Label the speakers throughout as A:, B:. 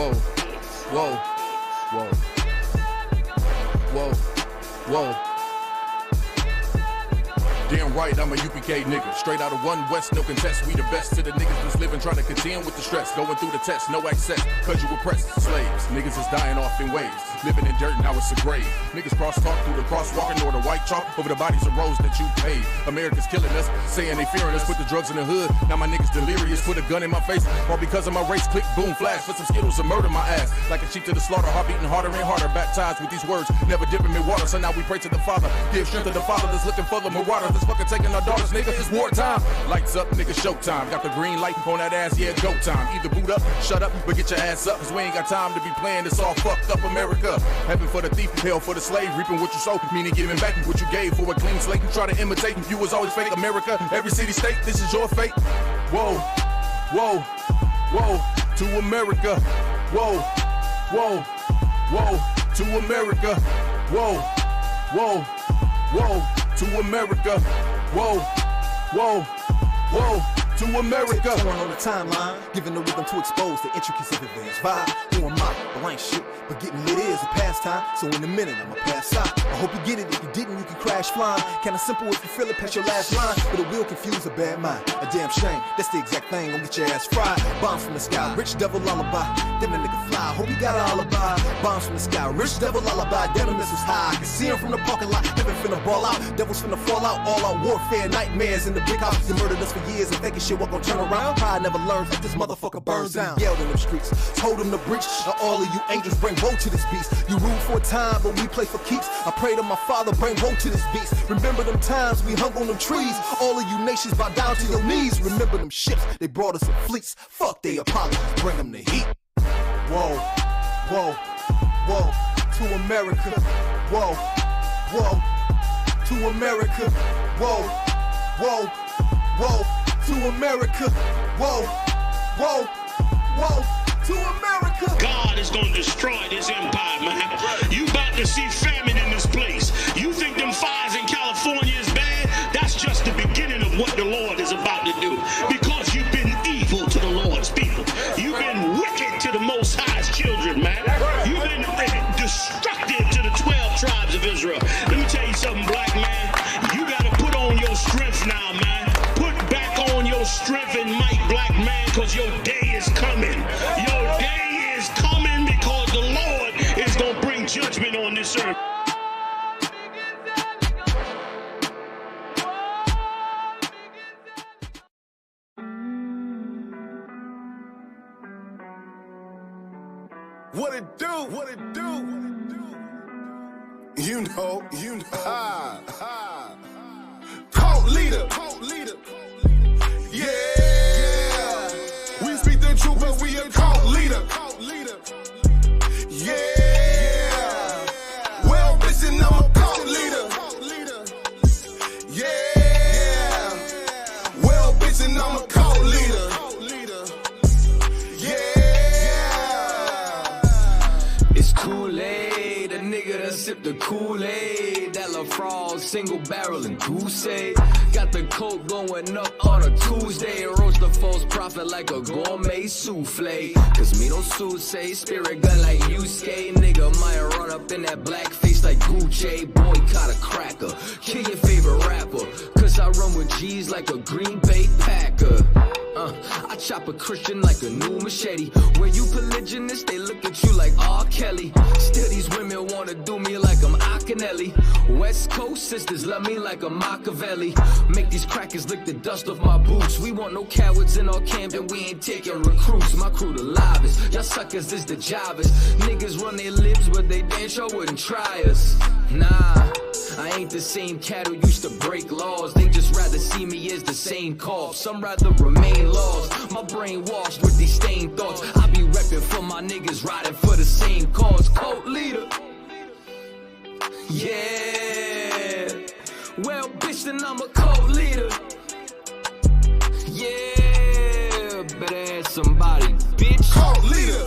A: Whoa, whoa, whoa, whoa, whoa. Damn right, I'm a UPK nigga. Straight out of 1 West, no contest. We the best to the niggas that's living, trying to contend with the stress. Going through the test, no access, cause you oppressed slaves. Niggas is dying off in waves. Living in dirt, now it's a grave. Niggas cross-talk through the crosswalking or the white chalk over the bodies of roads that you paid. America's killing us, saying they fearing us. Put the drugs in the hood, now my niggas delirious. Put a gun in my face, all because of my race. Click, boom, flash, for some Skittles and murder my ass. Like a sheep to the slaughter, heart beating harder and harder. Baptized with these words, never dipping in water. So now we pray to the Father, give strength to the Father that's looking for the marauders that's fucking taking our daughters, nigga. It's wartime. Lights up, nigga, showtime. Got the green light on that ass, yeah, go time. Either boot up, shut up, but get your ass up, cause we ain't got time to be playing this all fucked up America. Heaven for the thief, hell for the slave, reaping what you sow, meaning giving back what you gave for a clean slate. You try to imitate, you was always fake. America, every city, state, this is your fate. Whoa, whoa, whoa, to America. Whoa, whoa, whoa, to America. Whoa, whoa, whoa, to America. Whoa, whoa, whoa, to America.
B: Turn on the timeline, giving the rhythm to expose the intricacies of advanced vibe. Who am I? Well, I ain't shit, but getting lit is a pastime. So in a minute, I'ma pass out. I hope you get it. If you didn't, you can crash flying. Kinda simple if you feel it, past your last line. But it will confuse a bad mind. A damn shame. That's the exact thing. Gonna get your ass fried. Bombs from the sky, rich devil lullaby. Damn, that nigga fly. Hope you got an alibi. Bombs from the sky, rich devil lullaby. Damn, the missiles high. I can see him from the parking lot. Heaven finna ball out. Devils finna fall out. All out warfare, nightmares in the big house. They murdered us for years and thinking shit wasn't gonna turn around. Pride never learns like this motherfucker burns down. Yelled in them streets, told them to breach. Now all of you angels bring woe to this beast. You rule for a time, but we play for keeps. I pray to my Father, bring woe to this beast. Remember them times we hung on them trees. All of you nations bow down to your knees. Remember them ships, they brought us in fleets. Fuck they Apollo, bring them the heat. Whoa, whoa, whoa, to America. Whoa, whoa, to America. Whoa, whoa, whoa, to America. Whoa, whoa, whoa, to America.
C: God is going to destroy this empire, man. You about to see famine in this place. You think them fires in California is bad? That's just the beginning of what the Lord is about to do. Because you've been evil to the Lord's people. You've been wicked to the Most High's children, man. You've been destructive to the 12 tribes of Israel. Let me tell you something, black man. You got to put on your strength now, man. Put back on your strength and might, black man, because your day is coming. Your day is coming because the Lord is going to bring judgment on this earth.
D: What it do? What it do? You know. Cult leader. Yeah. We speak the truth, but we a cult leader. Yeah. Well, bitchin', I'm a cult leader. Yeah. Well, bitchin', I'm a cult leader.
E: Kool-Aid, a nigga that sip the Kool-Aid. That LaFraud, single barrel and goose. Got the coke going up on a Tuesday. Roast the false prophet like a gourmet souffle. Cause me no say spirit gun like I.S.U.P.K. Nigga might run up in that black face like Gucci. Boycott a cracker, kill your favorite rapper. Cause I run with G's like a Green Bay Packer. I chop a Christian like a new machete. When you polygynist, they look at you like R. Kelly. Still these women wanna do me like I'm Akinelli. West Coast sisters love me like a Machiavelli. Make these crackers lick the dust off my boots. We want no cowards in our camp and we ain't taking recruits. My crew the livest, y'all suckers is the jobbers. Niggas run their lips but they damn sure wouldn't try us. Nah, I ain't the same cat who used to break laws. They just rather see me as the same cause. Some rather remain lost. My brain washed with these stained thoughts. I be repping for my niggas riding for the same cause. Cult leader. Yeah. Well, bitch, then I'm a cult leader. Yeah. Better ask somebody, bitch.
D: Cult leader.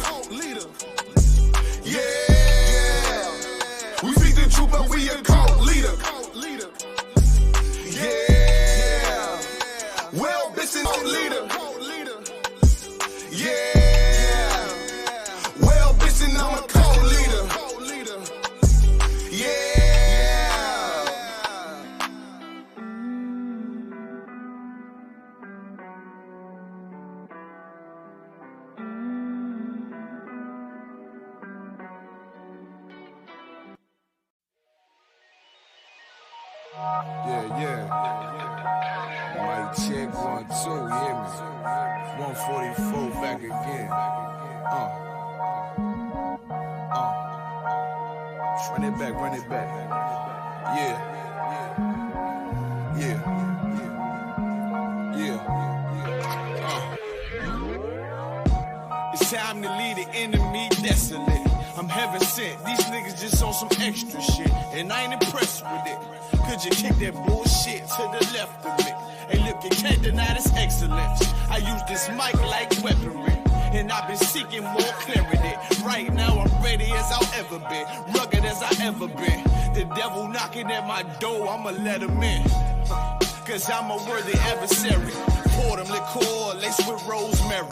D: Yeah. We speak the truth, but we a cult leader. Yeah. Well, bitch, cult leader. Yeah.
F: Yeah. Mic check 1, 2, you hear me? 144 back again. Run it back. Yeah. It's time to leave the enemy desolate. I'm heaven sent. These niggas just on some extra shit, and I ain't impressed with it. Could you kick that bullshit to the left of me? Hey, look, you can't deny this excellence. I use this mic like weaponry, and I've been seeking more clarity. Right now, I'm ready as I'll ever be, rugged as I ever been. The devil knocking at my door, I'ma let him in. Cause I'm a worthy adversary. Pour them liqueur laced with rosemary.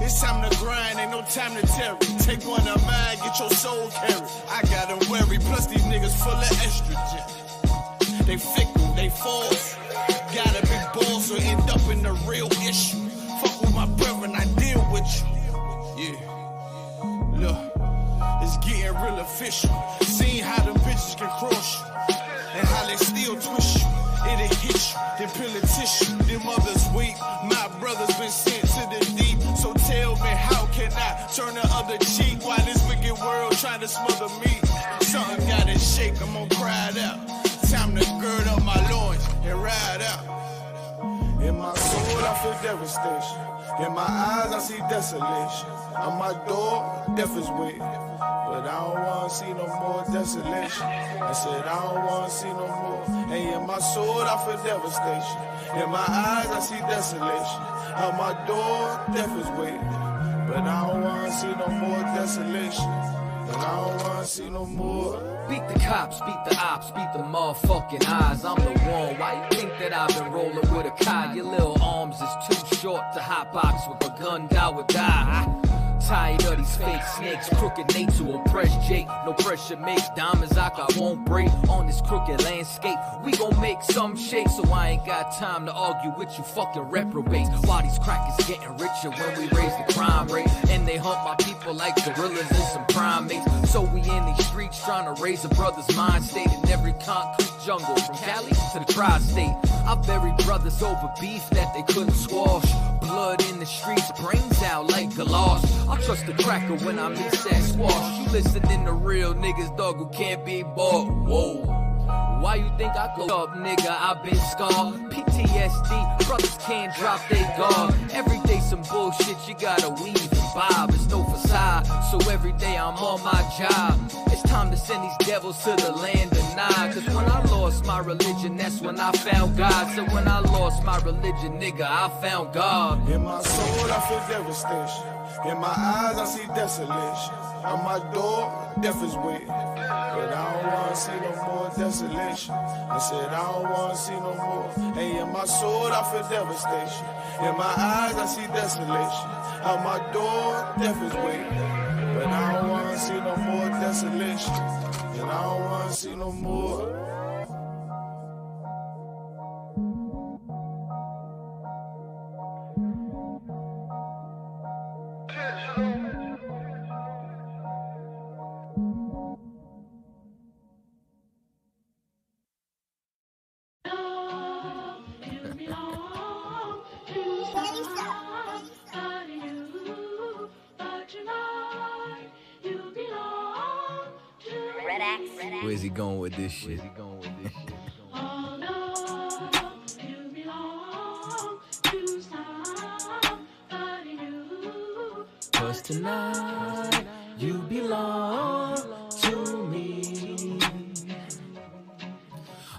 F: It's time to grind, ain't no time to tarry. Take one of mine, get your soul carried. I got them worried, plus these niggas full of estrogen. They fickle, they false. Got a big ball, so end up in the real issue. Fuck with my brethren, I deal with you. Yeah, look, it's getting real official. Seeing how them bitches can cross you, and how they still twist you. It'll hit you, then peel a tissue. Them others weak, my brother's been sent to the deep. So tell me, how can I turn the other cheek while this wicked world trying to smother me? Something gotta shake, I'm gonna cry it out. Time to gird up my loins and ride out. In my soul, I feel devastation. In my eyes, I see desolation. On my door, death is waiting. But I don't wanna see no more desolation. I said I don't wanna see no more. And in my soul I feel devastation. In my eyes I see desolation. On my door death is waiting. But I don't wanna see no more desolation. And I don't wanna see no more.
E: Beat the cops, beat the ops, beat the motherfucking eyes. I'm the one. Why you think that I've been rolling with a Kai? Your little arms is too short to hotbox with a gun, die would die. Tired of these fake snakes, crooked Nate to oppress Jake. No pressure makes diamonds I won't break. On this crooked landscape, we gon' make some shake. So I ain't got time to argue with you fucking reprobates. Why these crackers getting richer when we raise the crime rate? And they hunt my people like gorillas and some primates. So we in these streets trying to raise a brother's mind state. In every concrete jungle, from Cali to the tri-state. I buried brothers over beef that they couldn't squash. Blood in the streets, brains out like galosh. I trust the cracker when I mix that squash. You listening to real niggas, dog, who can't be bought. Whoa. Why you think I go up, nigga? I've been scarred. PTSD, brothers can't drop their guard. Every day some bullshit, you gotta weave and bob. It's no facade, so every day I'm on my job. It's time to send these devils to the land of Nod. Cause when I lost my religion, that's when I found God. So when I lost my religion, nigga, I found God.
F: In my soul, I feel devastation. In my eyes, I see desolation. On my door, death is waiting. But I don't wanna see no more desolation. I said I don't wanna see no more. Hey, in my soul, I feel devastation. In my eyes, I see desolation. On my door, death is waiting. But I don't wanna see no more desolation. And I don't wanna see no more.
E: Where's he going with this shit? Cause tonight you belong to me.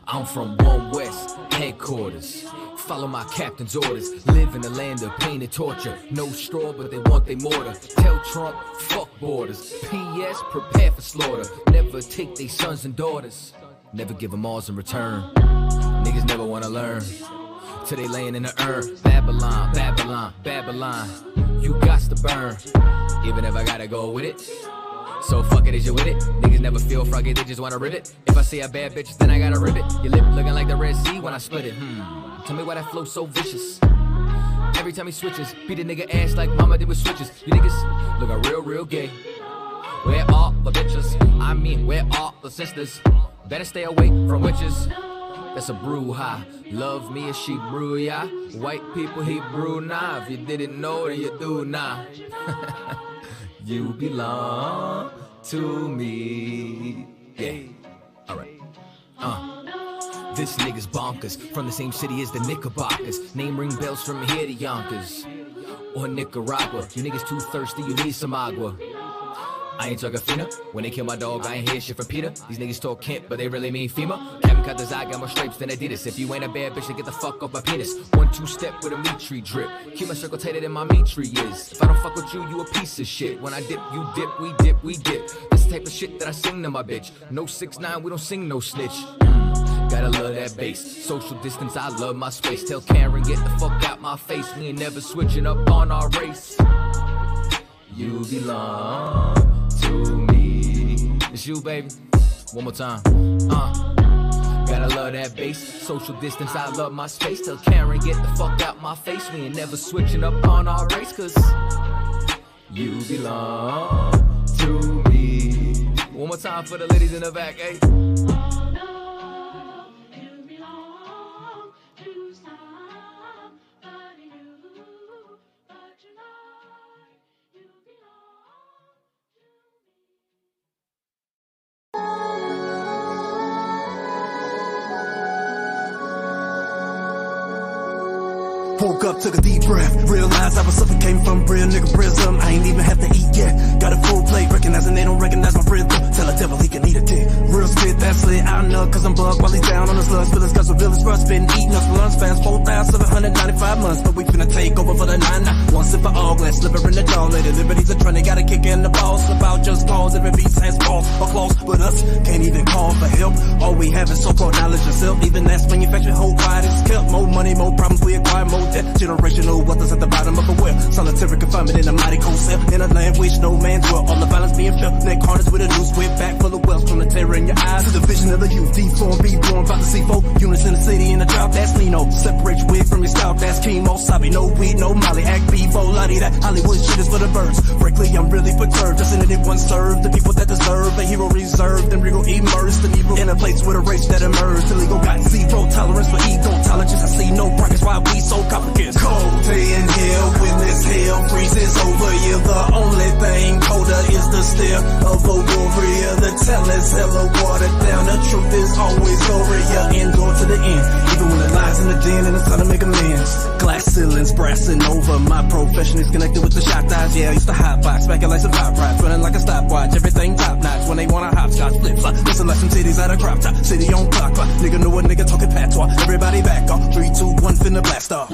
E: I'm from One West headquarters. Follow my captain's orders. Live in the land of pain and torture. No straw, but they want they mortar. Tell Trump, fuck borders. P.S. prepare for slaughter. Never take they sons and daughters. Never give them Mars in return. Niggas never wanna learn. Till they laying in the urn. Babylon, Babylon, Babylon. You gots to burn. Even if I gotta go with it. So fuck it, is you with it? Niggas never feel froggy, they just wanna rip it. If I see a bad bitch, then I gotta rip it. Your lip looking like the Red Sea when I split it. Tell me why that flow so vicious. Every time he switches, beat a nigga ass like mama did with switches. You niggas looking real, real gay. Where are the bitches? I mean, where are the sisters? Better stay away from witches. that's a brouhaha. Love me as she brew ya. White people he brew now. If you didn't know, then you do now. You belong to me. Yeah, alright. This nigga's bonkers, from the same city as the Knickerbockers. Name ring bells from here to Yonkers or Nicaragua. You niggas too thirsty, you need some agua. I ain't talking Fina. When they kill my dog, I ain't hear shit from Peter. These niggas talk Kent, but they really mean FEMA. Kevin cut his eye, got more stripes than Adidas. If you ain't a bad bitch, then get the fuck off my penis. 1-2 step with a meat tree drip. Keep my circle tighter than my meat tree is. If I don't fuck with you, you a piece of shit. When I dip, you dip, we dip, we dip. This the type of shit that I sing to my bitch. No 6ix9ine, we don't sing no snitch. Gotta love that bass. Social distance, I love my space. Tell Karen, get the fuck out my face. We ain't never switching up on our race. You belong to me. It's you, baby. One more time. Gotta love that bass. Social distance, I love my space. Tell Karen, get the fuck out my face. We ain't never switching up on our race, cause you belong to me. One more time for the ladies in the back, eh?
B: Woke up, took a deep breath, realized I was suffocating from real nigga prism. I ain't even have to eat yet. Got a full plate, recognizing they don't recognize my rhythm. Tell a devil he can eat a dick. Real spit, that's lit, I know, cause I'm bugged while he's down on his slugs. Feelings cause the village rust, been eating us for lunch fast, 4,795 months. But we finna take over for the 9-9. One sip of all glass, slipper in the jaw. Lady liberties are trying, they gotta kick in the ball. Slip out just cause, every beat has balls or claws. But us can't even call for help. All we have is so-called knowledge yourself. Even that's manufactured, whole quiet is kept. More money, more problems, we acquire more debt. Generational wealth is at the bottom of a well. Solitary confinement in a mighty cold cell. In a land which no man's dwell. All the violence being felt. Neck harness with a noose whip back full of wealth. From the terror in your eyes to the vision of the youth. Deformed, be born, about to see 4 units in the city in the drought. That's Nino. Separate your wig from your scalp. That's chemo. Sabi, no weed, no molly. Act B-Vo, Lottie. That Hollywood shit is for the birds. Frankly, I'm really perturbed. Just in it once served. The people that deserve a hero reserved. And regal immersed. The evil in a place with a race that emerged. Illegal got zero tolerance for ego tolerance. I see no progress. Why we so complicated? Cold day in hell when this hell freezes over you. The only thing colder is the stare of a warrior. The tell is hella watered down. The truth is always warrior. Endure to the end. Even when it lies in the den and it's time to make amends. Glass ceilings brassing over. My profession is connected with the shot eyes. Yeah, I used to hot box. Back like some hot ride. Running like a stopwatch. Everything top notch. When they want a hopscotch flip flop. Listen like some titties out of crop top. City on clock. Nigga know a nigga talking patois. Everybody back off. 3, 2, 1 finna blast off.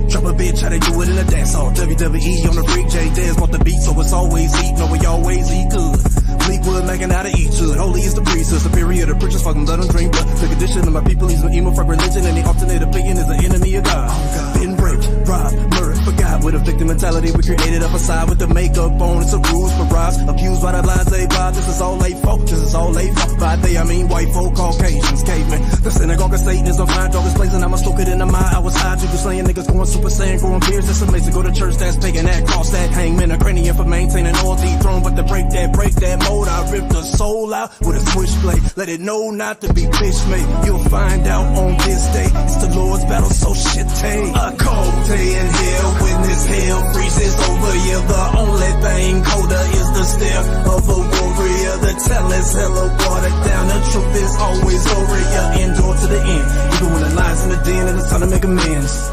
B: Drop a bitch, how they do it in a dance hall. WWE on the freak, J Dez bought the beat, so it's always heat. No, we always eat good. Fleetwood making out of each hood. Holy is the priesthood, superior to preachers, fucking blood and drink blood. The condition of my people, he's an emo fuck religion, and the alternate opinion is the enemy of God. Been raped, robbed, murdered, forgot. With a victim mentality, we created a facade with the makeup on. It's a ruse for rise, abused by the blase vibe. This is all they fault, this is all they fault. By they, I mean white folk, Caucasians, cavemen. The synagogue of Satan is a fine dog, is blazing. I'm a stoke it in the mind. I was high, you slaying niggas going Super Saiyan, growing beards. That's amazing. Go to church, that's pagan, that cross, that hangman, a cranium for maintaining all dethroned. But to break that mold, I ripped the soul out with a switchblade. Let it know not to be bitch made. You'll find out on this day. It's the Lord's battle, so shit take. A cold day in hell when this hell freezes over you. The only thing colder is the stare of a warrior. The tell is hella watered down. The truth is always warrior. Endure to the end. Even when the lies in the den and it's time to make amends.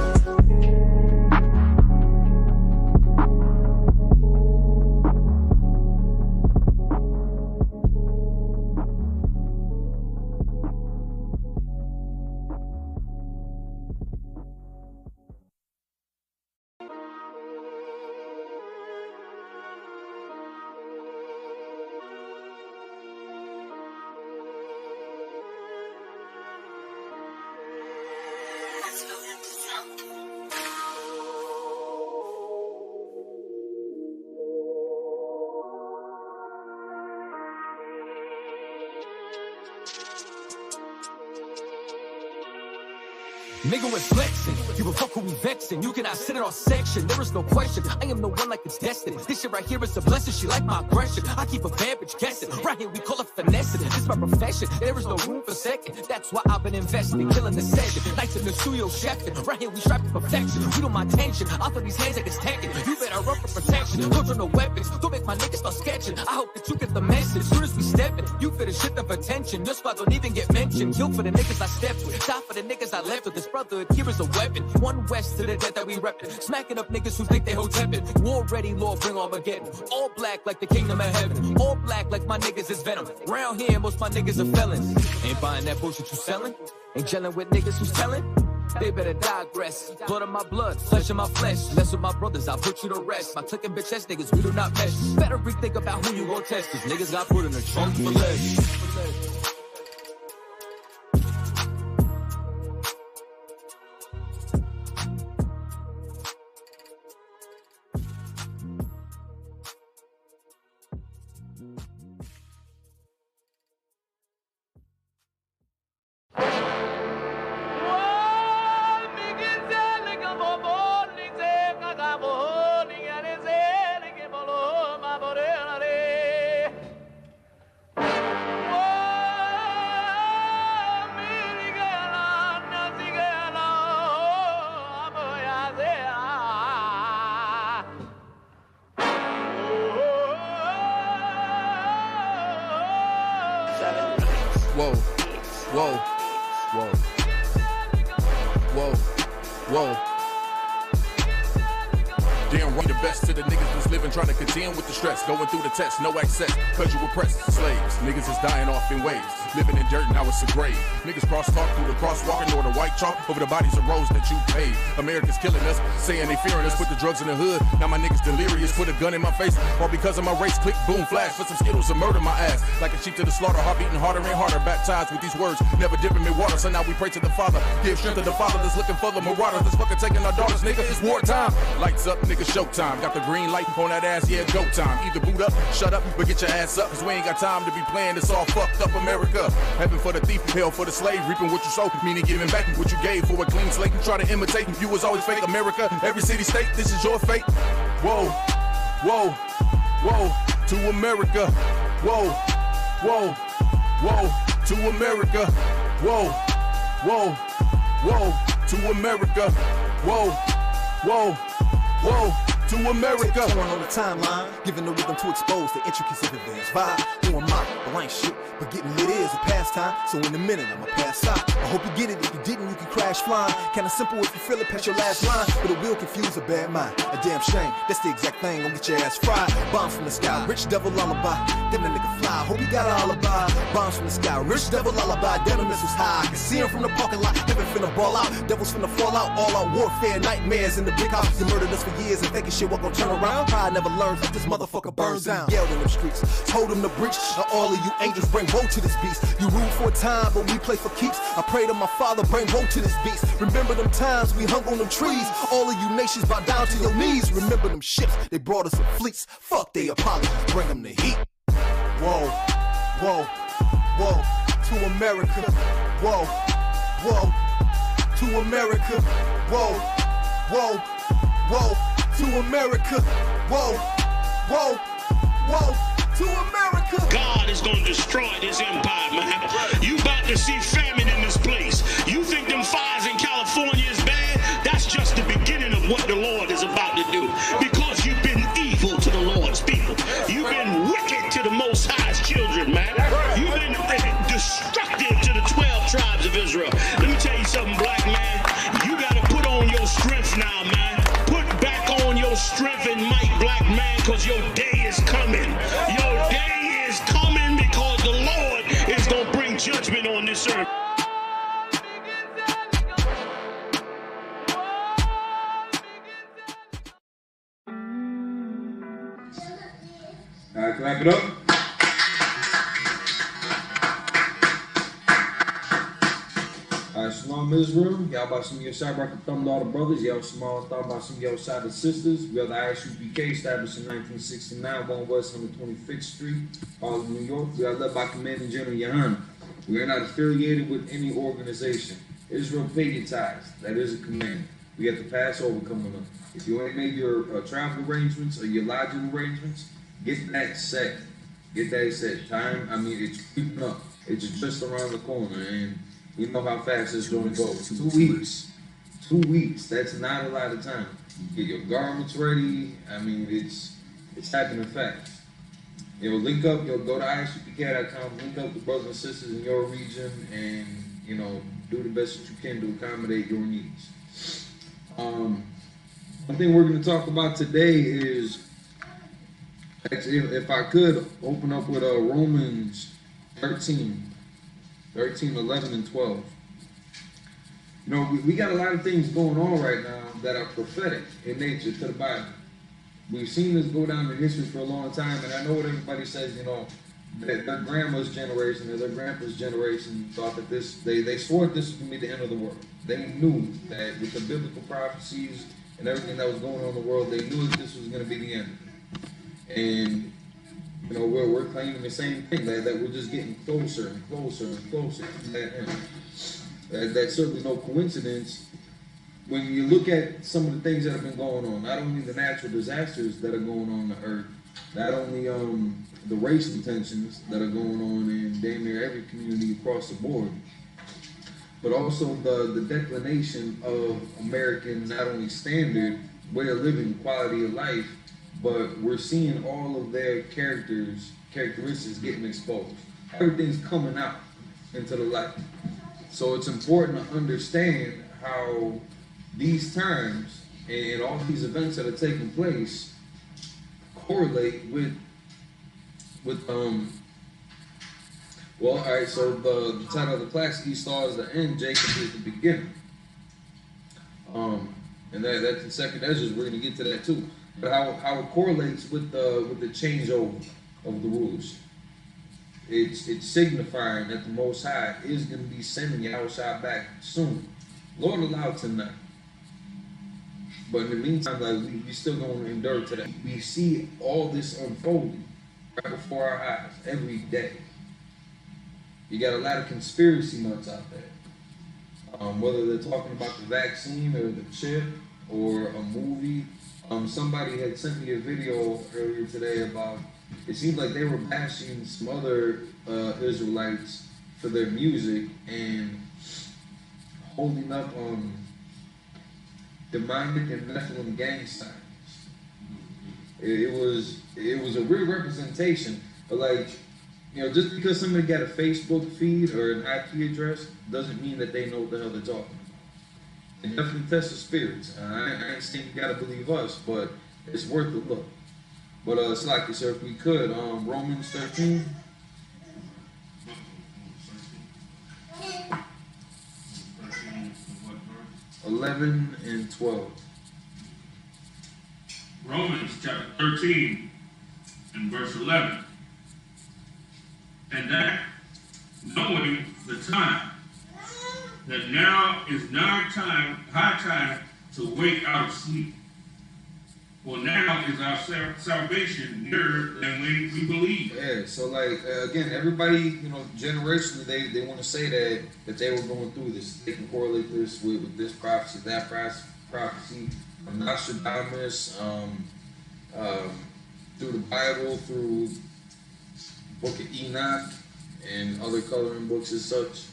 G: Let's go into sound.
E: Nigga with flexing, you a fuck who we vexing. You cannot sit in our section, there is no question. I am the one like it's destined. This shit right here is a blessing, she like my aggression. I keep a bad bitch guessing, right here we call it finessing. This my profession, there is no room for second. That's why I've been investing, killing the session. Nights in the studio chefing, right here we strive for perfection. You know my tension, I throw these hands like it's tanking. You better run for protection, don't draw no weapons. Don't make my niggas start sketching. I hope that you get the message. Soon as we step in, you feel the shit of attention. Your spot don't even get mentioned. Kill for the niggas I stepped with, die for the niggas I left with. This brotherhood here is a weapon. One west to the death that we reppin'. Smacking up niggas who think they hold teppin'. War ready, Lord, bring Armageddon. All black like the kingdom of heaven. All black like my niggas is venom. Round here, most my niggas are felons. Ain't buying that bullshit you selling. Ain't gelling with niggas who's telling. They better digress. Blood of my blood, flesh of my flesh. Mess with my brothers, I'll put you to rest. My clicking bitch ass niggas, we do not mesh. Better rethink about who you gon' test. Cause niggas got put in the trunk for less.
A: Whoa, whoa, whoa, whoa, whoa. Damn right, the best to the niggas that's living, trying to contend with the stress. Going through the test, no access, cause you oppressed. Slaves, niggas is dying off in waves. Living in dirt, now it's a grave. Niggas cross-talk through the crosswalking or the white chalk over the bodies of roads that you paid. America's killing us, saying they fearing us. Put the drugs in the hood, now my niggas delirious. Put a gun in my face, all because of my race. Click, boom, flash, for some Skittles and murder my ass. Like a sheep to the slaughter, heart beating harder and harder. Baptized with these words, never dipping in water. So now we pray to the Father, give strength to the Father that's looking for the marauders. That's fucking taking our daughters, nigga. It's wartime. Lights up, nigga, showtime. Got the green light on that ass, yeah, go time. Either boot up, shut up, but get your ass up. Cause we ain't got time to be playing this all fucked up America. Heaven for the thief, hell for the slave. Reaping what you sow, meaning giving back what you gave for a clean slate. Try to imitate, you was always fake. America, every city, state, this is your fate. Whoa, whoa, whoa, to America. Whoa, whoa, whoa, to America. Whoa, whoa, whoa, to America. Whoa, whoa, whoa, to America.
B: Touring on the timeline, giving the rhythm to expose the intricacies of advanced vibe. Who am I? Well, I ain't shit, but getting lit is a pastime. So in a minute, I'ma pass out. I hope you get it. If you didn't, you can crash flying. Kinda simple if you feel it, past your last line. But it will confuse a bad mind. A damn shame. That's the exact thing. Gonna get your ass fried. Bombs from the sky, rich devil lullaby. Then the nigga fly. Hope you got an alibi. Bombs from the sky, rich devil lullaby. Then the missiles high. I can see him from the parking lot. Living finna ball out. Devils finna fall out. All out warfare, nightmares in the big house. You murdered us for years and thinking shit wasn't gonna turn around. Pride never learns. Like this motherfucker burns down. Yelled in them streets. Told him to breach. Now all of you angels bring woe to this beast. You rule for a time, but we play for keeps. I pray to my Father, bring woe to this beast. Remember them times we hung on them trees. All of you nations bow down to your knees. Remember them ships, they brought us in fleets. Fuck they apologies, bring them the heat. Whoa, whoa, whoa, to America. Whoa, whoa, to America. Whoa, whoa, whoa, to America. Whoa, whoa, whoa, to America.
C: God is going to destroy this empire, man. You about to see famine in this place. You think them fires in California is bad? That's just the beginning of what the Lord is about to do. Because you've been evil to the Lord's people. You've been wicked to the Most High's children, man. You've been destructive to the 12 tribes of Israel. Let me tell you something, black man. You got to put on your strength now, man. Put back on your strength and might, black man, because your day is coming. Your day is coming because the Lord is going to bring judgment on this earth.
G: All right, clap it up. All right, Shalom Israel. Y'all about some of your side rock thumb all the brothers. Y'all small thought about some of your side of sisters. We are the I.S.U.P.K. established in 1969, 1 West 125th Street, Harlem, New York. We are led by Commanding General YAHANNA. We are not affiliated with any organization. Israel, pay your tithes. That is a command. We got the Passover coming up. If you ain't made your travel arrangements or your lodging arrangements, get that set. Get that set. Time, I mean, it's creeping up. It's just around the corner, and you know how fast it's going to go. 2 weeks. 2 weeks. That's not a lot of time. Get your garments ready. I mean, it's happening fast. You know, link up. You'll go to ISUPK.com. Link up with brothers and sisters in your region, and you know, do the best that you can to accommodate your needs. One thing we're going to talk about today is, if I could, open up with Romans 13, 11, and 12. You know, we got a lot of things going on right now that are prophetic in nature to the Bible. We've seen this go down in history for a long time, and I know what everybody says, you know, that their grandma's generation or their grandpa's generation thought that they swore this was going to be the end of the world. They knew that with the biblical prophecies and everything that was going on in the world, they knew that this was going to be the end. And, you know, we're claiming the same thing, that we're just getting closer and closer and closer to that end. That's certainly no coincidence. When you look at some of the things that have been going on, not only the natural disasters that are going on the earth, not only the racial tensions that are going on in damn near every community across the board, but also the declination of American not only standard, way of living, quality of life, but we're seeing all of their characteristics getting exposed. Everything's coming out into the light. So it's important to understand how these times and all these events that are taking place correlate with well, all right, so the title of the class, Esau is the end, Jacob is the beginning. And that's the second Ezra, we're going to get to that too. But how it correlates with the changeover of the rulers. It's signifying that the Most High is going to be sending Yahushua back soon. Lord allowed tonight. But in the meantime, like we still going to endure to that. We see all this unfolding right before our eyes every day. You got a lot of conspiracy nuts out there. Whether they're talking about the vaccine or the chip or a movie. Somebody had sent me a video earlier today about, it seemed like they were bashing some other Israelites for their music and holding up demonic and Nephilim gang signs. It was a real representation, but like, you know, just because somebody got a Facebook feed or an IP address doesn't mean that they know what the hell they're talking about. They definitely test the spirits. I ain't saying you gotta believe us, but it's worth a look. But it's like, sir, if we could, Romans 13.
H: What
G: 11 and 12.
H: Romans chapter 13 and verse 11. And that, knowing the time, that now is high time to wake out of sleep. For now is our salvation nearer than when we believe.
G: Yeah, so like, again, everybody, you know, generationally, they want to say that they were going through this. They can correlate this with this prophecy, that prophecy, from Nostradamus, through the Bible, through Book of Enoch, and other coloring books as such.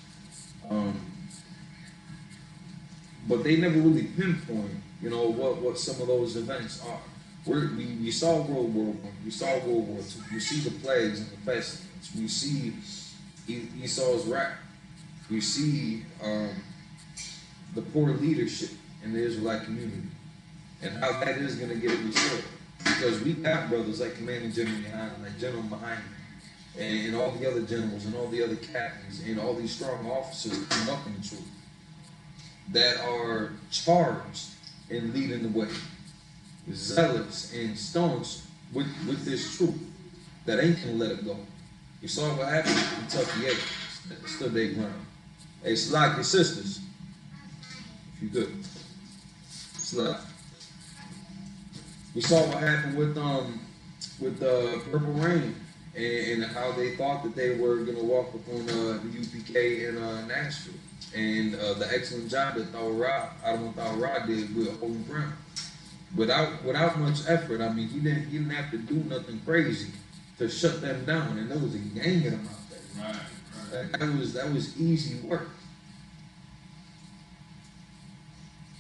G: But they never really pinpoint, you know, what some of those events are. We saw World War I, we saw World War II, we see the plagues and the pestilence, we see Esau's wrath, we see the poor leadership in the Israelite community, and how that is going to get restored. Because we got brothers like Commanding General GEN.YAHANNA, like General behind me, and all the other generals and all the other captains and all these strong officers conducting the truth that are charged in leading the way, zealous and staunch with this truth that ain't gonna let it go. You saw what happened in Kentucky 8 that stood their ground. Hey, slide your sisters, if you could. Slide. We saw what happened with Purple Rain and how they thought that they were gonna walk up on the UPK in Nashville. and the excellent job that Thawra did with holding ground. Without much effort, I mean, he didn't have to do nothing crazy to shut them down, and there was a gang of them out there.
H: Right.
G: That was easy work.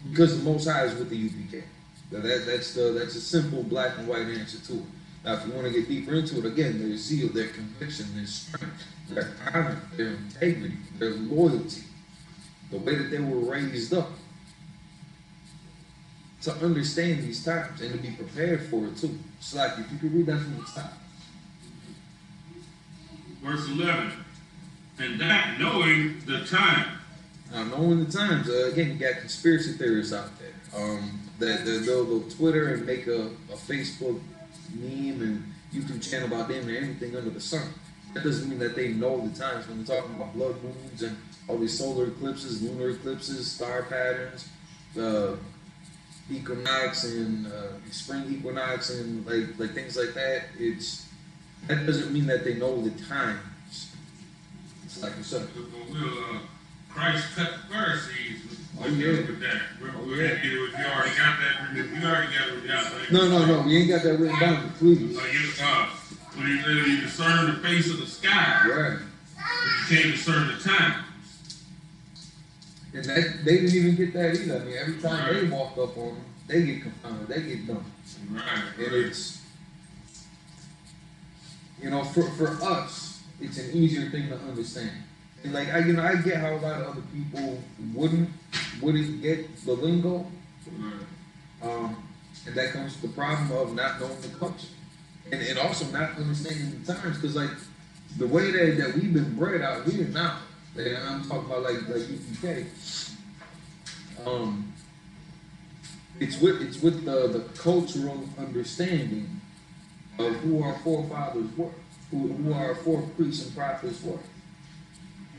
G: Because the Most High is with the UPK. That's a simple black and white answer to it. Now, if you want to get deeper into it, again, their zeal, their conviction, their strength, their honor, their integrity, their loyalty, the way that they were raised up to understand these times and to be prepared for it too. It's like, if you could read that from the top.
H: Verse 11. And that knowing the time.
G: Now, knowing the times, again, you got conspiracy theorists out there that they'll go Twitter and make a Facebook meme and YouTube channel about them and anything under the sun. That doesn't mean that they know the times when they're talking about blood moons and all these solar eclipses, lunar eclipses, star patterns, equinox and spring equinox and like things like that. That doesn't mean that they know the times. It's like you said.
H: Christ cut the Pharisees with that. We already got that. We already got it down.
G: No, we ain't got that written down. Please.
H: When he said you discern the face of the sky,
G: right?
H: But you can't discern the times.
G: And they didn't even get that either. I mean, every time they walk up on them, they get confounded, they get dumb.
H: Right.
G: And it's, for us, it's an easier thing to understand. And like I get how a lot of other people wouldn't get the lingo, and that comes to the problem of not knowing the culture, and also not understanding the times. Because like the way that we've been bred out here now, and I'm talking about like UPK, it's with the cultural understanding of who our forefathers were, who our fourth priests and prophets were.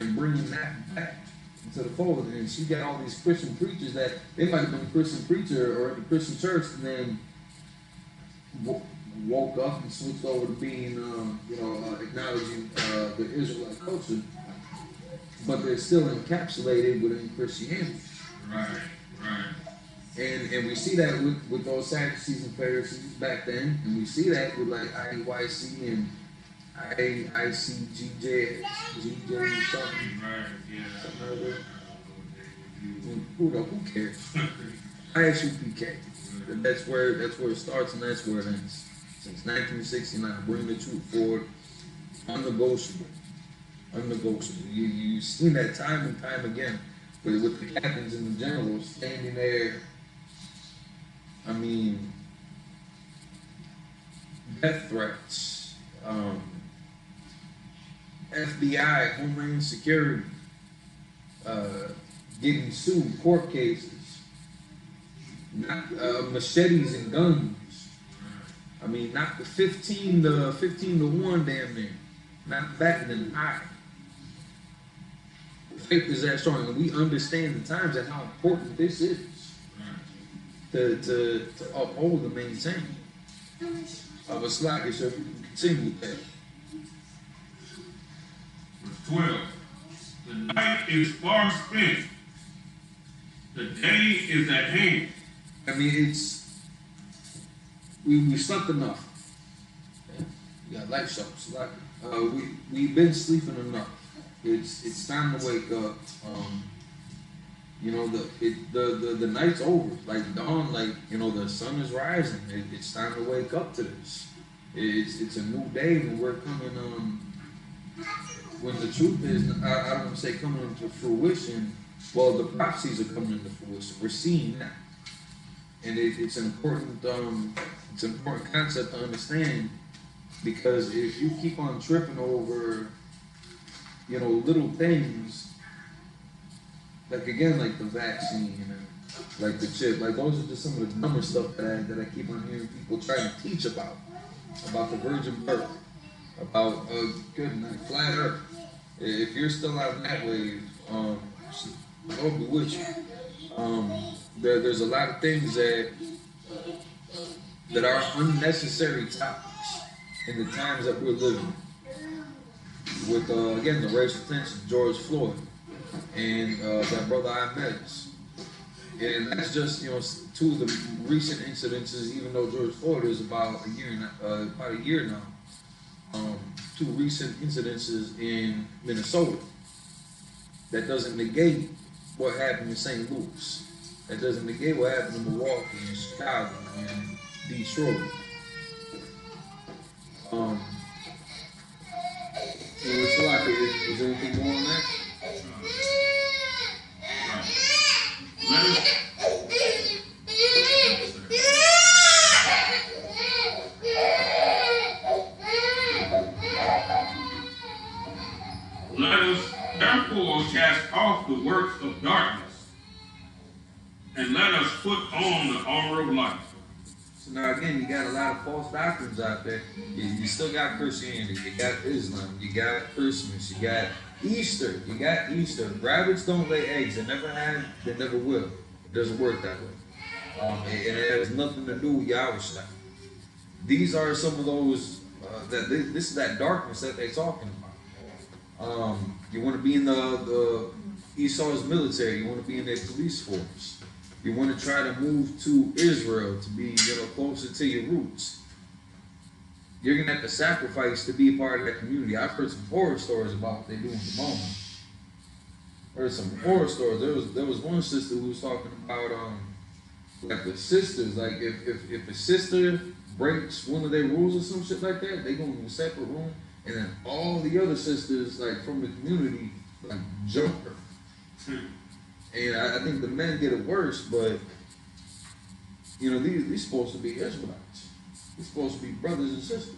G: And bringing that back into the fold. And she got all these Christian preachers that they might have been a Christian preacher or in the Christian church and then woke up and switched over to being, acknowledging the Israelite culture, but they're still encapsulated within Christianity.
H: Right.
G: And we see that with those Sadducees and Pharisees back then, and we see that with like I.S.U.P.K and GEN something.
H: Right, yeah.
G: Who cares? I.S.U.P.K. That's where it starts and that's where it ends. Since 1969, bring the truth forward. Unnegotiable. You've seen that time and time again with the captains and the generals standing there. I mean, death threats. FBI, Homeland Security, getting sued, court cases, machetes and guns. I mean, not the 15 to 1 damn near, not batting an eye. Faith is that strong, and we understand the times and how important this is to uphold and maintain. But Slack, so if we can continue with that.
H: Verse 12. The night is far spent. The day is at hand.
G: I mean, we slept enough. We got light shows. We've been sleeping enough. It's time to wake up. The night's over. Like dawn, the sun is rising. It's time to wake up to this. It's a new day when we're coming when the truth is, I don't want to say coming into fruition. Well, the prophecies are coming into fruition. We're seeing that, and it's an important concept to understand, because if you keep on tripping over, little things, like again, like the vaccine and like the chip, like those are just some of the dumber stuff that I keep on hearing people trying to teach about the virgin birth, about flat earth. If you're still out in that wave, I'll be with you. There's a lot of things that are unnecessary topics in the times that we're living. With again, the racial tension, George Floyd, and that brother I.S.U.P.K. And that's just, you know, two of the recent incidences, even though George Floyd is about a year now. Two recent incidences in Minnesota. That doesn't negate what happened in St. Louis. That doesn't negate what happened in Milwaukee and Chicago and Detroit. Is there anything more on that?
H: Let us therefore cast off the works of darkness, and let us put on the armor of light.
G: So now again, you got a lot of false doctrines out there. You still got Christianity, you got Islam, you got Christmas, you got Easter. Rabbits don't lay eggs. They never have, they never will. It doesn't work that way. And it has nothing to do with Yahweh. These are some of those, this is that darkness that they're talking about. You want to be in the Esau's military. You want to be in their police force. You want to try to move to Israel to be, you know, closer to your roots. You're going to have to sacrifice to be a part of that community. I've heard some horror stories about what they do in the moment. Heard some horror stories. There was one sister who was talking about like the sisters, like if a sister breaks one of their rules or some shit like that, they go in a separate room, and then all the other sisters, like from the community, like jump her. And I think the men get it worse, but you know, these supposed to be Israelites. They're supposed to be brothers and sisters.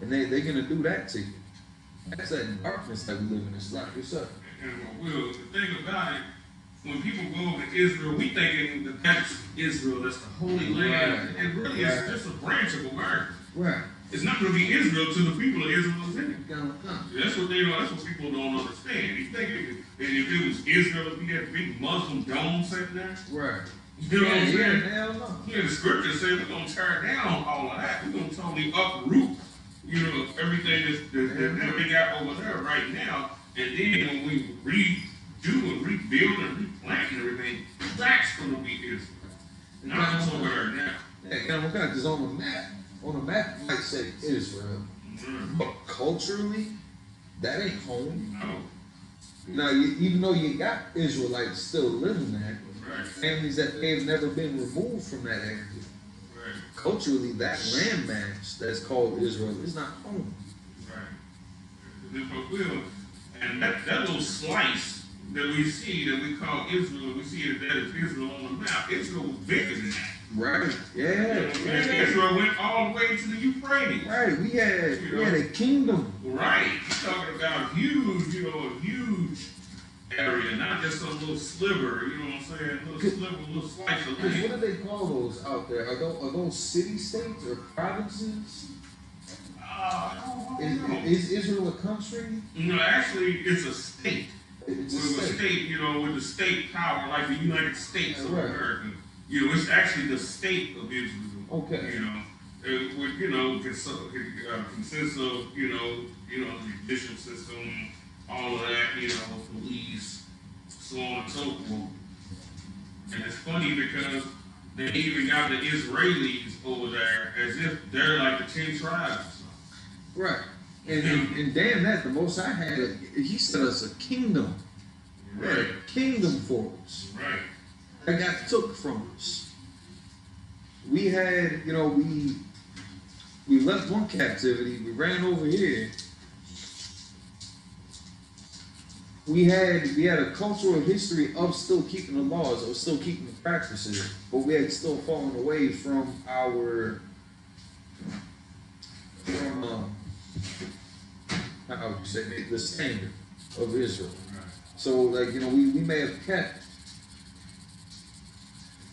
G: And they're gonna do that to you. That's that darkness that we live in this life. What's up?
H: And Will, the thing about it, when people go over to Israel, we thinking that that's Israel, that's the Holy Land. And really it's just a branch of America.
G: Right.
H: It's not going to be Israel to the people of Israel. That's what they know. That's what people don't understand. You think if it was Israel, if we had big Muslim dome sitting there?
G: Right.
H: You know what I'm saying?
G: Hell no.
H: Yeah, the scripture says we're going to tear down all of that. We're going to totally uproot, you know, everything that we got over there right now. And then when we redo and rebuild and replant and everything, that's going to be Israel. Not somewhere now.
G: Yeah, because on the map, it might say Israel, but culturally, that ain't home.
H: No.
G: Now, even though you got Israelites still living there,
H: Right.
G: families that they've never been removed from that area,
H: Right.
G: culturally, that landmass that's called Israel is not home.
H: Right. And that little slice that we see that we call Israel, we see that is Israel on the map. Israel was bigger than that.
G: Right. Yeah.
H: Israel went all the way to the Euphrates.
G: Right. We had a kingdom.
H: Right. You're talking about a huge area, not just a little sliver, you know what I'm saying? A little sliver, a little slice of land.
G: What do they call those out there? Are those city-states or provinces? Is Israel a country?
H: No, actually, it's a state.
G: It's a
H: state, you know, with the state power, like the United States of America. You know, it's actually the state of Israel.
G: Okay.
H: You know, it would, you know, consists of, you know, the judicial system, all of that, you know, police, so on and so forth. And it's funny because they even got the Israelis over there as if they're like the 10 tribes.
G: Right. And damn that, the Most High had, he set us a kingdom.
H: Right.
G: Had a kingdom for us.
H: Right.
G: That got took from us. We had, you know, we left one captivity, we ran over here. We had a cultural history of still keeping the laws, of still keeping the practices, but we had still fallen away from our how would you say, the standard of Israel. So, like, you know, we may have kept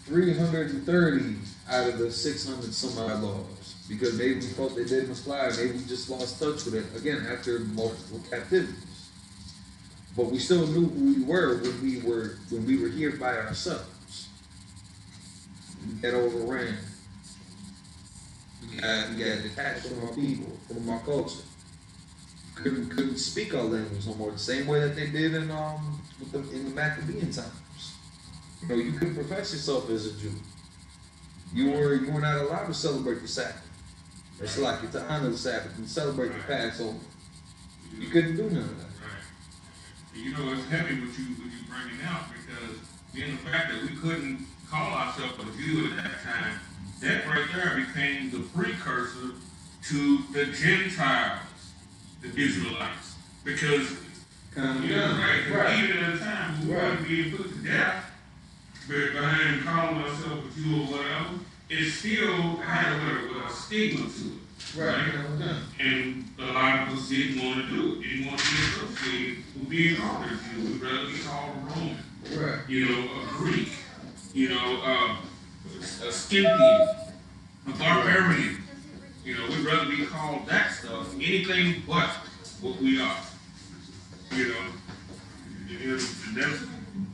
G: 330 out of the 600 some odd laws because maybe we thought they didn't apply, maybe we just lost touch with it again after multiple captivities. But we still knew who we were when we were here by ourselves. We got overran. We got detached from our people, from our culture. couldn't speak our language no more. The same way that they did in the Maccabean times. You know, you couldn't profess yourself as a Jew. You were not allowed to celebrate the Sabbath. It's like to honor the Sabbath and celebrate the Passover. You couldn't do none of that.
H: Right. You know, it's heavy what you bringing out, because being the fact that we couldn't call ourselves a Jew at that time, that right there became the precursor to the Gentiles, the Israelites. Because, even at the time, we weren't being put to death, but behind calling ourselves a Jew or whatever, it still had a stigma to it. Right. And a lot of us didn't want to do it. Didn't want to be associated with being called a Jew. We'd rather be called a Roman. Right. You know, a Greek. You know, a Scythian. A barbarian. You know, we'd rather be called that stuff. Anything but what we are. You know, that's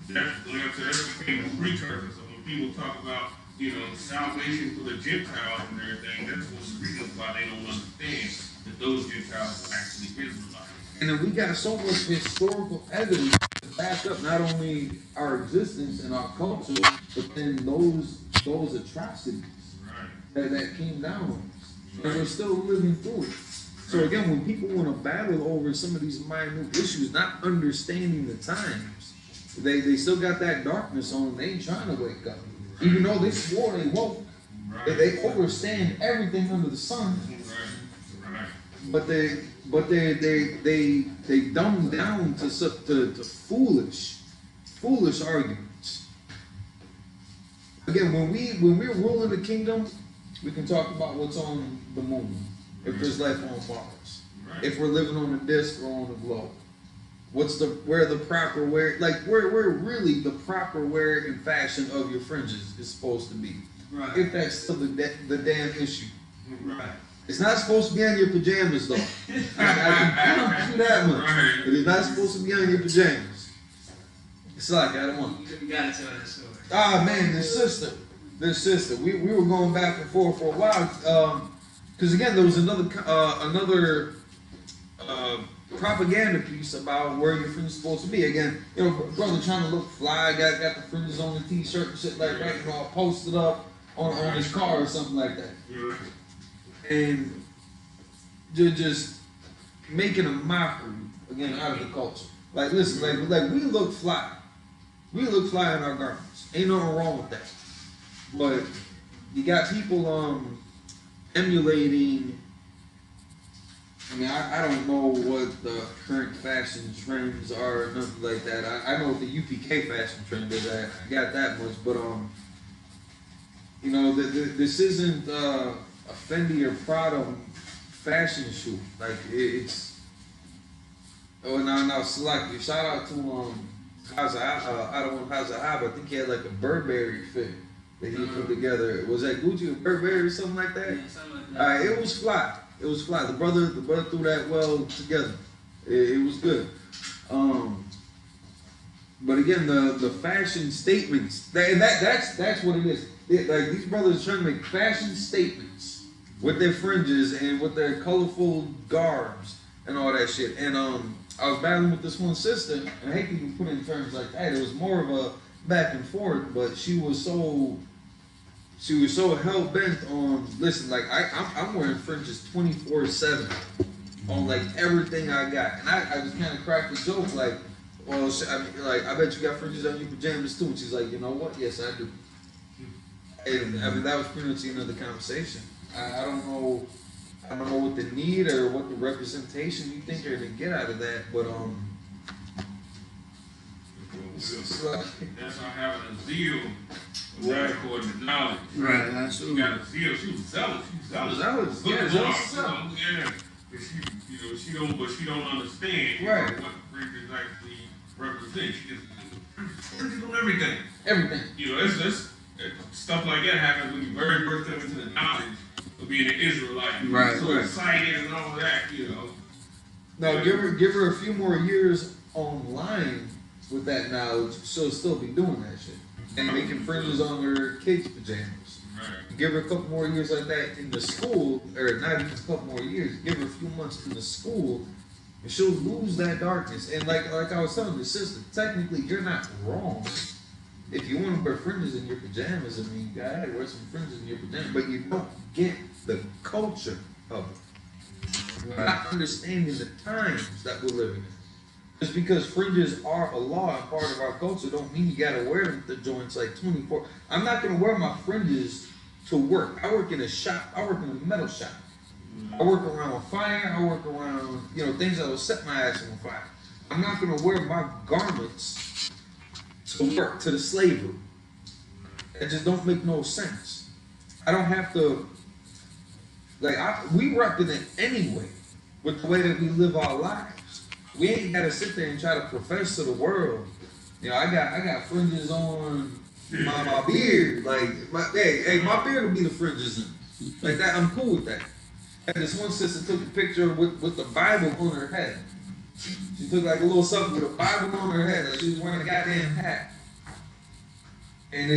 H: like I said, that became a precursor. So when people talk about, you know, salvation for the Gentiles and everything, that's one of the reasons why they don't understand that those Gentiles are actually Israelites.
G: And then we got so much historical evidence to back up not only our existence and our culture, but then those atrocities that came down on us. And we're still living through it. So again, when people want to battle over some of these minute issues, not understanding the times, they still got that darkness on them. They ain't trying to wake up. Even though they swore they woke, they understand everything under the sun. But they dumb down to foolish arguments. Again, when we're ruling the kingdom, we can talk about what's on the moon, if there's life on Mars, if we're living on a disc or on a globe. Where the proper wear, like where really the proper wear and fashion of your fringes is supposed to be. Right. If that's still the damn issue. Right. It's not supposed to be on your pajamas though. I can promise you that much. Right. It is not supposed to be on your pajamas. It's like I don't want.
I: You gotta tell that story.
G: Ah man, this sister. We were going back and forth for a while. Because again, there was another propaganda piece about where your fringe is supposed to be. Again, you know, brother trying to look fly, got the fringes on the t-shirt and shit like that, you know, all posted up on his car or something like that. And just making a mockery again out of the culture. Like listen, like we look fly. We look fly in our garments. Ain't nothing wrong with that. But you got people emulating. I mean, I don't know what the current fashion trends are, nothing like that. I know what the UPK fashion trend is. I got that much, but you know, this isn't a Fendi or Prada fashion shoot. Like it's. Oh, now select. Shout out to I think he had like a Burberry fit that he put together. Was that Gucci or Burberry or something like that?
I: Yeah, something like that.
G: It was fly. It was fly. The brother threw that well together. It was good. But again, the fashion statements. That's what it is. Like these brothers are trying to make fashion statements with their fringes and with their colorful garbs and all that shit. And I was battling with this one sister, and I hate to even put it in terms like that. It was more of a back and forth, but she was so hell bent on, listen, like I'm wearing fringes 24/7 on like everything I got, and I just kind of cracked the joke like, well, I bet you got fringes on your pajamas too. And she's like, you know what? Yes, I do. And I mean that was pretty much the end of the conversation. I don't know what the need or what the representation you think you're gonna get out of that, but
H: that's not having a zeal. Right, according to knowledge.
I: Right, that's true.
H: She got a zeal. She was zealous.
G: Zealous.
H: Yeah, yeah. She don't understand what fringes actually represent. She just fringes on everything.
G: Everything.
H: You know, it's stuff like that happens when you very first come into the knowledge of being an Israelite.
G: Right.
H: So excited and all that, you know.
G: No, give her a few more years online with that knowledge, she'll still be doing that shit. And making fringes on her kids' pajamas. Right. Give her a couple more years like that in the school, or not even a couple more years, give her a few months in the school, And she'll lose that darkness. And like I was telling the sister, technically you're not wrong. If you want to wear fringes in your pajamas, I mean, go ahead, wear some fringes in your pajamas. But you don't get the culture of it. You're not understanding the times that we're living in. Just because fringes are a law and part of our culture don't mean you gotta wear them the joints like 24. I'm not gonna wear my fringes to work. I work in a shop. I work in a metal shop. I work around fire. I work around, things that will set my ass on fire. I'm not gonna wear my garments to work, to the slavery. It just don't make no sense. I don't have to, we represent anyway with the way that we live our lives. We ain't gotta sit there and try to profess to the world. I got fringes on my beard. Like, my beard will be the fringes in. Like that, I'm cool with that. And this one sister took a picture with the Bible on her head. She took like a little something with a Bible on her head, like she was wearing a goddamn hat. And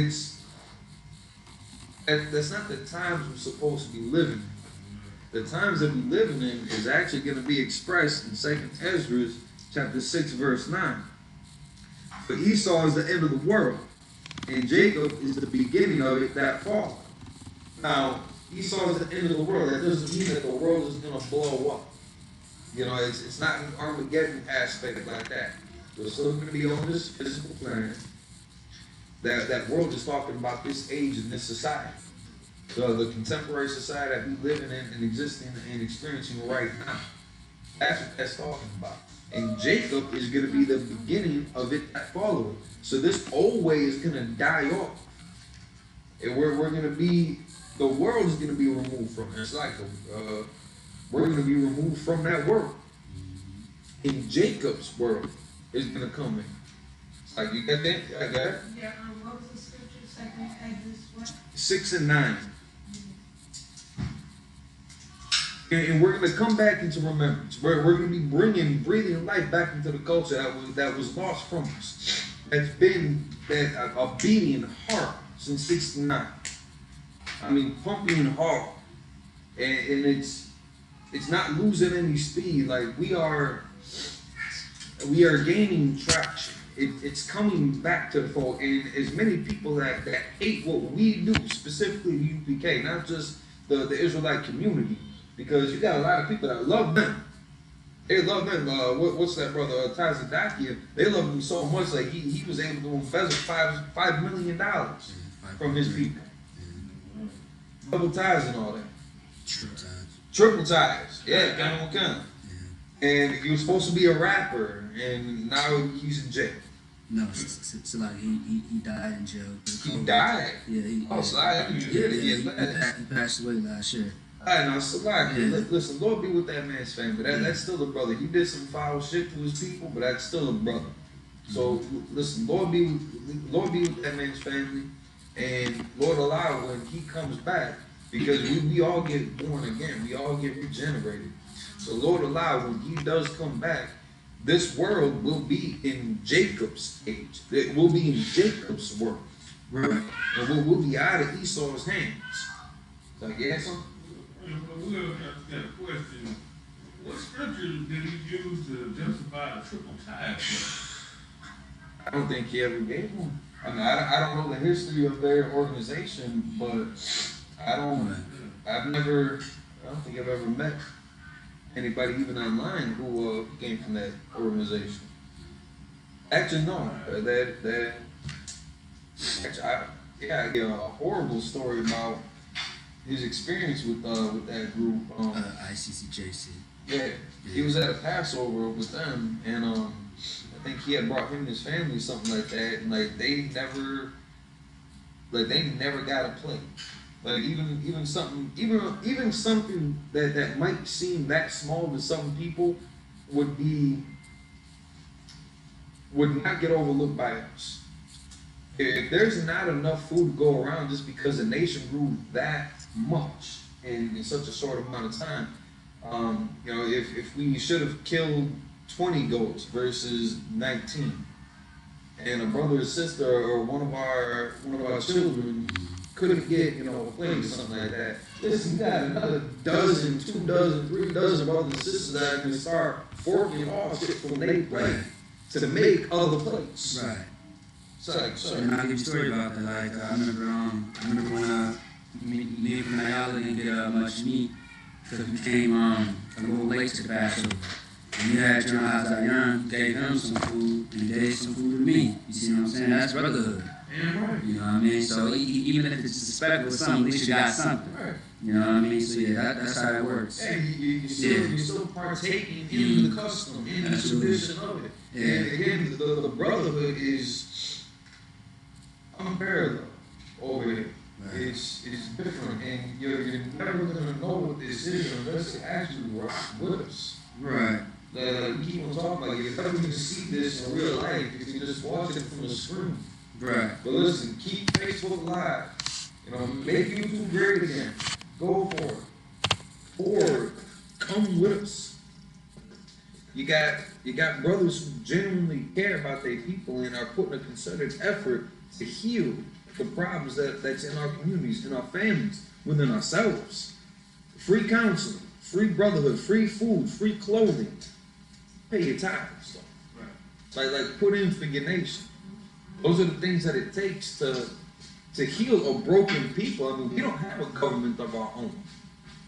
G: that's not the times we're supposed to be living in. The times that we're living in is actually going to be expressed in 2 Ezra chapter 6, verse 9. But Esau is the end of the world, and Jacob is the beginning of it that followed. Now, Esau is the end of the world. That doesn't mean that the world is going to blow up. It's not an Armageddon aspect like that. We're still going to be on this physical planet. That world is talking about this age and this society. So the contemporary society that we're living in and existing and experiencing right now. That's what that's talking about. And Jacob is going to be the beginning of it that followed. So this old way is going to die off. And we're going to be, the world is going to be removed from it. It's like we're going to be removed from that world. And Jacob's world is going to come in. It's like, you got that? I got it?
J: Yeah, what was the scripture? 2 Exodus what?
G: 6 and 9. And we're going to come back into remembrance. We're going to be breathing life back into the culture that was lost from us. That's been a beating heart since 69. I mean, pumping hard. And it's not losing any speed. Like, we are gaining traction. It's coming back to the fold. And as many people that hate what we do, specifically the UPK, not just the Israelite community, because you got a lot of people that love them. They love them. What's that brother, Tazidakia? They love him so much, like he was able to embezzle $5 million from his people. Double ties and all that. Triple ties. Yeah, kind of. And he was supposed to be a rapper, and now he's in jail.
I: No, it's like he died in jail.
G: He died?
I: Yeah.
G: He
I: passed away last year.
G: Listen, Lord be with that man's family. That's still a brother. He did some foul shit to his people, but that's still a brother. So listen, Lord be with that man's family, and Lord allow when he comes back, because we all get born again, we all get regenerated. So Lord allow when he does come back, this world will be in Jacob's age. It will be in Jacob's world, right? And we'll be out of Esau's hands. Did I get something?
H: We got a question. What scripture did he use to justify the triple tithe?
G: I don't think he ever gave one. I mean, I don't know the history of their organization, but I don't think I've ever met anybody even online who came from that organization. Actually, no. I get a horrible story about his experience with that group.
I: ICCJC.
G: Yeah, he was at a Passover with them, and I think he had brought him and his family, something like that, and they never got a plate. Like even something that might seem that small to some people would not get overlooked by us. If there's not enough food to go around just because the nation grew that much in such a short amount of time, if we should have killed 20 goats versus 19, and a brother or sister or one of our children couldn't get, you know, a plate or something like that. Listen, you got another dozen, 2 dozen, 3 dozen brothers and sisters that can start forking all shit from their plate to make other plates.
I: Right.
G: So,
I: and I'll give you a story about that. Like, I remember when me from Ayala didn't get much meat because we came a little late to the Passover. And you had John Hazayan, gave him some food, and gave some food to me. You see what I'm saying? That's brotherhood.
G: Yeah, right.
I: You know what I mean? So even if it's disrespectful or something, at least you got something.
G: Right.
I: You know what I mean? So yeah, that's how that works.
G: Hey, you're still partaking in the custom, in the tradition of it.
I: Yeah.
G: And again, the brotherhood is unparalleled over here. Right. It's different, and you're never going to know what this is unless you actually rock with us.
I: Right.
G: Like we keep on talking about, you're never going to see this in real life if you just watch it from the screen.
I: Right.
G: But listen, keep Facebook live. You know, make YouTube great again. Go for it. Or come with us. You got brothers who genuinely care about their people and are putting a concerted effort to heal the problems that's in our communities, in our families, within ourselves. Free counseling, free brotherhood, free food, free clothing. Pay your tithes, though. Right. Like put in for your nation. Those are the things that it takes to heal a broken people. I mean, we don't have a government of our own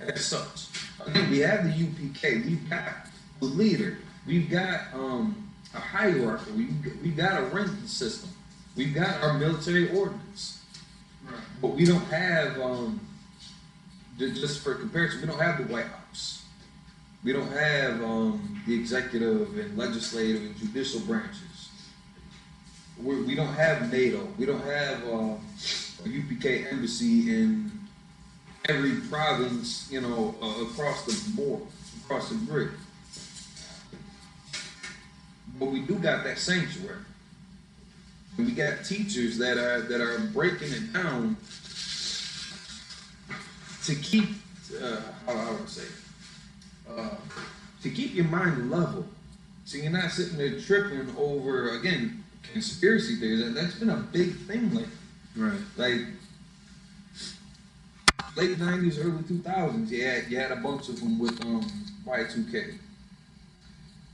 G: as such. Again, we have the U.P.K. We've got a leader. We've got a hierarchy. We've got a ranking system. We've got our military ordinance. Right. But we don't have, just for comparison, we don't have the White House. We don't have the executive and legislative and judicial branches. We don't have NATO. We don't have a U.P.K. embassy in every province, you know, across the board, across the grid. But we do got that sanctuary. And we got teachers that are breaking it down to keep, how would I say, to keep your mind level. So you're not sitting there tripping over, again, conspiracy theories. And that's been a big thing lately.
I: Right.
G: Like, late 90s, early 2000s, you had a bunch of them with Y2K.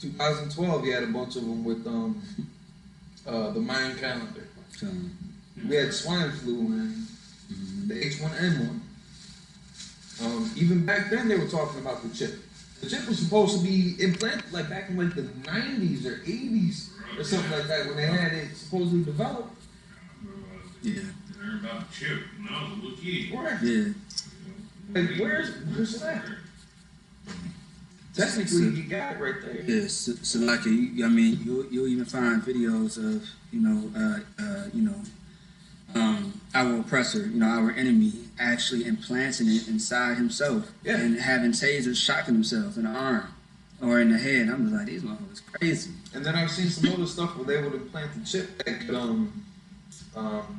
G: 2012, you had a bunch of them with the Mayan calendar. We had swine flu and the H1N1. Even back then, they were talking about the chip. The chip was supposed to be implanted like back in like the 90s or 80s or something like that when they had it supposedly developed.
I: Yeah.
H: I heard about the chip when I was a little kid.
G: Right.
I: Yeah.
G: Like, where's that? Technically, you got it right there.
I: Yeah, so like, I mean, you'll even find videos of, our oppressor, our enemy, actually implanting it inside himself and having tasers shocking themselves in the arm or in the head. I'm just like, these motherfuckers crazy.
G: And then I've seen some other stuff where they would implant the chip that could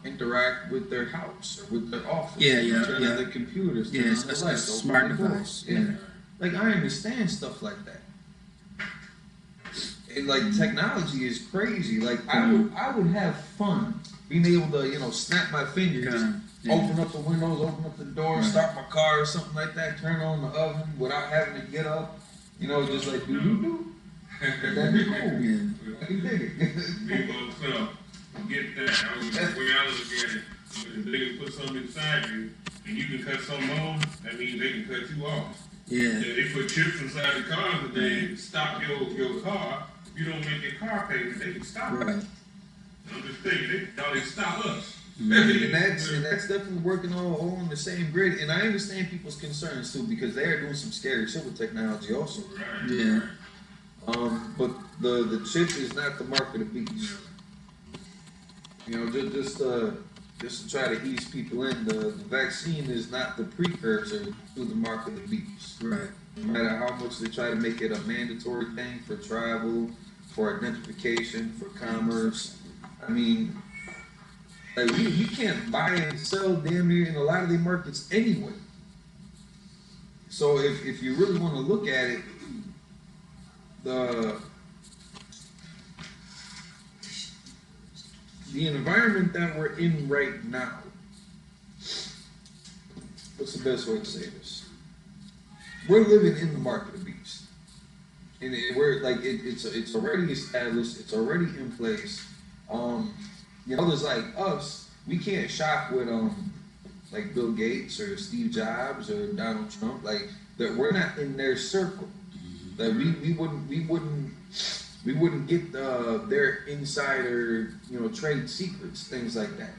G: interact with their house or with their office. Turn on their computers.
I: Yeah, it's a smart device. Yeah.
G: Like, I understand stuff like that. And, like, technology is crazy. Like, I would have fun being able to, snap my fingers, open up the windows, open up the door, start my car or something like that, turn on the oven without having to get up, just like do. That'd be cool. I can dig it.
H: People get that. The way I look at it, if they can put something inside you and you can cut something on, that means they can cut you off.
I: Yeah.
H: If they put chips inside the car and they stop your car, if you don't make your car payment, they can stop it.
I: Right.
H: I'm just thinking, they stop us.
G: And that's definitely working all on the same grid. And I understand people's concerns too, because they are doing some scary shit with technology also.
H: Right.
I: Yeah.
G: But the chip is not the mark of the beast. Just to try to ease people in, the vaccine is not the precursor to the mark of the beast.
I: Right.
G: No matter how much they try to make it a mandatory thing for travel, for identification, for commerce. I mean, like we can't buy and sell damn near in a lot of the markets anyway. So if you really want to look at it, the environment that we're in right now best way to say this. We're living in the mark of the beast. And we're like, it's already established. It's already in place. Others like us, we can't shop with like Bill Gates or Steve Jobs or Donald Trump. Like that, we're not in their circle. Like we wouldn't get their insider, trade secrets, things like that.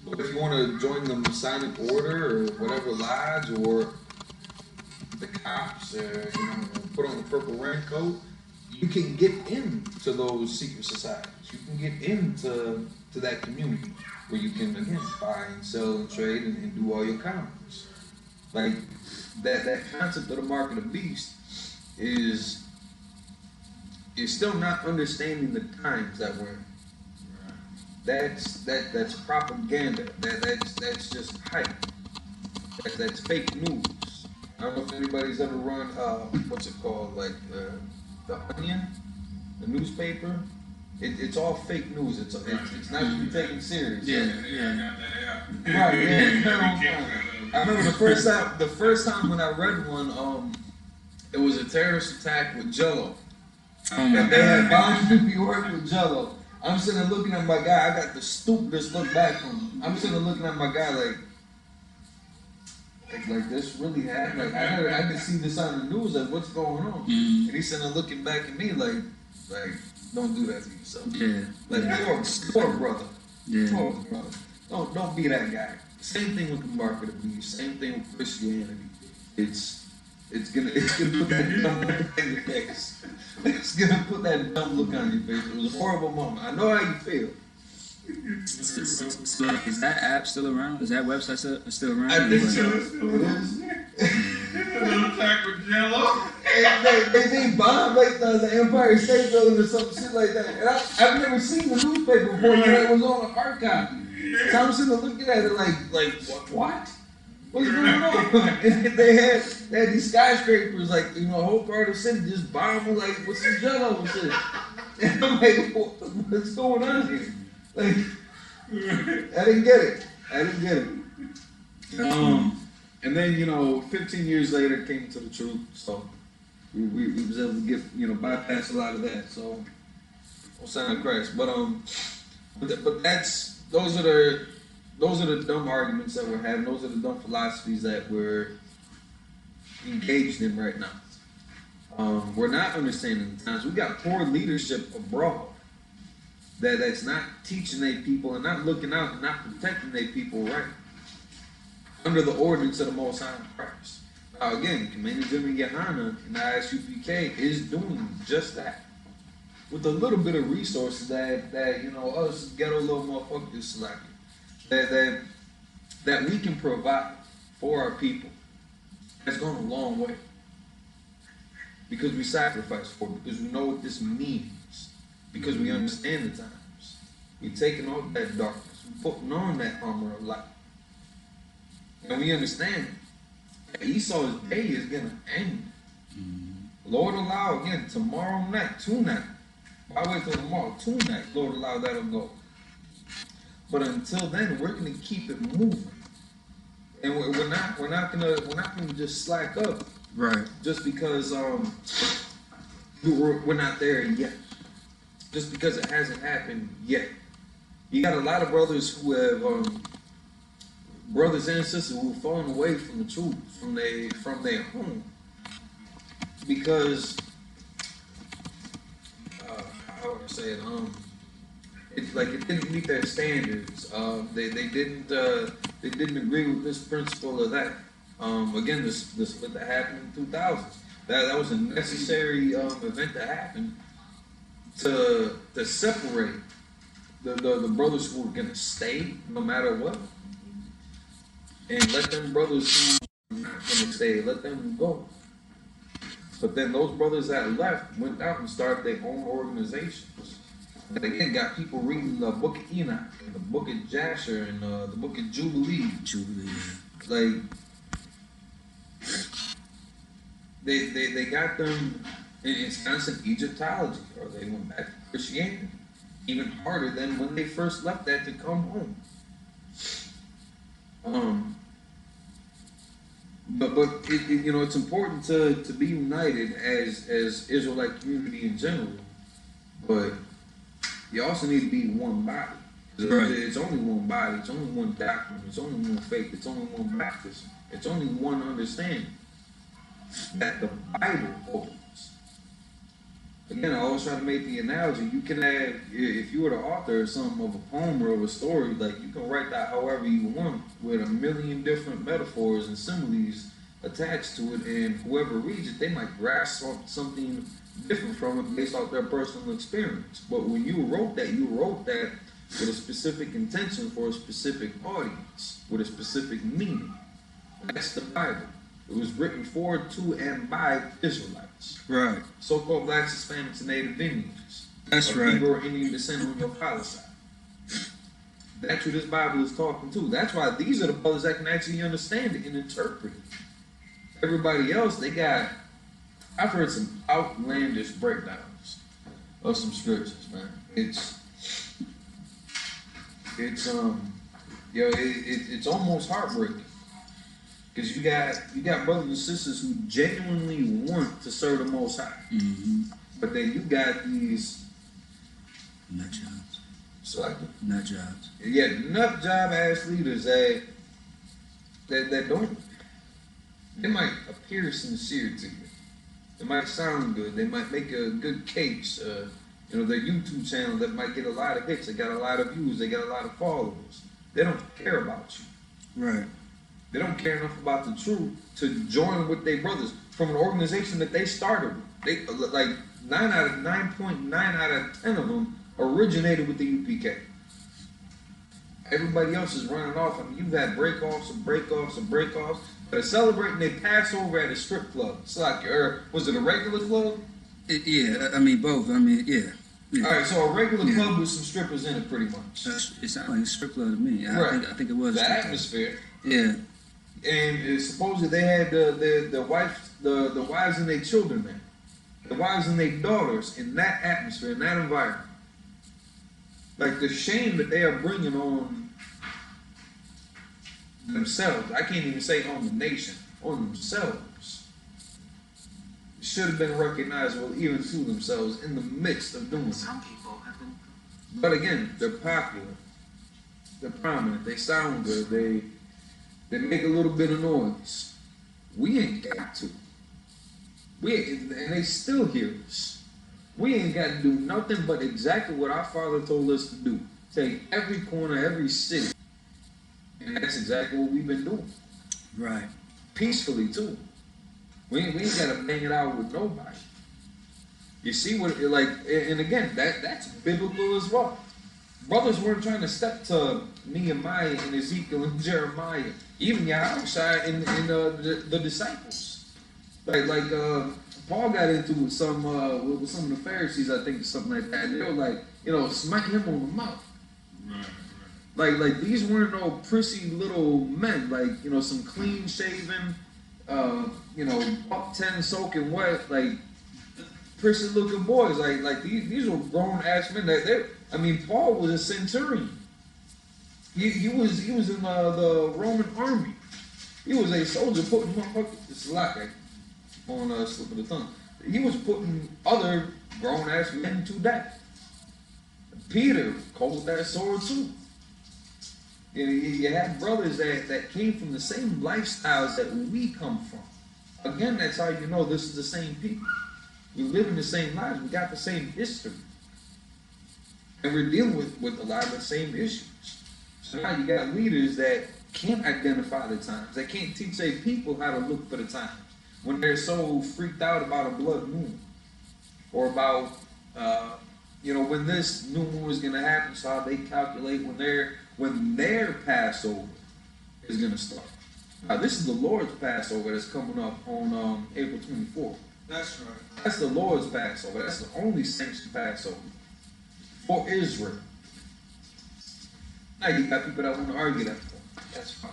G: But if you want to join the Masonic Order or whatever lodge or the cops or put on the purple raincoat, you can get into those secret societies. You can get into that community where you can again buy and sell and trade and do all your commerce. Like that concept of the mark of the beast is still not understanding the times that we're in. That's propaganda. That's just hype. That's fake news. I don't know if anybody's ever run what's it called, like the Onion, the newspaper. It's all fake news. It's not to be taken serious.
H: Yeah.
G: Right. Yeah. I remember the first time when I read one. It was a terrorist attack with Jello. And they had bombed New York with Jello. I'm sitting there looking at my guy. I got the stupidest look back from him. I'm sitting there looking at my guy like this really happened. Like I could see this on the news. Like what's going on? And he's sitting there looking back at me like don't do that to yourself. Yeah. Like poor brother. Yeah. Poor brother. Don't be that guy. Same thing with the mark of the beast. Same thing with Christianity. It's gonna put that dumb look on your face. It's gonna put that dumb look on your face. It was a horrible moment. I know how you feel.
I: Is that app still around? Is that website still around?
G: I think so. It is. They bombed like the Empire State Building or some shit like that. And I've never seen the newspaper before. That was on an archive. So I'm sitting there looking at it like what? What's going on? And they had these skyscrapers, like, a whole part of the city just bombing, like, with some Jello and shit. And I'm like, what's going on here? Like, I didn't get it. And then, 15 years later, came to the truth. So we was able to get, bypass a lot of that. So, on sign of Christ. But those are the dumb arguments that we're having. Those are the dumb philosophies that we're engaged in right now. We're not understanding the times. We got poor leadership abroad that's not teaching their people and not looking out and not protecting their people right under the ordinance of the Most High Christ. Now again, Commander GEN.YAHANNA and the I.S.U.P.K is doing just that with a little bit of resources that us ghetto little motherfuckers select. That we can provide for our people has gone a long way. Because we sacrifice for it, because we know what this means, because we understand the times. We're taking off that darkness, we're putting on that armor of light. And we understand that Esau's day is going to end. Lord allow, again, tomorrow night, tonight. Why wait till tomorrow? Tonight, Lord allow that'll go. But until then, we're gonna keep it moving, and we're not gonna just slack up, right? Just because we're not there yet, just because it hasn't happened yet. You got a lot of brothers who have brothers and sisters who have fallen away from the truth, from their home, because how would I say it? It's like it didn't meet their standards. They didn't agree with this principle or that. Again, this split that happened in 2000. That was a necessary event that happened to separate the brothers who were gonna stay no matter what, and let them brothers who were not gonna stay, let them go. But then those brothers that left went out and started their own organizations. And again, got people reading the book of Enoch, and the book of Jasher, and the book of Jubilee. Like, they got them in constant Egyptology, or they went back to Christianity. Even harder than when they first left that to come home. But you know, it's important to be united as Israelite community in general. But you also need to be one body. Right. It's only one body. It's only one doctrine. It's only one faith. It's only one baptism. It's only one understanding that the Bible holds. Again, I always try to make the analogy. You can have, if you were the author of something, of a poem or of a story, like you can write that however you want with a million different metaphors and similes attached to it, and whoever reads it, they might grasp something different from it based off their personal experience. But when you wrote that with a specific intention for a specific audience, with a specific meaning. That's the Bible. It was written for, to, and by Israelites.
K: Right.
G: So-called blacks, Hispanics, and Native Indians.
K: That's right.
G: People or Indian descent on your father's side. That's who this Bible is talking to. That's why these are the brothers that can actually understand it and interpret it. Everybody else, I've heard some outlandish breakdowns of some scriptures, man. It's almost heartbreaking. Because you got brothers and sisters who genuinely want to serve the Most High.
K: Mm-hmm.
G: But then you got these
K: nut jobs.
G: Nut jobs. Yeah, nut job ass leaders that don't, they might appear sincere to you. They might sound good. They might make a good case. Their YouTube channel that might get a lot of hits. They got a lot of views. They got a lot of followers. They don't care about you.
K: Right.
G: They don't care enough about the truth to join with their brothers from an organization that they started with. They like 9.9 out of 10 of them originated with the U.P.K. Everybody else is running off. I mean, you've had break-offs and break-offs and break-offs. They're celebrating their Passover at a strip club. It's like, was it a regular club?
K: Yeah, I mean both. I mean, yeah.
G: All right, so a regular club with some strippers in it, pretty much.
K: It sounded like a strip club to me.
G: Right.
K: I think it was
G: the atmosphere.
K: Yeah.
G: And supposedly they had the wives and their children there, the wives and their daughters in that atmosphere, in that environment. Like the shame that they are bringing on themselves. I can't even say on the nation, on themselves. Should have been recognizable even to themselves in the midst of doing
L: Some people have been.
G: But again, they're popular. They're prominent. They sound good. They make a little bit of noise. We ain't got to. And they still hear us. We ain't got to do nothing but exactly what our Father told us to do. Take every corner, every city. And that's exactly what we've been doing.
K: Right.
G: Peacefully, too. We ain't got to bang it out with nobody. You see what, and again, that's biblical as well. Brothers weren't trying to step to Nehemiah and Ezekiel and Jeremiah, even Yahushua and the disciples. Like Paul got into with some of the Pharisees, I think, something like that. They were like, smite him on the mouth. Right. Like these weren't no prissy little men. Like some clean shaven, buck 10 soaking wet, like prissy looking boys. Like these were grown ass men. Paul was a centurion. He was in the Roman army. He was a soldier putting it's a lot on slip of the tongue. He was putting other grown ass men to death. Peter cold that sword too. You had brothers that came from the same lifestyles that we come from. Again, that's how you know this is the same people. We live in the same lives. We got the same history. And we're dealing with a lot of the same issues. So now you got leaders that can't identify the times. They can't teach their people how to look for the times. When they're so freaked out about a blood moon. Or about, when this new moon is going to happen. So how they calculate when their Passover is going to start. Now, this is the Lord's Passover that's coming up on April 24th.
F: That's right.
G: That's the Lord's Passover. That's the only sanctioned Passover for Israel. Now you got people that want to argue that point. That's fine.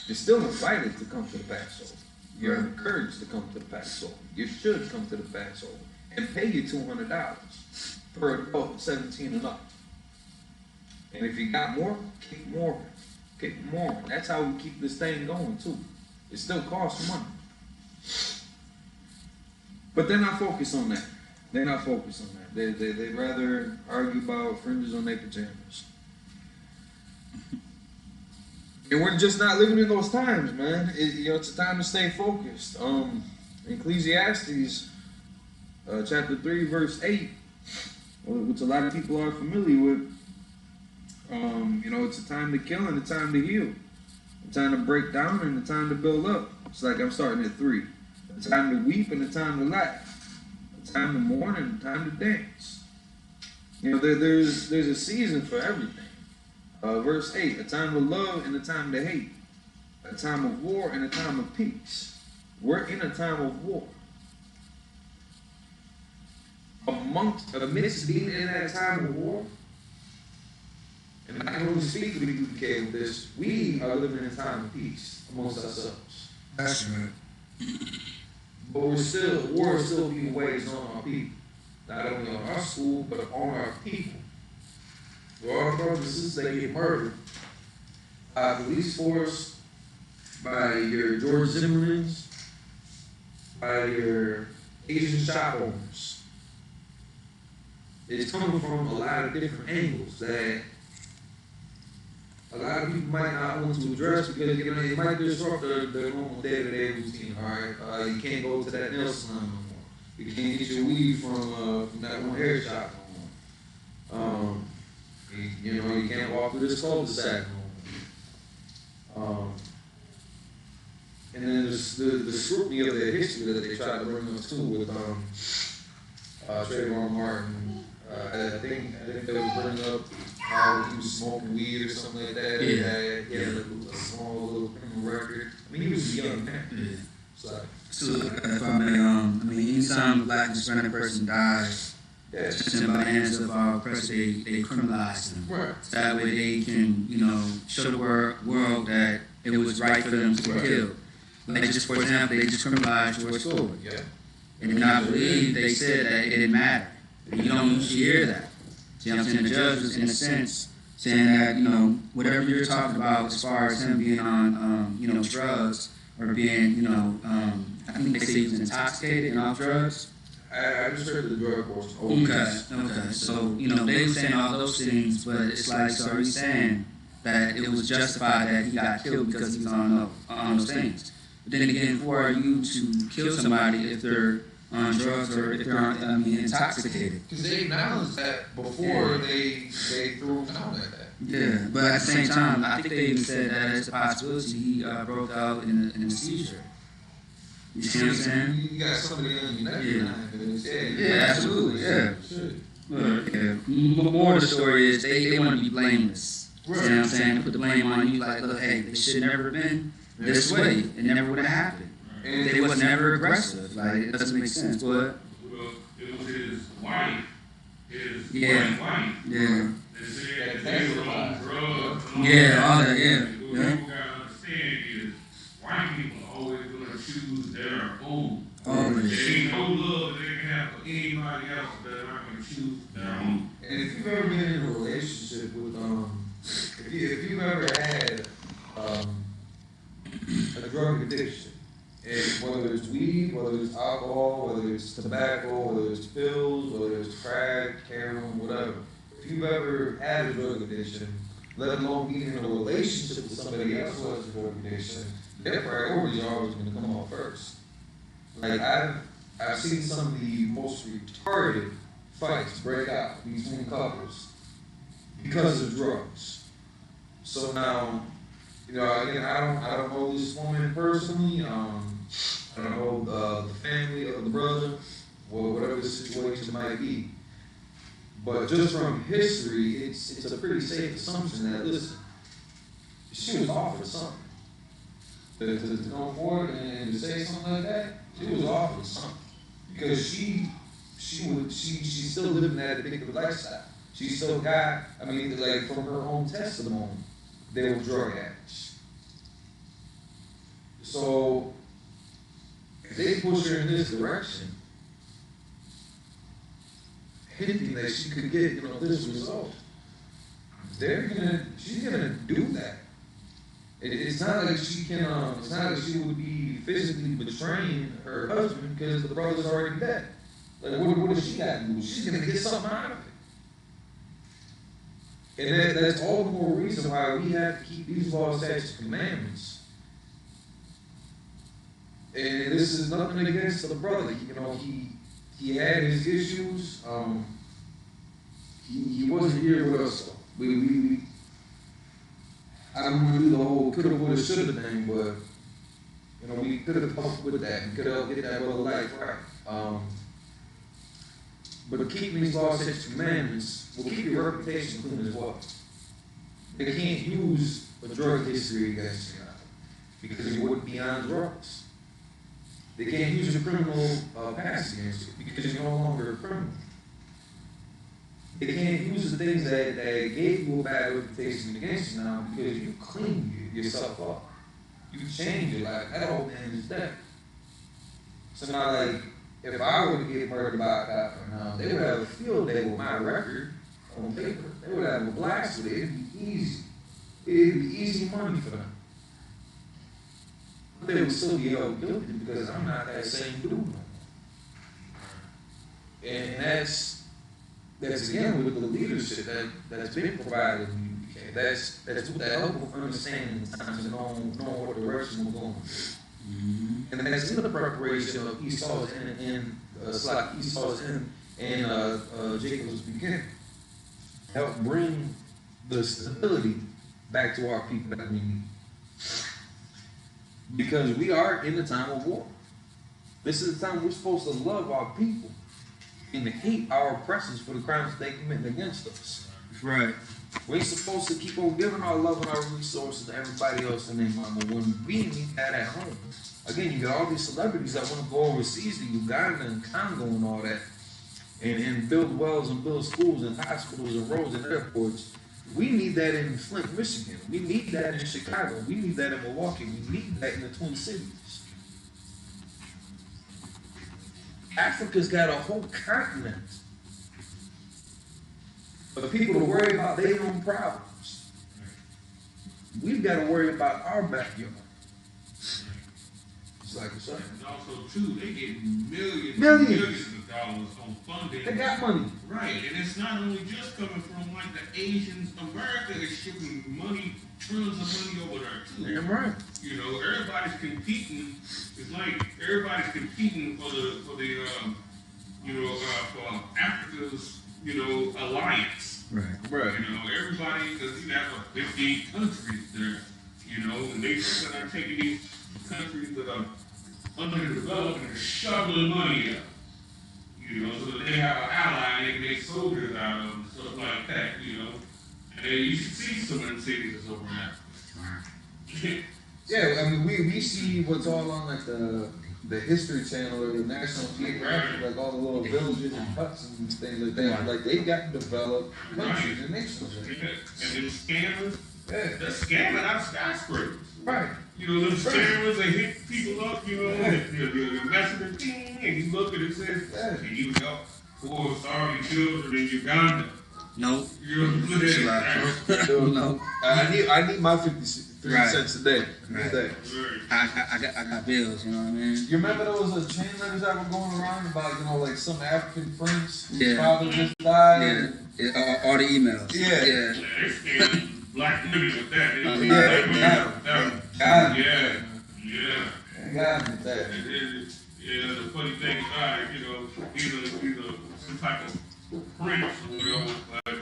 G: You're still invited to come to the Passover. You're encouraged to come to the Passover. You should come to the Passover and pay your $200 per adult 17 and up. And if you got more, keep more. Keep more. That's how we keep this thing going too. It still costs money. But they're not focused on that. They're not focused on that. They'd rather argue about fringes on their pajamas. And we're just not living in those times, man. It's a time to stay focused. Ecclesiastes chapter 3, verse 8, which a lot of people are familiar with. It's a time to kill and a time to heal. A time to break down and a time to build up. It's like I'm starting at 3. A time to weep and a time to laugh. A time to mourn and a time to dance. There's a season for everything. Verse 8, a time to love and a time to hate. A time of war and a time of peace. We're in a time of war. Amidst being in that time of war, and I can only speak for the I.S.U.P.K with this, we are living in a time of peace amongst ourselves.
K: That's right.
G: But war is still being waged on our people. Not only on our school, but on our people. Where our brothers and sisters, they get murdered by police force, by your George Zimmermans, by your Asian shop owners. It's coming from a lot of different angles that a lot of people might not want to address because it might disrupt their normal day-to-day routine. All right, you can't go to that nail salon no more. You can't get your weed from that one hair shop no more. You can't walk through this cul-de-sac no more. And then there's the scrutiny of their history that they try to bring us to with Trayvon Martin. I think they was bringing up how he was smoking weed or something like that.
K: Yeah.
G: He had a small little criminal record. I mean, he was a young man.
K: Yeah.
G: So
K: if I may, anytime a black Hispanic person dies, just by the hands of our oppressors, they criminalize them.
G: Right.
K: So that way they can, show the world that it was right for them to be killed. Like just for example, they just criminalized George Floyd.
G: Yeah.
K: And I believe they said that it didn't matter. And you don't usually hear that. See what I'm saying? The judge was, in a sense, saying that, whatever you're talking about as far as him being on, drugs or being, I think they say he was intoxicated and off drugs.
G: I just heard the drug course.
K: Okay. So, they were saying all those things, but it's like, so are you saying that it was justified that he got killed because he was on those things? But then again, who are you to kill somebody if they're on drugs or if they're intoxicated?
G: Because they acknowledged that before they threw him down at that.
K: Yeah, but at the same time, I think they even said that it's a possibility he broke out in a seizure. You see what I'm saying?
G: You got somebody on your neck.
K: Yeah, absolutely, yeah. Look, more of the story is they want to be blameless. Right. You know what I'm saying? Put the blame on you like, look, hey, this should never have been this way. It never would have happened. They was never aggressive. Like, it doesn't make sense. But
H: well, it was his wife. Wife.
K: Yeah.
H: They said that they were on drugs.
K: Yeah, all that, yeah.
H: What people gotta understand is white people are always gonna choose their own.
K: Always.
H: There ain't no love that they can have for anybody else that they're not gonna choose their own.
G: And if you've ever been in a relationship with if you've ever had a drug addiction, and whether it's weed, whether it's alcohol, whether it's tobacco, whether it's pills, whether it's crack, heroin, whatever. If you've ever had a drug addiction, let alone being in a relationship with somebody else who has a drug addiction, their priorities are always going to come off first. Like I've seen some of the most retarded fights break out between couples because of drugs. So now, again, I don't know this woman personally. I don't know the family of the brother, or whatever the situation might be. But just from history, it's a pretty safe assumption that, listen, she was offered something. To come forward and to say something like that, she was offered something. Because she's still living that addictive lifestyle. She still got, like from her own testimony, they were drug addicts. So, if they push her in this direction, hinting that she could get, this result, she's gonna do that. It's not like she can. It's not like she would be physically betraying her husband because the brother's already dead. Like, what does she got to do? She's gonna get something out of it. And that's all the more reason why we have to keep these laws, statutes, and commandments. And this is nothing against the brother. You know, he had his issues. He wasn't here with us. We I don't want to do the whole coulda, woulda, shoulda thing, but you know, we could have helped with that. We could have get that brother life right. But keeping these laws, statutes, and commandments will keep your reputation clean as well. They can't use a drug history against you because you wouldn't be on drugs. They can't use your criminal past against you because you're no longer a criminal. They can't use the things that gave you a bad reputation against you now because you cleaned yourself up. You changed your life. That old man is dead. So now, like, if I were to get murdered by a cop right now, they would have a field day with my record on paper. They would have a blast with it. It'd be easy. It'd be easy money for them. But they would still be held guilty because I'm not that same dude no more. And that's again with the leadership that's been provided in the UK. That's what that help with understanding the times and knowing what direction we're going. Mm-hmm. And that's in the preparation of Esau's end and Jacob's beginning. Help bring the stability back to our people that we need. Because we are in the time of war. This is the time we're supposed to love our people and to hate our oppressors for the crimes they commit against us.
K: Right.
G: We're supposed to keep on giving our love and our resources to everybody else in their mama when we need that at home. Again, you got all these celebrities that want to go overseas to Uganda and Congo and all that and build wells and build schools and hospitals and roads and airports. We need that in Flint, Michigan. We need that in Chicago. We need that in Milwaukee. We need that in the Twin Cities. Africa's got a whole continent for people to worry about their own problems. We've got to worry about our backyard. It's like a saying.
H: And also, too, they get millions of dollars on funding.
G: They got money.
H: Right, and it's not only just coming from like the Asians. America is shipping money, trillions of money over there too.
G: Damn right.
H: You know, everybody's competing. It's like everybody's competing for Africa's, alliance.
K: Right.
G: Right.
H: You know, everybody, because you have 50 countries there. You know, and they are taking these countries that are underdeveloped and shoveling money up. You know, so that they have an ally and they can make soldiers out of them and stuff like that, you know. And you should see some of them cities that's over there.
G: Yeah, I mean, we see what's all on like the History Channel or the National Geographic, like all the little villages and huts and things like that. Like they've gotten developed countries and nations.
H: Yeah. And then scammers, they're scamming out skyscrapers.
G: Right.
H: You know, those scammers, they hit people up, you're messing with thing, and you look at it and says, can you help poor starving children in Uganda?
K: Nope.
H: You know what I'm saying?
K: No.
G: I need my 53 cents a day.
K: Right. I got bills, you know what I mean?
G: You remember there was a chain letters that were going around about, like some African prince whose
K: Yeah.
G: father just died?
K: Yeah. All the emails.
G: Yeah.
H: They're scamming black women with that.
G: Got it. That.
H: The funny thing about it, he's some type of prince or whatever, but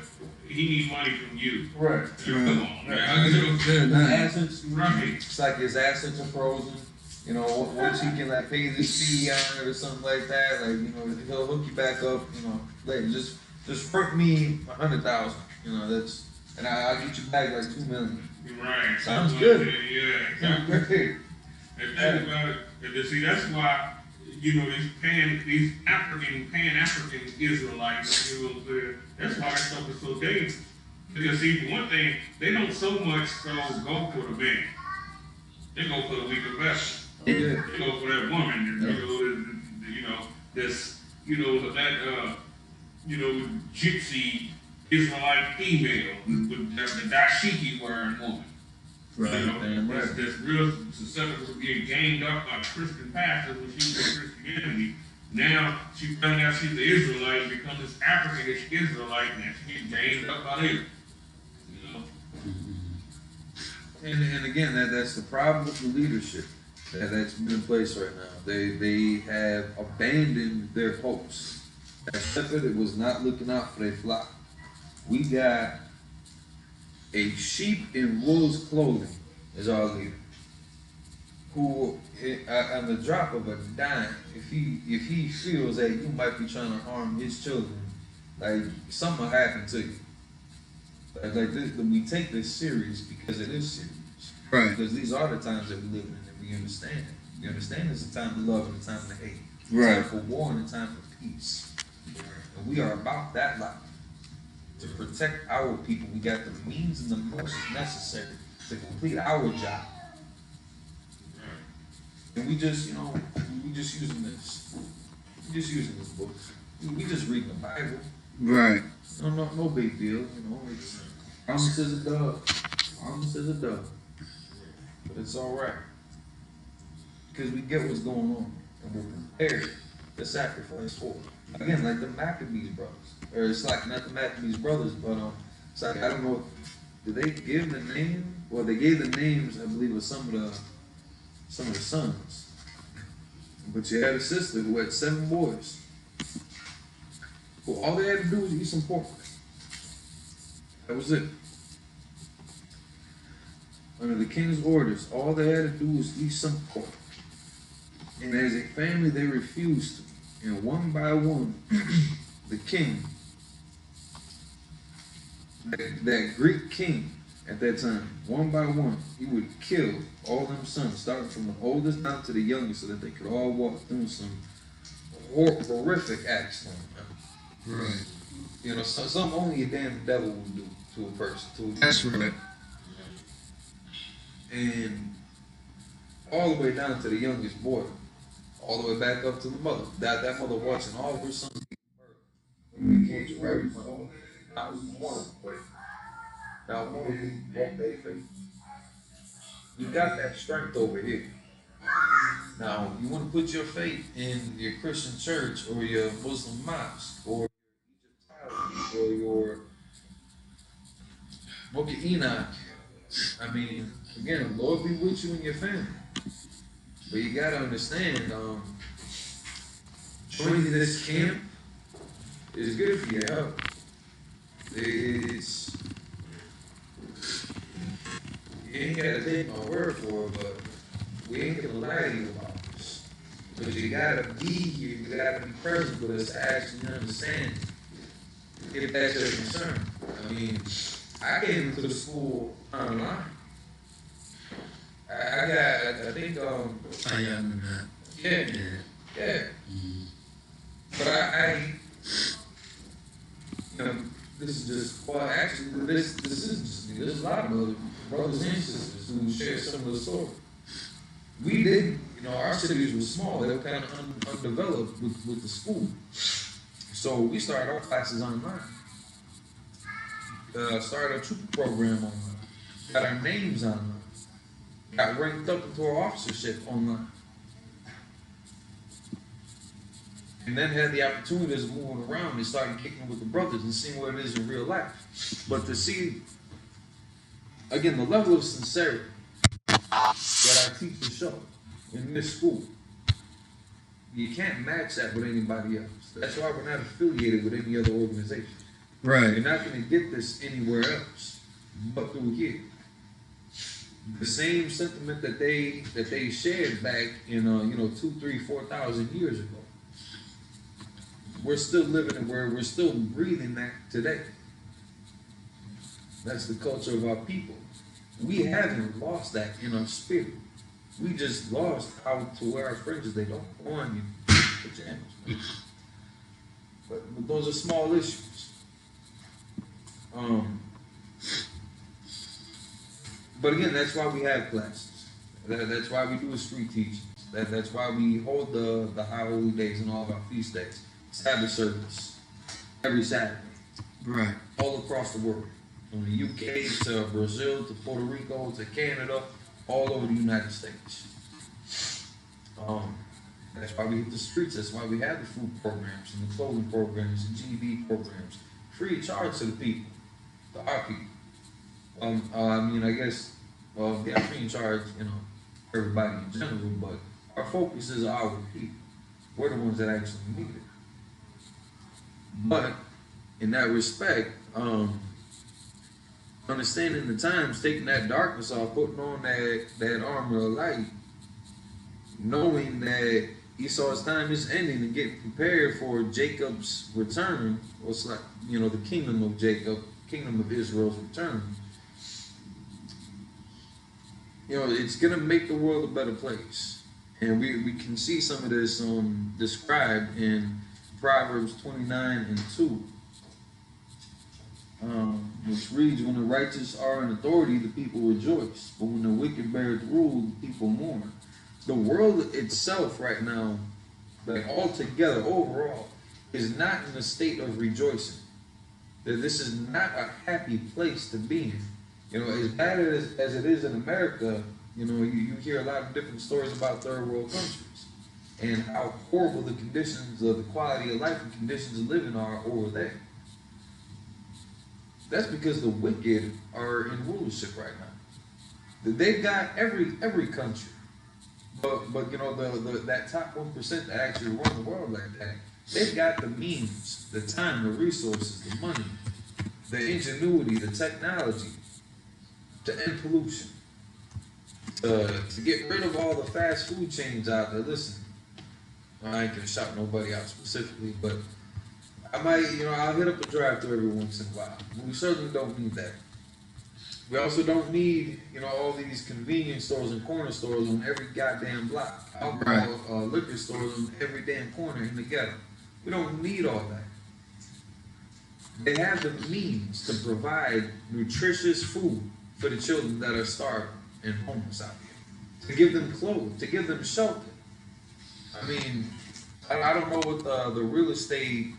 H: he needs money from you.
G: Right.
H: Come on, man.
G: Assets, right. It's like his assets are frozen. Once he can pay this fee on it or something like that, he'll hook you back up. Just front me 100,000. And I'll get you back like $2 million.
H: Right.
G: Sounds good.
H: Yeah.
G: Sounds great.
H: And think about it. And see, that's why these Pan-African Israelites. That's why this stuff is so dangerous. Because see, for one thing, they don't so much go for the man. They go for the weaker vessel. They go for that woman. That gypsy Israelite female with the dashiki wearing woman. You know, that's real susceptible to being ganged up by Christian pastors when she was in Christianity. Now she found out she's an Israelite and becomes this African Israelite, and she gets ganged up by them. You know.
G: And again, that's the problem with the leadership that's been in place right now. They have abandoned their hopes. That shepherd was not looking out for their flock. We got a sheep in wolf's clothing as our leader, who on the drop of a dime, if he feels that you might be trying to harm his children, like something will happen to you. Like this, we take this serious because it is serious.
K: Right.
G: Because these are the times that we live in, and we understand it. We understand it's a time to love and a time to hate.
K: Right.
G: A time for war and a time for peace. And we are about that life. To protect our people, we got the means and the forces necessary to complete our job. And we just, we just using this. We just using this book. We just reading the Bible.
K: Right.
G: No big deal, It's promise is a dove. Promise is a dove. But it's all right. Because we get what's going on. And we're prepared to sacrifice for it. Again, like the Maccabees brothers. Or it's like not the Maccabees brothers, but it's like, I don't know, did they give the name? Well, they gave the names, I believe, of some of the sons. But you had a sister who had 7 boys. Well, all they had to do was eat some pork. That was it. Under the king's orders, all they had to do was eat some pork. And as a family, they refused to. And one by one, the king, that Greek king at that time, one by one, he would kill all them sons, starting from the oldest down to the youngest, so that they could all walk through some horrific acts. Right. Something only a damn devil would do to a person.
K: That's right.
G: And all the way down to the youngest boy, all the way back up to the mother. That mother watching all of her sons get murdered. Not one of them. Now, one of them walk their faith. You got that strength over here. Now, you want to put your faith in your Christian church or your Muslim mosque or your your Book of Enoch. I mean, again, the Lord be with you and your family. But you got to understand, joining this camp is good for your health. You ain't got to take my word for it, but we ain't going to lie to you about this. But you got to be here, you got to be present with us to actually understand if that's your concern. I mean, I came into the school online. I think,
K: I remember that.
G: Yeah. Mm-hmm. But this is just, well, actually, this is just me. There's a lot of other brothers and sisters who share some of the story. We didn't, our cities were small. They were kind of undeveloped with the school. So we started our classes online. Started a trooper program online. Got our names online. Got ranked up into our officership online. And then had the opportunities of moving around and starting kicking with the brothers and seeing what it is in real life. But to see, again, the level of sincerity that our teachers show in this school, you can't match that with anybody else. That's why we're not affiliated with any other organization.
K: Right.
G: You're not going to get this anywhere else but through here. The same sentiment that they shared back in 2,000, 3,000, 4,000 years ago. We're still living and we're still breathing that today. That's the culture of our people. We haven't lost that in our spirit. We just lost how to wear our fringes. They don't go on you pajamas. But those are small issues. But again, that's why we have classes. That's why we do a street teaching. That's why we hold the high holy days and all of our feast days. Sabbath service every Saturday.
K: Right.
G: All across the world. from the UK to Brazil to Puerto Rico to Canada, all over the United States. That's why we hit the streets. That's why we have the food programs and the clothing programs and GED programs, free of charge to the people, to our people. I mean, I guess, yeah, free of charge, you know, everybody in general, but our focus is our people. We're the ones that actually need it. But in that respect, understanding the times, taking that darkness off, putting on that armor of light, knowing that Esau's time is ending and getting prepared for Jacob's return, or it's like, you know, the kingdom of Jacob, kingdom of Israel's return. You know, it's going to make the world a better place. And we can see some of this described in Proverbs 29:2, which reads, when the righteous are in authority, the people rejoice. But when the wicked beareth rule, the people mourn. The world itself right now, like altogether, overall, is not in a state of rejoicing. That this is not a happy place to be in. You know, as bad as it is in America, you know, you hear a lot of different stories about third world countries and how horrible the conditions of the quality of life and conditions of living are over there. That's because the wicked are in rulership right now. They've got every country. But you know, that top 1% that actually run the world like that, they've got the means, the time, the resources, the money, the ingenuity, the technology to end pollution, to get rid of all the fast food chains out there. Listen, I ain't gonna shout nobody out specifically, but I might, you know, I'll hit up a drive-thru every once in a while. We certainly don't need that. We also don't need, you know, all these convenience stores and corner stores on every goddamn block. Alcohol, liquor stores on every damn corner in the ghetto. We don't need all that. They have the means to provide nutritious food for the children that are starving and homeless out here. To give them clothes, to give them shelter. I mean, I don't know what the real estate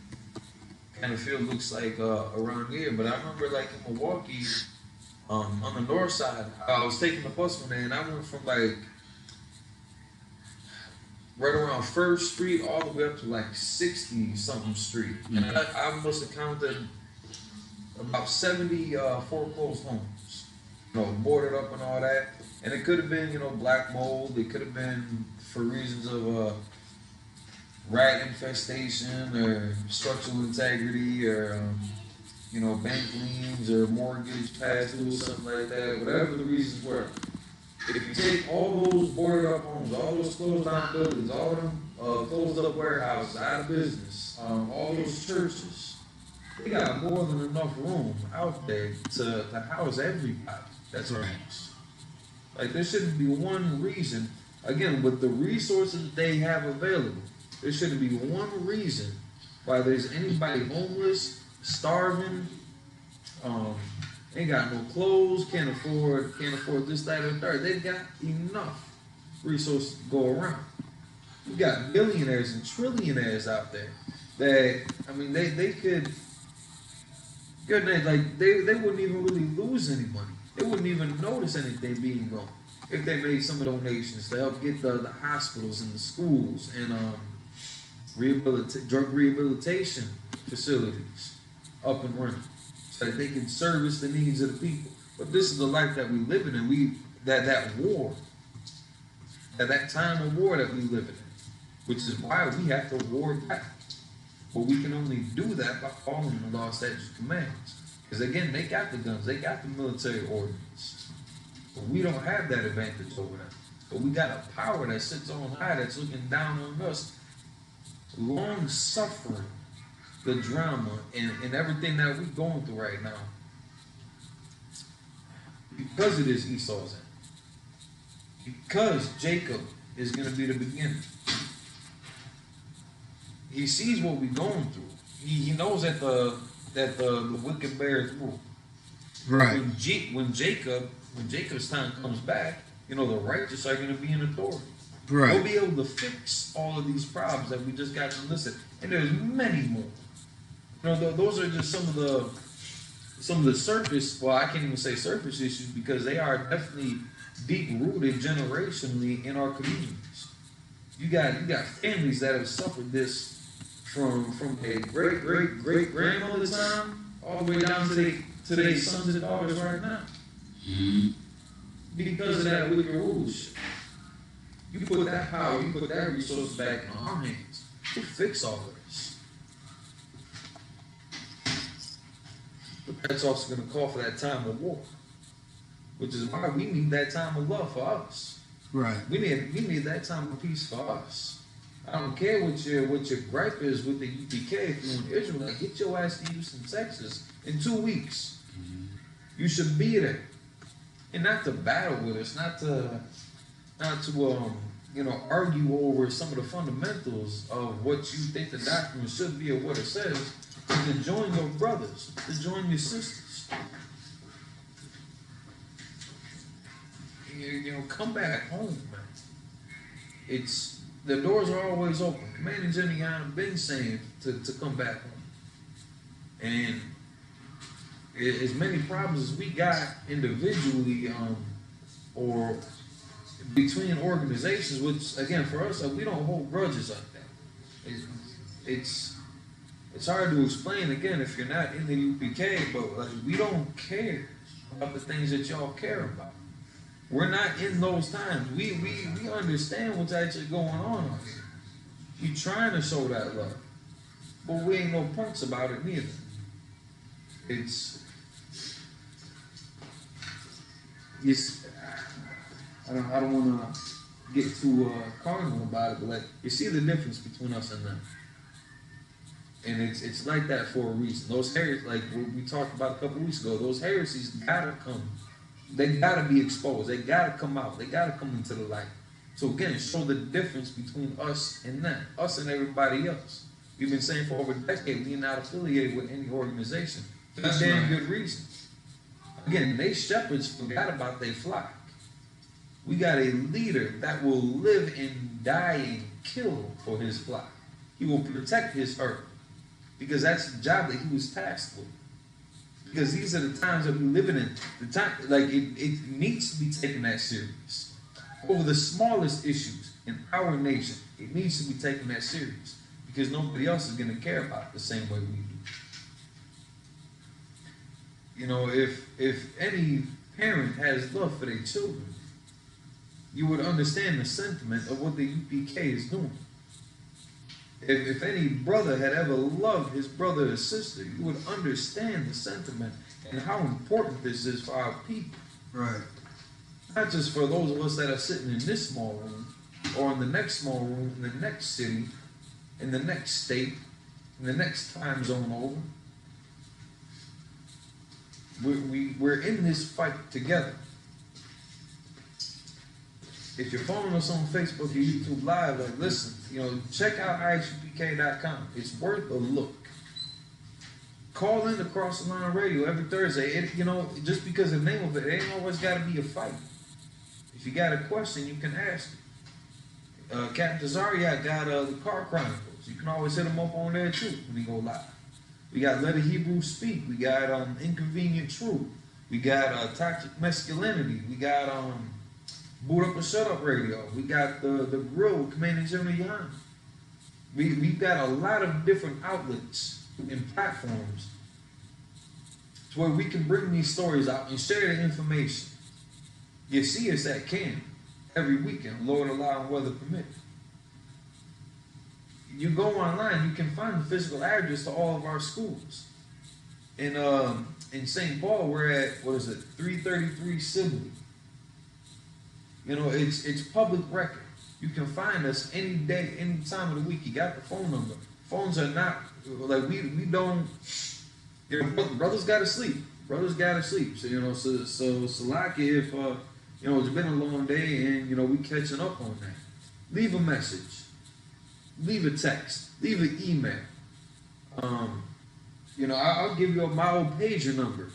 G: kind of field looks like around here, but I remember like in Milwaukee, on the north side, I was taking the bus one day and I went from like right around 1st Street all the way up to like 60-something Street. And I must have counted about 70 foreclosed homes, you know, boarded up and all that. And it could have been, you know, black mold. It could have been for reasons of rat infestation or structural integrity or you know, bank liens or mortgage past due, something like that, whatever the reasons were. If you take all those boarded up homes, all those closed down buildings, all them closed up warehouses out of business, all those churches, they got more than enough room out there to house everybody. That's right. Like, there shouldn't be one reason, again, with the resources that they have available, there shouldn't be one reason why there's anybody homeless, starving, ain't got no clothes, can't afford this, that, or the third. They've got enough resources to go around. We got billionaires and trillionaires out there that, I mean, they could, good night, like they wouldn't even really lose any money. They wouldn't even notice anything being gone if they made some donations to help get the hospitals and the schools and drug rehabilitation facilities up and running, so that they can service the needs of the people. But this is the life that we live in, and that time of war that we live in, which is why we have to war back. But we can only do that by following the law, statutes, commands. Because again, they got the guns, they got the military ordinance, but we don't have that advantage over them. But we got a power that sits on high, that's looking down on us, long suffering the drama and everything that we're going through right now, because it is Esau's end. Because Jacob is going to be the beginning. He sees what we're going through. He knows that the wicked bears rule.
L: Right.
G: When Jacob's time comes back, you know, the righteous are going to be in authority.
L: Right.
G: They'll be able to fix all of these problems that we just got to listen. And there's many more. You know, those are just some of some of the surface, well, I can't even say surface issues because they are definitely deep-rooted generationally in our communities. You got families that have suffered this from a great grandmother's time all the way down to their sons and daughters right now.
K: Mm-hmm.
G: Because of that wicked rules. You put that power, you put that resource back in our hands to fix all of this. But that's also going to call for that time of war, which is why we need that time of love for us.
K: Right.
G: We need that time of peace for us. I don't care what your gripe is with the UPK. If you're in Israelite, get your ass to Houston, Texas in 2 weeks.
K: Mm-hmm.
G: You should be there, and not to battle with us, not to argue over some of the fundamentals of what you think the doctrine should be or what it says. To join your brothers, to join your sisters. Come back home, man. The doors are always open. Commander GEN.YAHANNA been saying to come back home. And as many problems as we got individually, or between organizations, which again for us, we don't hold grudges like that. It's hard to explain again if you're not in the UPK, but we don't care about the things that y'all care about. We're not in those times. We understand what's actually going on out here. You're trying to show that love, but we ain't no punks about it neither. I don't want to get too carnal about it, but you see the difference between us and them. And it's like that for a reason. Those heresies, like what we talked about a couple weeks ago, those heresies gotta come. They gotta be exposed. They gotta come out. They gotta come into the light. So again, show the difference between us and them, us and everybody else. We've been saying for over a decade, we're not affiliated with any organization. For a damn good reason. Again, they shepherds forgot about their flock. We got a leader that will live and die and kill for his flock. He will protect his herd. Because that's the job that he was tasked with. Because these are the times that we're living in. The time, it needs to be taken that serious. Over the smallest issues in our nation, it needs to be taken that serious. Because nobody else is going to care about it the same way we do. If any parent has love for their children, you would understand the sentiment of what the UPK is doing. If any brother had ever loved his brother or sister, you would understand the sentiment and how important this is for our people.
K: Right.
G: Not just for those of us that are sitting in this small room, or in the next small room, in the next city, in the next state, in the next time zone over. We're in this fight together. If you're following us on Facebook or YouTube Live, listen, check out ISUPK.com. It's worth a look. Call in to Cross the Line Radio every Thursday. Just because the name of it ain't always got to be a fight. If you got a question, you can ask it. Captain Zariak got the Car Chronicles. You can always hit him up on there too when he go live. We got Let a Hebrew Speak. We got Inconvenient Truth. We got Toxic Masculinity. We got Boot Up or Shut Up Radio. We got the Grill with Commander GEN.YAHANNA. We've got a lot of different outlets and platforms to where we can bring these stories out and share the information. You see us at camp every weekend, Lord allow and weather permit. You go online, you can find the physical address to all of our schools. In St. Paul, we're at 333 Sibley. It's public record. You can find us any day, any time of the week. You got the phone number. Phones are not we don't. Brothers gotta sleep. Brothers gotta sleep. So Salaki, if it's been a long day and we catching up on that. Leave a message. Leave a text. Leave an email. I'll give you my old pager number.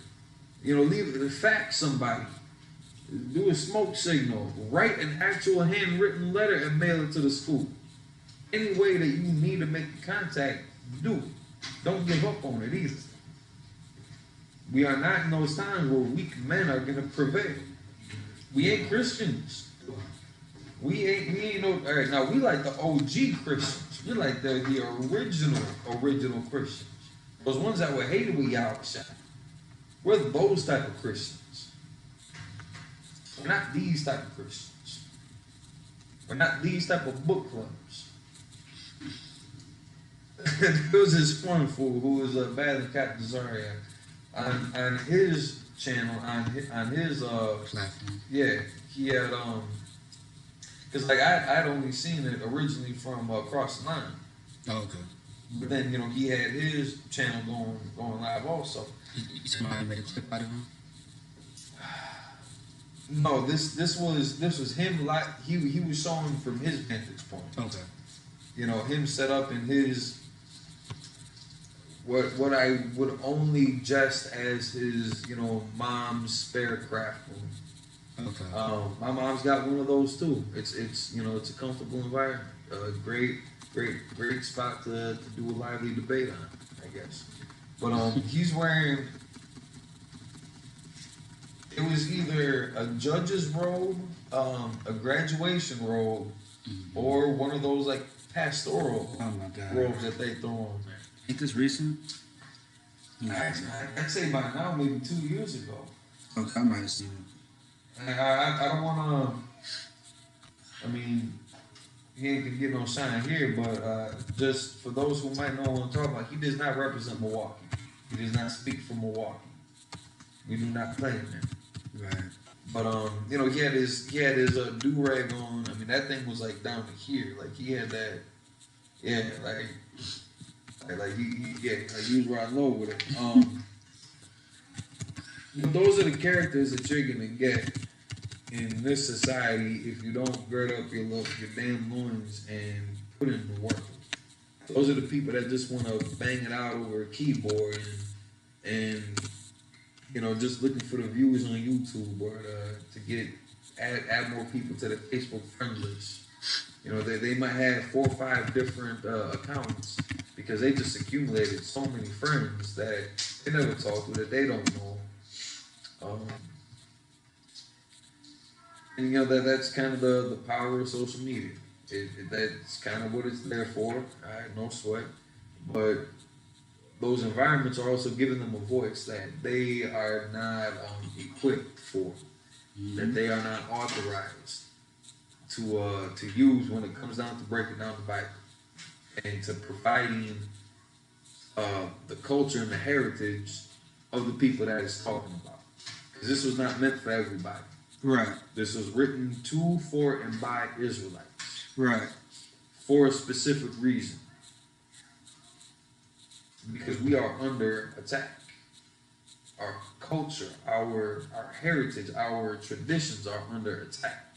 G: Fax somebody. Do a smoke signal. Write an actual handwritten letter and mail it to the school. Any way that you need to make contact, do it. Don't give up on it either. We are not in those times where weak men are going to prevail. We ain't Christians. We ain't no. All right, now we like the OG Christians. We like the original Christians. Those ones that were hated with Yahweh. We're those type of Christians. We're not these type of Christians. We're not these type of book clubs. There was this one fool who was bad in Captain Zarya on his channel, on his
K: platform.
G: Yeah, he had because like I'd only seen it originally from Across the Line.
K: Oh, okay.
G: But then he had his channel going live also.
K: Somebody made a clip out of him.
G: No, this was him like he was showing from his vantage point.
K: Okay.
G: Him set up in his what I would only jest as his mom's spare craft room.
K: Okay.
G: My mom's got one of those too. It's a comfortable environment. Great spot to do a lively debate on, I guess. But he's wearing. It was either a judge's robe, a graduation robe, or one of those like pastoral robes that they throw on.
K: Ain't this recent?
G: I'd say by now, maybe 2 years ago.
K: Okay, I might have seen it.
G: I don't want to. I mean, he ain't gonna get no shine here, but just for those who might know what I'm talking about, he does not represent Milwaukee. He does not speak for Milwaukee. We do not play him there.
K: Right.
G: But he had his do rag on. I mean, that thing was like down to here. Like he had that. Yeah, like he was riding low with it. Those are the characters that you're gonna get in this society if you don't gird up your damn loins and put in the work. Those are the people that just want to bang it out over a keyboard and just looking for the views on YouTube or to add more people to the Facebook friend list. They might have 4 or 5 different accounts because they just accumulated so many friends that they never talk to, that they don't know. And that's kind of the power of social media. That's kind of what it's there for. All right, no sweat. But those environments are also giving them a voice that they are not equipped for, that they are not authorized to use when it comes down to breaking down the Bible and to providing the culture and the heritage of the people that it's talking about. Because this was not meant for everybody.
K: Right.
G: This was written to, for, and by Israelites.
K: Right.
G: For a specific reason. Because we are under attack. Our culture, our heritage, our traditions are under attack.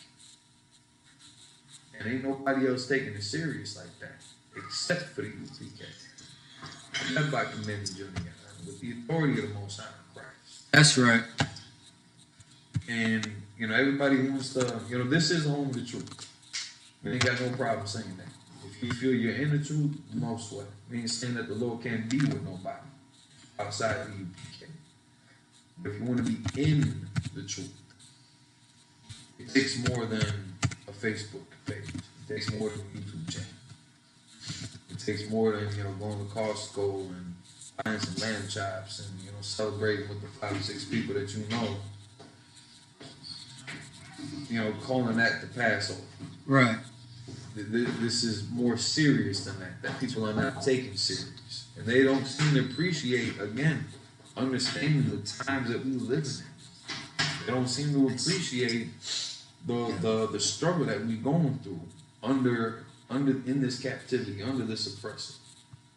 G: And ain't nobody else taking it serious like that, except for the UPK. Led by commanding GEN.YAHANNA with the authority of the Most High Christ.
K: That's right.
G: And, everybody wants to, this is the home of the truth. We ain't got no problem saying that. If you feel you're in the truth, no sweat. We ain't saying that the Lord can't be with nobody outside of the UPK. But if you want to be in the truth, it takes more than a Facebook page. It takes more than a YouTube channel. It takes more than, going to Costco and buying some lamb chops and, celebrating with the 5 or 6 people that you know. Calling that the Passover.
K: Right.
G: This is more serious than that people are not taking serious. And they don't seem to appreciate, again, understanding the times that we live in. They don't seem to appreciate the struggle that we're going through in this captivity, under this oppressor,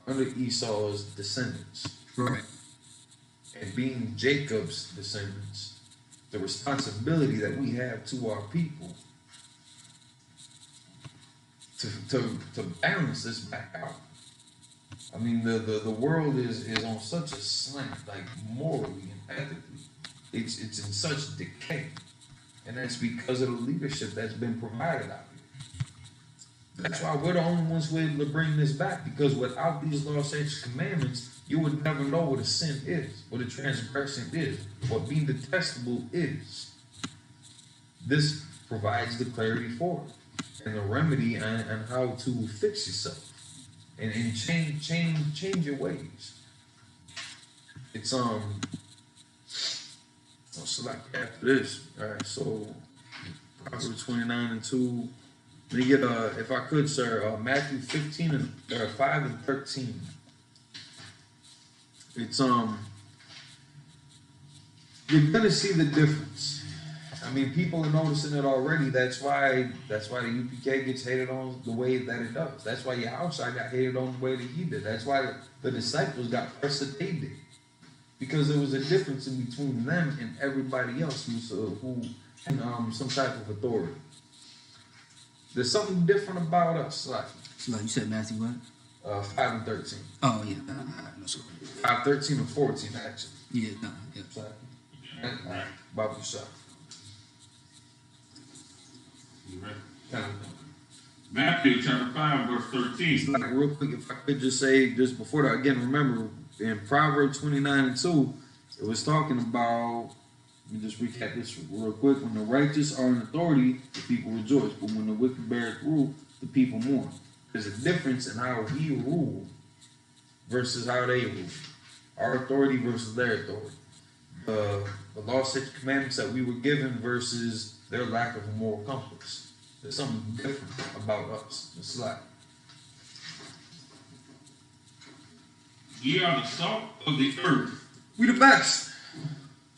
G: under Esau's descendants.
K: Right.
G: And being Jacob's descendants, the responsibility that we have to our people to balance this back out. I mean, the world is on such a slant, like morally and ethically. It's in such decay. And that's because of the leadership that's been provided out here. That's why we're the only ones who are able to bring this back, because without these law, statutes, commandments, you would never know what a sin is, what a transgression is, what being detestable is. This provides the clarity for it and the remedy and how to fix yourself and change your ways. It's so like after this, all right. So Proverbs 29:2. Let me get if I could, sir, Matthew 15 and 5 and 13. It's you're gonna see the difference. I mean, people are noticing it already. That's why the UPK gets hated on the way that it does. That's why Yahushua got hated on the way that he did. That's why the disciples got pressed that they did. Because there was a difference in between them and everybody else who had some type of authority. There's something different about us. Like
K: you said Matthew what?
G: 5 and 13.
K: Oh, yeah.
G: 5, 13 and 14, actually.
K: Yeah, no, yeah.
G: Right. Bible shop.
H: Matthew chapter 5, verse 13.
G: Like, real quick, if I could just say, just before that, again, remember, in Proverbs 29:2, it was talking about, let me just recap this real quick. When the righteous are in authority, the people rejoice. But when the wicked beareth rule, the people mourn. There's a difference in how we rule versus how they rule. Our authority versus their authority. The law, statutes, commandments that we were given versus their lack of a moral compass. There's something different about us. It's like,
H: ye are the salt of the earth.
G: We the best.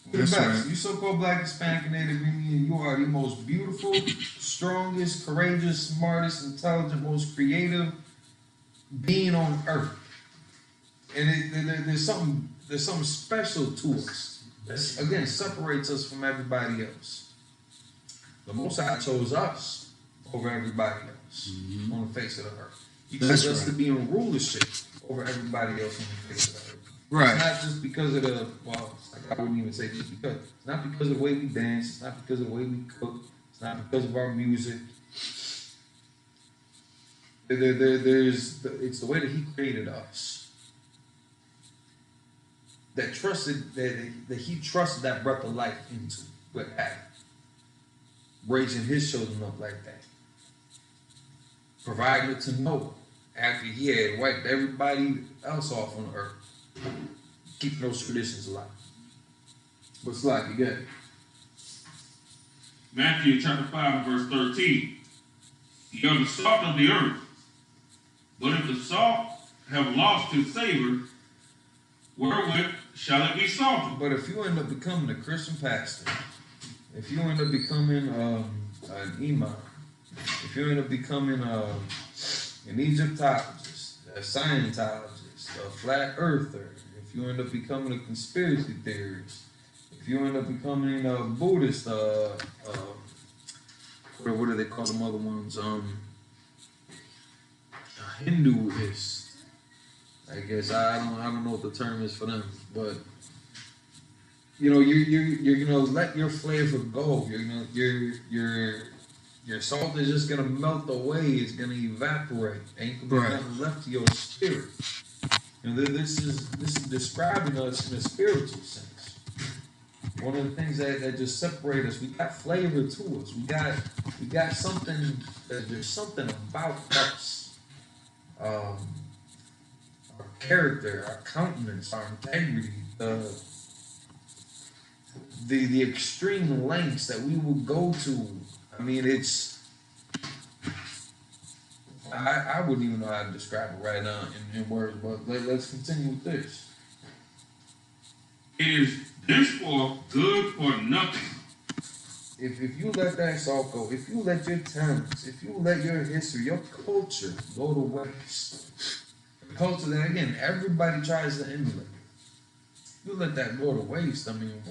G: We the
K: That's
G: best.
K: right.
G: You so-called Black, Hispanic, and Native Indian, you are the most beautiful, strongest, courageous, smartest, intelligent, most creative being on earth. And there's something special to us. That, again, separates us from everybody else. The Most High chose us over everybody else on the face of the earth. He chose us to be in rulership over everybody else on the face of the earth.
K: Right.
G: It's not just because of I wouldn't even say just because. It's not because of the way we dance. It's not because of the way we cook. It's not because of our music. It's the way that he created us. That he trusted that breath of life into with Adam. Raising his children up like that. Providing it to Noah after he had wiped everybody else off on the earth. Keeping those traditions alive. What's like again?
H: Matthew chapter 5, verse 13. Ye are the salt of the earth. But if the salt have lost its savor, wherewith shall it be salted?
G: But if you end up becoming a Christian pastor, if you end up becoming an imam, if you end up becoming an Egyptologist, a Scientologist, a flat earther, if you end up becoming a conspiracy theorist, if you end up becoming a Buddhist, what do they call them other ones? A Hinduist. I guess I don't know what the term is for them, but you know you're gonna let your flavor go. Your salt is just gonna melt away. It's gonna evaporate. Ain't gonna be nothing left to your spirit. You know, this is describing us in a spiritual sense. One of the things that just separate us, we got flavor to us. We got something. There's something about us. Our character, our countenance, our integrity, the extreme lengths that we will go to. I mean, I wouldn't even know how to describe it right now in words, but let's continue with this.
H: It is thenceforth good for nothing.
G: If you let that salt go, if you let your talents, if you let your history, your culture go to waste, culture that, again, everybody tries to emulate. You let that go to waste, I mean,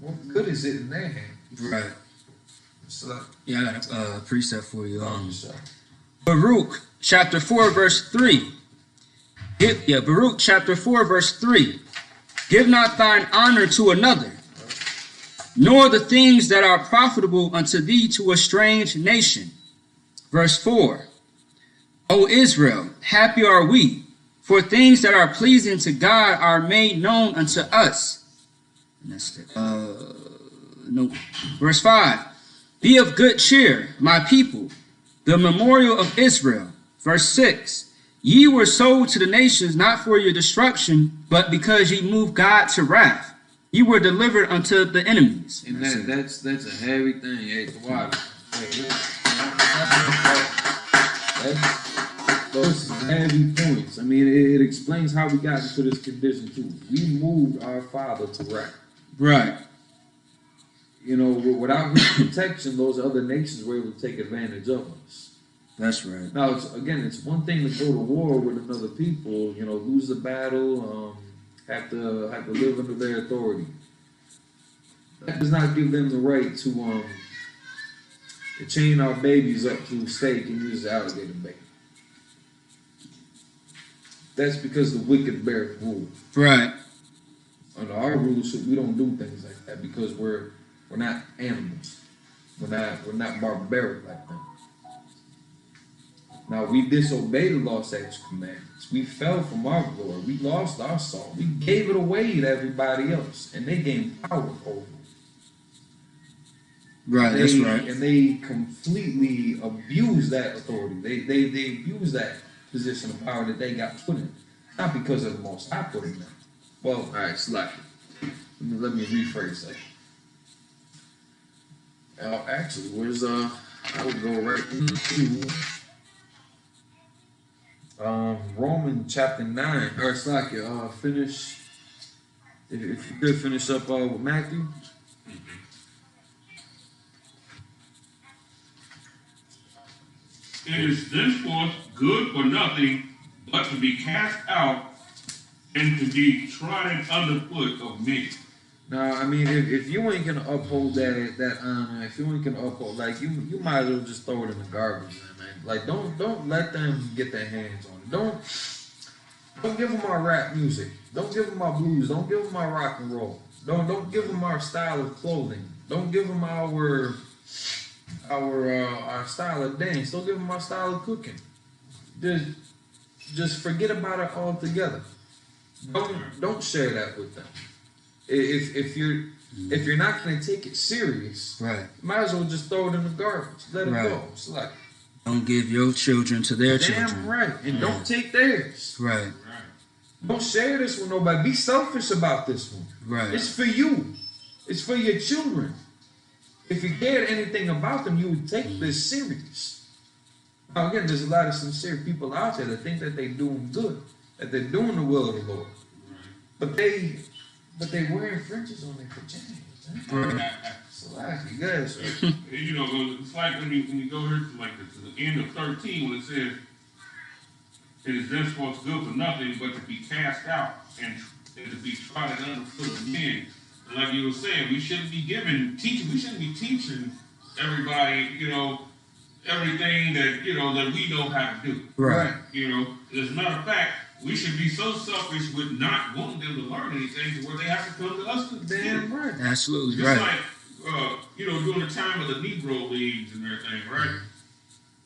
G: what good is it in their hands?
K: Right.
G: So,
K: yeah, I got a precept for you. Baruch chapter 4 verse 3. Baruch chapter 4 verse 3. Give not thine honor to another, nor the things that are profitable unto thee to a strange nation. Verse 4. O Israel, happy are we, for things that are pleasing to God are made known unto us. And that's the, no. Verse 5. Be of good cheer, my people, the memorial of Israel. Verse 6. Ye were sold to the nations not for your destruction, but because ye moved God to wrath. Ye were delivered unto the enemies.
G: And that's a heavy thing. Hey, the water. Those are heavy points. I mean, it explains how we got into this condition too. We moved our father to wrath.
K: Right.
G: You know, without his protection, those other nations were able to take advantage of us.
K: That's right.
G: Now, it's one thing to go to war with another people, you know, lose the battle, have to live under their authority. That does not give them the right to chain our babies up to a stake and use the alligator bait. That's because the wicked bear rule.
K: Right.
G: Under our rules, we don't do things like that because we're not animals. We're not barbaric like them. Now, we disobeyed the law, statutes, commandments. We fell from our glory. We lost our salt. We gave it away to everybody else, and they gained power over it.
K: Right, that's right.
G: And they completely abused that authority. They abused that position of power that they got put in. Not because of the most I put in there. Well, all right, slightly. Let me rephrase that. Actually, where's I would go right into Romans chapter 9. Or it's like finish. If you could finish up with Matthew.
H: It is thenceforth good for nothing but to be cast out and to be trodden underfoot of men.
G: Now, I mean, if you ain't gonna uphold that honor, if you ain't gonna uphold, like you might as well just throw it in the garbage, man. Like, don't let them get their hands on it. Don't give them our rap music. Don't give them our blues. Don't give them our rock and roll. Don't give them our style of clothing. Don't give them our style of dance. Don't give them our style of cooking. Just forget about it altogether. Don't share that with them. If you're not going to take it serious,
K: right,
G: you might as well just throw it in the garbage. Let it go. It's like,
K: don't give your children to their children.
G: Damn right. And don't take theirs.
K: Right.
G: Don't share this with nobody. Be selfish about this one.
K: Right.
G: It's for you. It's for your children. If you cared anything about them, you would take this serious. Now again, there's a lot of sincere people out there that think that they're doing good, that they're doing the will of the Lord. But they wearing fringes on their pajamas. So actually, guys,
H: you know, it's like when you go here to the end of 13 when it says, "It is thenceforth good for nothing but to be cast out and to be trodden underfoot of men." And like you were saying, we shouldn't be teaching. We shouldn't be teaching everybody, you know, everything that that we know how to do.
K: Right.
H: You know, as a matter of fact, we should be so selfish with not wanting them to learn anything to where they have to come to us to damn right.
K: Absolutely
H: Just
K: right.
H: like during the time of the Negro Leagues and everything, right?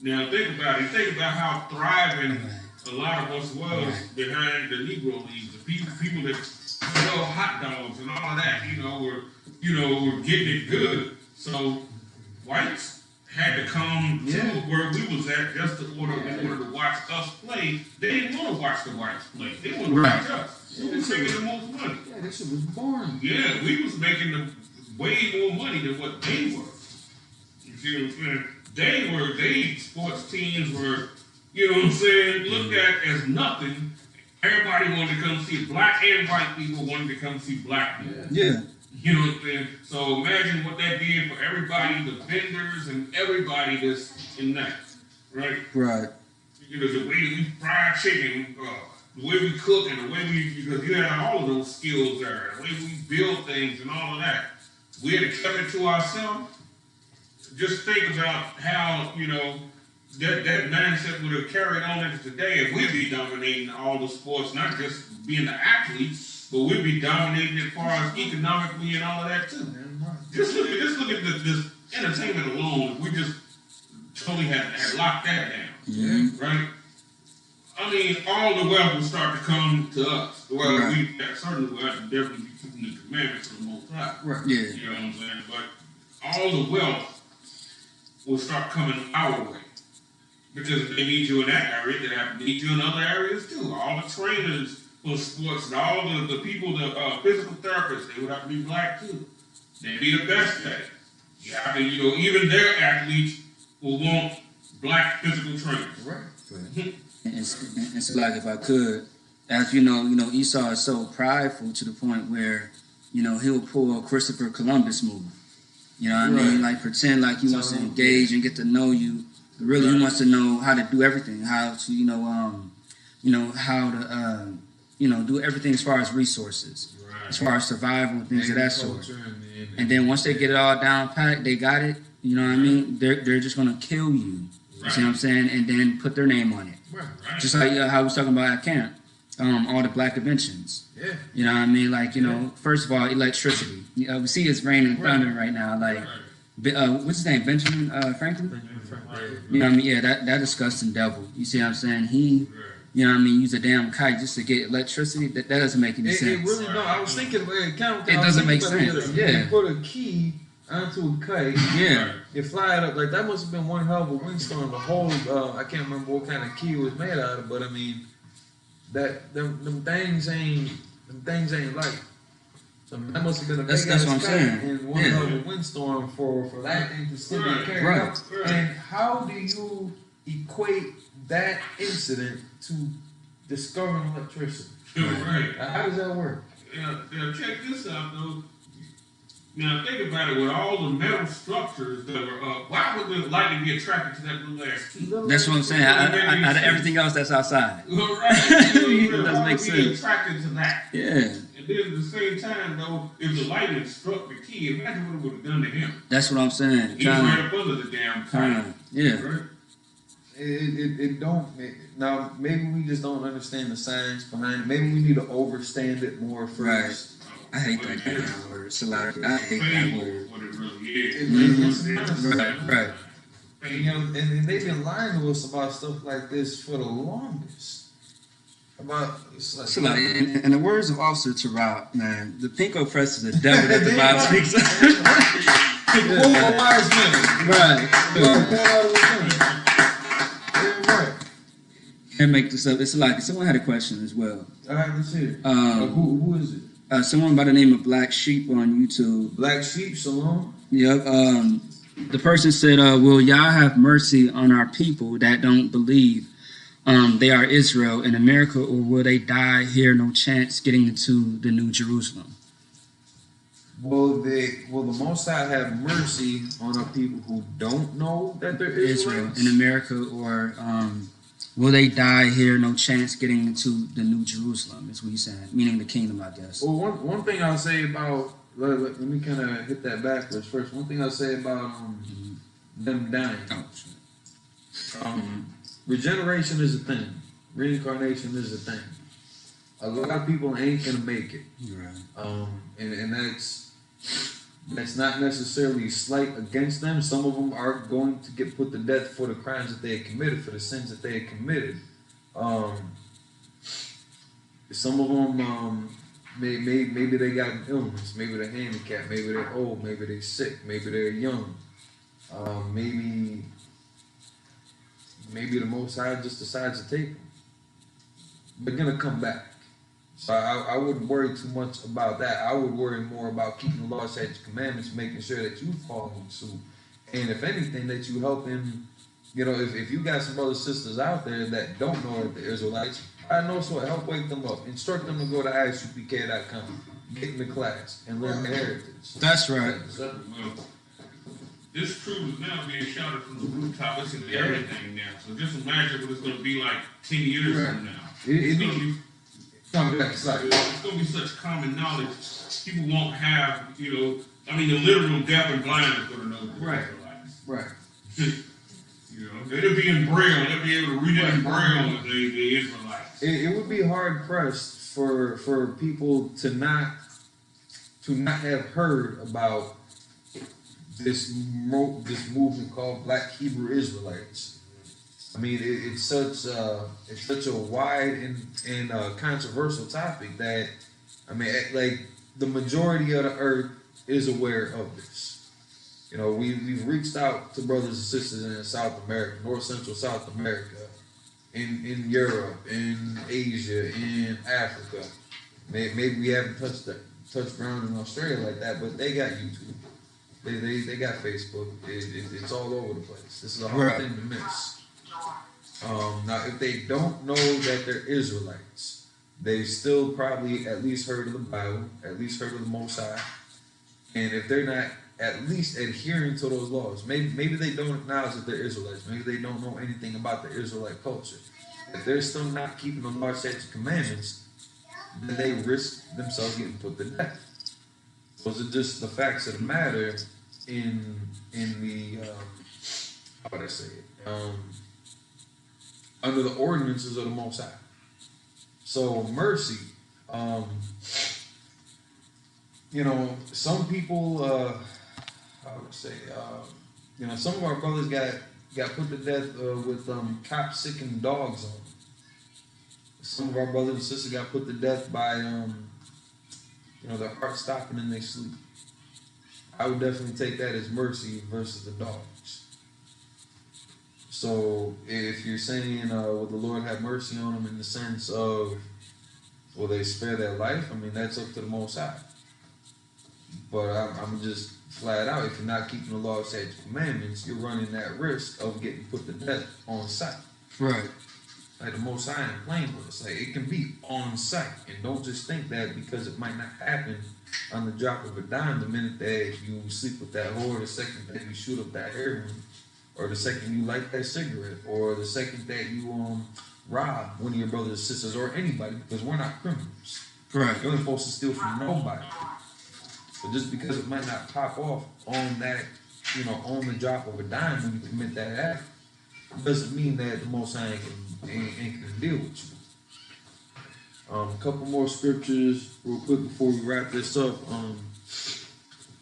H: Now think about it. Think about how thriving a lot of us was behind the Negro Leagues. The people that sell hot dogs and all of that, were getting it good. So whites had to come to where we was at just in order to watch us play. They didn't want to watch the whites play. They wanted to watch us. So we was making the most money.
G: Yeah, this shit was boring.
H: Yeah, we was making way more money than what they were. You see what I'm saying? They sports teams were, you know what I'm saying, looked at as nothing. Everybody wanted to come see black and white people wanted to come see black people.
K: Yeah.
H: You know what I'm saying? So imagine what that did for everybody, the vendors and everybody that's in that, right?
K: Right.
H: You know, the way that we fry chicken, the way we cook, and the way because you had all of those skills there, the way we build things and all of that. We had to keep it to ourselves. Just think about how, that mindset would have carried on into today if we'd be dominating all the sports, not just being the athletes, but we'd be dominating as far as economically and all of that too. Just look at this entertainment alone. If we just totally had locked that down, right? I mean, all the wealth will start to come to us. Well, we certainly will have to definitely be keeping the commandments of the Most High.
K: Right. Yeah.
H: You know what I'm saying? But all the wealth will start coming our way. Because they need you in that area, they have to need you in other areas too. All the trainers for sports and all the people, the physical therapists, they would have to be black too. They'd be the best at it. You have to, even their athletes will want black physical trainers.
K: Right. And so, like, if I could, as you know, Esau is so prideful to the point where, he'll pull a Christopher Columbus move. You know what I mean? Like, pretend like he wants to engage and get to know you. But really, he wants to know how to do everything, how to, how to, do everything as far as resources, as far as survival and things of that sort. And then once they get it all down packed, they got it. You know what I mean? They're just gonna kill you. You see what I'm saying? And then put their name on it. Just like how we was talking about at camp, all the black inventions. Yeah. You know what I mean? Like, first of all, electricity. We see it's raining and thunder right now. Like, what's his name? Benjamin Franklin? You know what I mean? Yeah, that disgusting devil. You see what I'm saying? He, you know what I mean, use a damn kite just to get electricity. That doesn't make any sense.
L: It really don't. I was thinking, it
K: doesn't make sense.
L: You put a key onto a kite. Yeah. You fly it up. Like, that must have been one hell of a windstorm. The whole, I can't remember what kind of key it was made out of, but I mean, them things ain't light. So that must have been a big
K: that's what I'm saying.
L: And one hell of a windstorm for that thing to still be carried out. And how do you equate that incident to discovering electricity?
H: Right.
L: How does that work?
H: Now, check this out, though. Now, think about it. With all the metal structures that were up, why would the lightning be attracted to that little ass key?
K: That's what I'm saying. Out of everything else that's outside.
H: Right.
K: It doesn't make sense.
H: Be attracted to that.
K: Yeah.
H: And then at the same time, though, if the lightning struck the key, imagine what it would have done to him.
K: That's what I'm saying.
H: He's right up under the damn kite.
K: Yeah.
H: Right?
L: It don't. Now, maybe we just don't understand the science behind it. Maybe we need to overstand it more first.
K: Right. I hate that kind of word. I hate that word.
H: What it really is.
K: Right.
L: And, and they've been lying to us about stuff like this for the longest.
K: In the words of Officer Tarot, man, the Pinko Press is the devil that the Bible speaks of.
L: Right.
K: Can't make this up. It's like someone had a question as well.
L: All right, let's hear it. Who is it?
K: Someone by the name of Black Sheep on YouTube.
L: Black Sheep, Shalom?
K: Yep. The person said, will Yah have mercy on our people that don't believe they are Israel in America, or will they die here, no chance getting into the New Jerusalem?
L: Will the Most High have mercy on our people who don't know that they're
K: Israel in America, or will they die here, no chance getting into the New Jerusalem, is what he's saying, meaning the kingdom, I guess.
L: Well, one thing I'll say about, let me kind of hit that backwards first. One thing I'll say about them dying. Regeneration is a thing. Reincarnation is a thing. A lot of people ain't gonna make it.
K: Right.
L: And that's not necessarily slight against them. Some of them are going to get put to death for the crimes that they had committed, for the sins that they had committed. Some of them, maybe they got an illness, maybe they're handicapped, maybe they're old, maybe they're sick, maybe they're young. Maybe the Most High just decides to take them. They're gonna come back. So I wouldn't worry too much about that. I would worry more about keeping the law, statutes, commandments, making sure that you follow suit. And if anything, that you help him, if you got some brothers and sisters out there that don't know that the Israelites, I know, so help wake them up. Instruct them to go to ISUPK.com, get in the class, and learn their heritage.
K: That's right.
H: This truth is now being shouted from the rooftop. Listen to everything now. So just imagine what it's going to be like 10 years from now. It's going to be such common knowledge. People won't have, the literal deaf and blind is going to know the Israelites.
L: Right.
H: They'll be in Braille. They'll be able to read it in Braille as the Israelites.
L: It would be hard pressed for people to not have heard about this movement called Black Hebrew Israelites. I mean, it's such a wide and controversial topic that, I mean, like, the majority of the earth is aware of this. You know, we've reached out to brothers and sisters in South America, North Central South America, in Europe, in Asia, in Africa. Maybe we haven't touched ground in Australia like that, but they got YouTube. They got Facebook. It's all over the place. This is a hard thing to miss. Now, if they don't know that they're Israelites, they've still probably at least heard of the Bible, at least heard of the Most High. And if they're not at least adhering to those laws, maybe they don't acknowledge that they're Israelites. Maybe they don't know anything about the Israelite culture. If they're still not keeping the law, statutes, and commandments, then they risk themselves getting put to death. Those are just the facts of the matter in the how would I say it? Under the ordinances of the Most High. So mercy, you know, some people, how would I say, you know, some of our brothers got put to death with cops sicking dogs on them. Some of our brothers and sisters got put to death by, you know, their heart stopping in their sleep. I would definitely take that as mercy versus the dogs. So if you're saying, will the Lord have mercy on them in the sense of, will they spare their life? I mean, that's up to the Most High. But I'm just flat out, if you're not keeping the law, statutes, and commandments, you're running that risk of getting put to death on sight.
K: Right.
L: Like the Most High ain't playing with us. Like, it can be on sight. And don't just think that because it might not happen on the drop of a dime, the minute that you sleep with that whore, the second that you shoot up that heroin, or the second you light that cigarette, or the second that you rob one of your brothers or sisters, or anybody, because we're not criminals.
K: Right.
L: You're only supposed to steal from nobody. But just because it might not pop off on that, you know, on the drop of a dime when you commit that act, doesn't mean that the Most High ain't gonna deal with you. A couple more scriptures real quick before we wrap this up.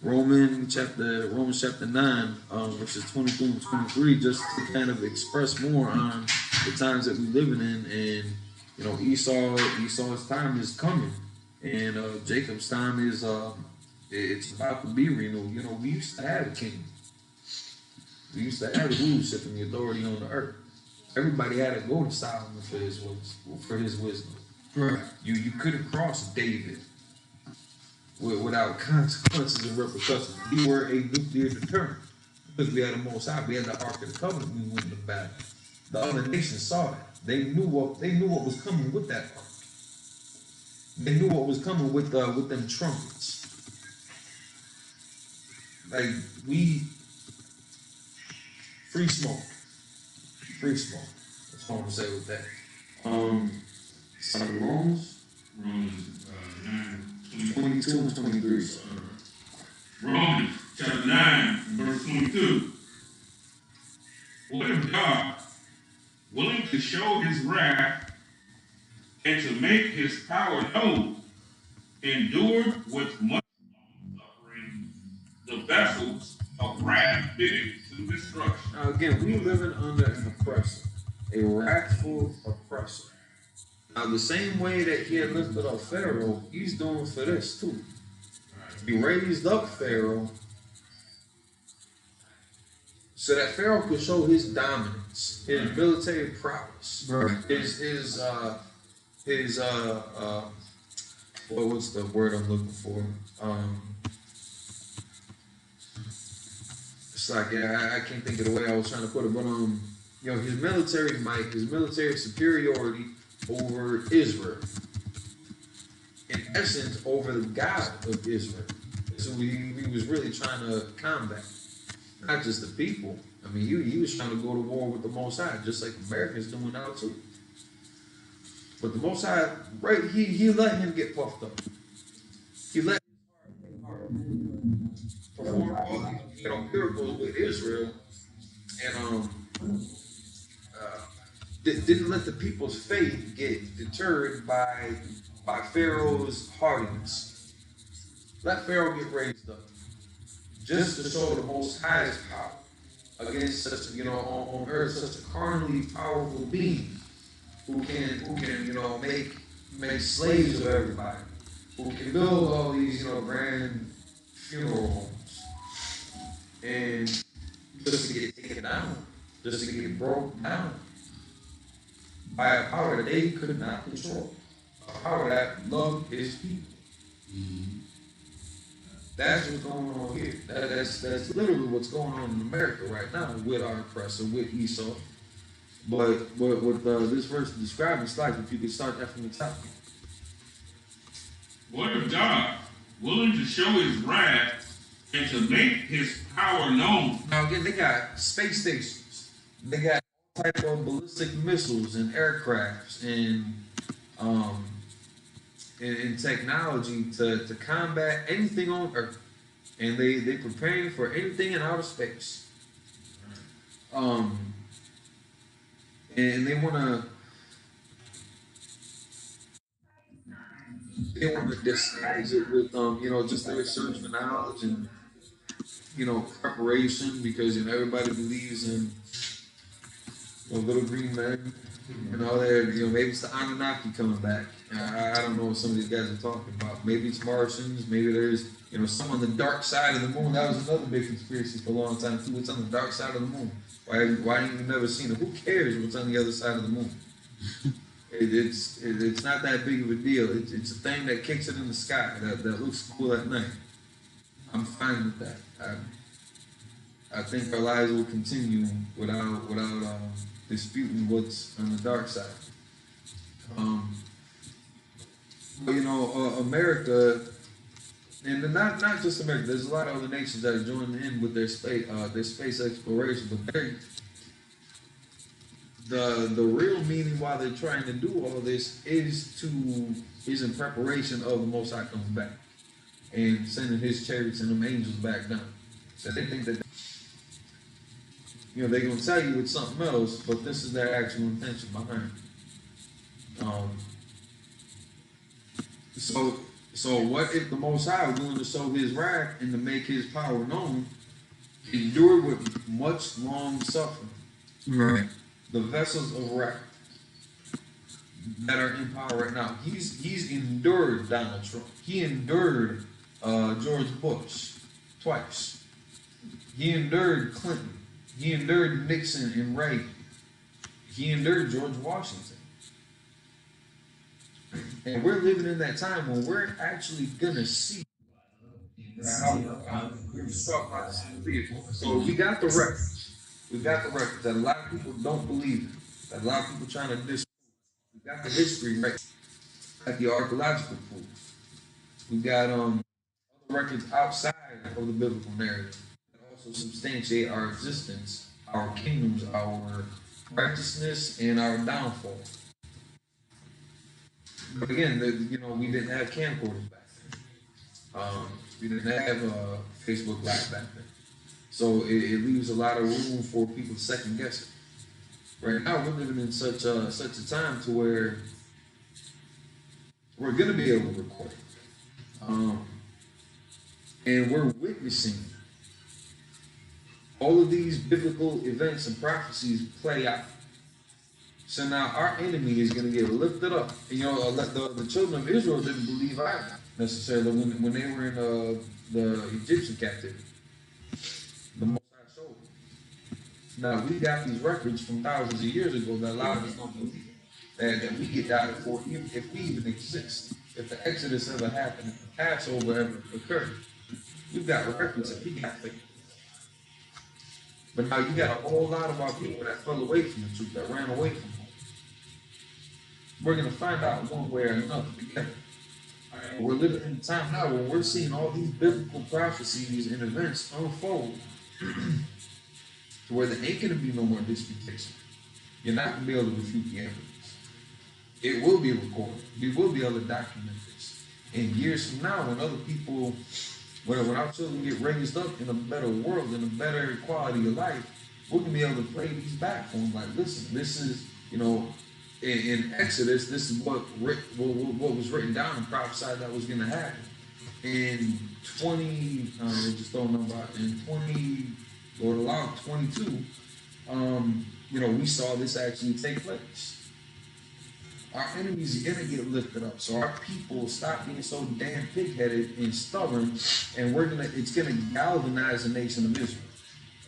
L: Romans chapter 9, verses 22 and 23, just to kind of express more on the times that we're living in. And, you know, Esau's time is coming, and Jacob's time is it's about to be renewed. You know, we used to have a kingdom. We used to have the rulership and the authority on the earth. Everybody had to go to Solomon for his wisdom.
K: Right.
L: You couldn't cross David without consequences and repercussions. We were a nuclear deterrent because we had the Most High. We had the Ark of the Covenant. We went to battle. The other nations saw that. They knew what was coming with that ark. They knew what was coming with them trumpets. Like, free smoke. That's all I'm gonna say with that. Romans 22 and 23.
H: Romans chapter 9, verse 22. What if God, willing to show his wrath and to make his power known, endured with much suffering the vessels of wrath fitted to destruction?
L: Now again, we living under an oppressor, a wrathful oppressor. Now the same way that he had lifted up Pharaoh, he's doing for this too. He raised up Pharaoh so that Pharaoh could show his dominance, his military prowess, his what's the word I'm looking for? It's like, I can't think of the way I was trying to put it, but you know, his military might, his military superiority over Israel, in essence, over the God of Israel. So he was really trying to combat, not just the people. I mean, he was trying to go to war with the Most High, just like America's doing now too. But the Most High, right, he let him get puffed up. He let him perform all these, you know, miracles with Israel, and didn't let the people's faith get deterred by Pharaoh's hardiness. Let Pharaoh get raised up. just to show the Most High's power against such, on earth, such a carnally powerful being who can, make slaves of everybody, who can build all these, grand funeral homes, and just to get taken down, just to get broken down by a power that they could not control, a power that loved his people. That's what's going on here. That's literally what's going on in America right now with our oppressor, with Esau. But what this verse describes, it's like if you could start that from the top.
H: What if God, willing to show his wrath and to make his power known?
L: Now again, they got space stations. They got all type of ballistic missiles and aircrafts and technology to combat anything on Earth. And they preparing for anything in outer space. And they wanna disguise it with just their search for knowledge and preparation, because everybody believes in little green men and all that. Maybe it's the Anunnaki coming back. I don't know what some of these guys are talking about. Maybe it's Martians. Maybe there's some on the dark side of the moon. That was another big conspiracy for a long time too. What's on the dark side of the moon? Why have you never seen it? Who cares what's on the other side of the moon? It's not that big of a deal. It's a thing that kicks it in the sky that looks cool at night. I'm fine with that. I think our lives will continue without disputing what's on the dark side. America, and not just America. There's a lot of other nations that are joining in with their space exploration, but the real meaning why they're trying to do all this is in preparation of the Most High coming back and sending his chariots and them angels back down. So they think that they're gonna tell you it's something else, but this is their actual intention behind it. So what if the Most High, willing to show his wrath and to make his power known, endured with much long suffering?
K: Right.
L: The vessels of wrath that are in power right now. He's endured Donald Trump. He endured George Bush twice. He endured Clinton. He endured Nixon and Reagan. He endured George Washington. And we're living in that time when we're actually gonna see how so we got the records. We got the records that a lot of people don't believe in. That a lot of people trying to disprove. We got the history records. Like the archaeological proof. We got other records outside of the biblical narrative that also substantiate our existence, our kingdoms, our righteousness, and our downfall. But again, we didn't have camcorders back then. We didn't have Facebook Live back then. So it leaves a lot of room for people to second guess it. Right now, we're living in such a time to where we're going to be able to record it. And we're witnessing all of these biblical events and prophecies play out. So now our enemy is going to get lifted up. And, the children of Israel didn't believe either, necessarily, when they were in the Egyptian captivity. The Most High showed them. Now, we got these records from thousands of years ago that a lot of us don't believe that we get doubted for, if we even exist. If the Exodus ever happened, if the Passover ever occurred, we've got records that we got faith. But now you got a whole lot of our people that fell away from the truth, that ran away from home. We're going to find out one way or another together. We're living in a time now where we're seeing all these biblical prophecies and events unfold to where there ain't going to be no more disputation. You're not going to be able to refute the evidence. It will be recorded. We will be able to document this. And years from now, when other people, when our children get raised up in a better world, in a better quality of life, we're going to be able to play these back for them. Like, listen, this is, in Exodus, this is what was written down and prophesied that was going to happen. in 20, just throwing a number out, in 20, Lord allow 22, we saw this actually take place. Our enemies are gonna get lifted up. So our people stop being so damn pig-headed and stubborn, and it's gonna galvanize the nation of Israel.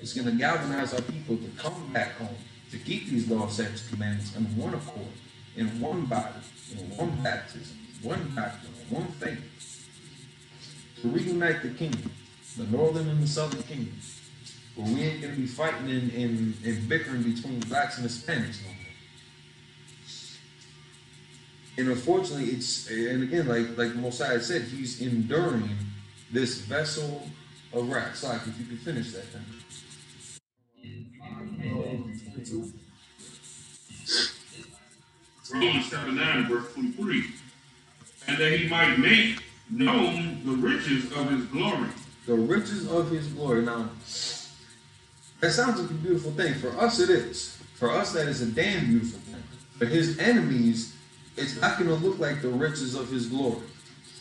L: It's gonna galvanize our people to come back home, to keep these laws, statutes, commandments in one accord, in one body, in one baptism, one doctrine, one faith, to reunite the kingdom, the northern and the southern kingdom, where we ain't gonna be fighting and bickering between blacks and Hispanics no more. And unfortunately, and again, like the Mosiah said, he's enduring this vessel of wrath. So, if you could finish that thing.
H: Romans chapter 9, verse 23. And that he might make known the riches of his glory.
L: The riches of his glory. Now, that sounds like a beautiful thing. For us, it is. For us, that is a damn beautiful thing. For his enemies, it's not going to look like the riches of his glory.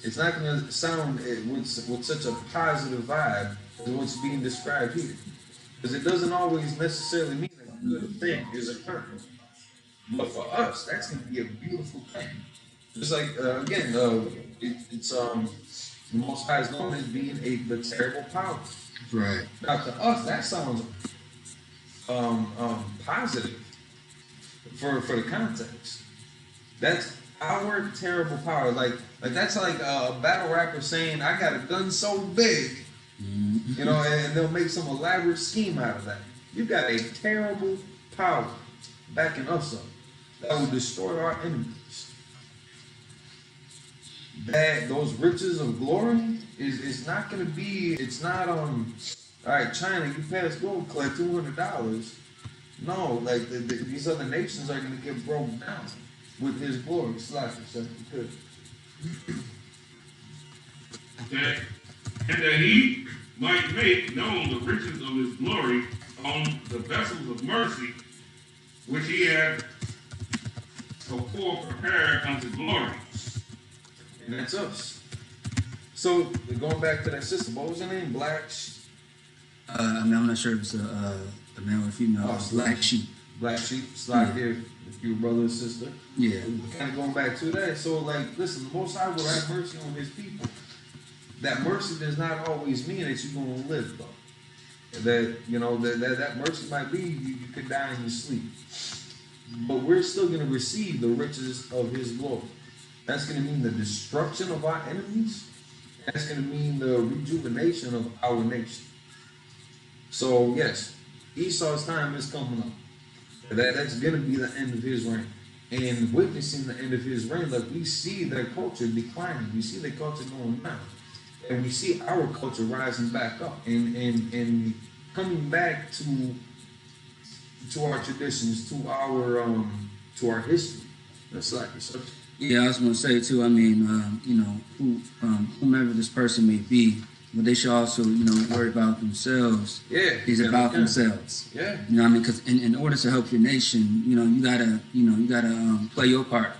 L: It's not going to sound with such a positive vibe as what's being described here. Because it doesn't always necessarily mean that a good thing is occurring. But for us, that's going to be a beautiful thing. Just like, it's the Most High is known as being the terrible power.
K: Right.
L: Now, to us, that sounds positive for the context. That's our terrible power. Like that's like a battle rapper saying, "I got a gun so big," and they'll make some elaborate scheme out of that. You got a terrible power backing us up that will destroy our enemies. That those riches of glory is not going to be. It's not all right, China, you pass go collect $200. No, like these other nations are going to get broken down with his glory. Slash yourself, you could.
H: Okay. And that he might make known the riches of his glory on the vessels of mercy, which he had before prepared unto glory.
L: And that's us. So, going back to that sister, what was her name?
K: I'm not sure if it's a male or female. Black Sheep.
L: Black Sheep. Slide here, if you're brother and sister.
K: Yeah.
L: Kind of going back to that. So, listen, the Most High will have mercy on his people. That mercy does not always mean that you're going to live, though. That mercy might be you could die in your sleep. But we're still going to receive the riches of his glory. That's going to mean the destruction of our enemies. That's going to mean the rejuvenation of our nation. So, yes, Esau's time is coming up. That's going to be the end of his reign. And witnessing the end of his reign, we see their culture declining. We see their culture going down. And we see our culture rising back up and coming back to our traditions, to our history. That's like yourself.
K: Yeah, I was going to say too. I mean, whomever this person may be, but they should also, worry about themselves.
L: Yeah,
K: it's about themselves.
L: Yeah,
K: you know what I mean? Because in order to help your nation, you gotta play your part.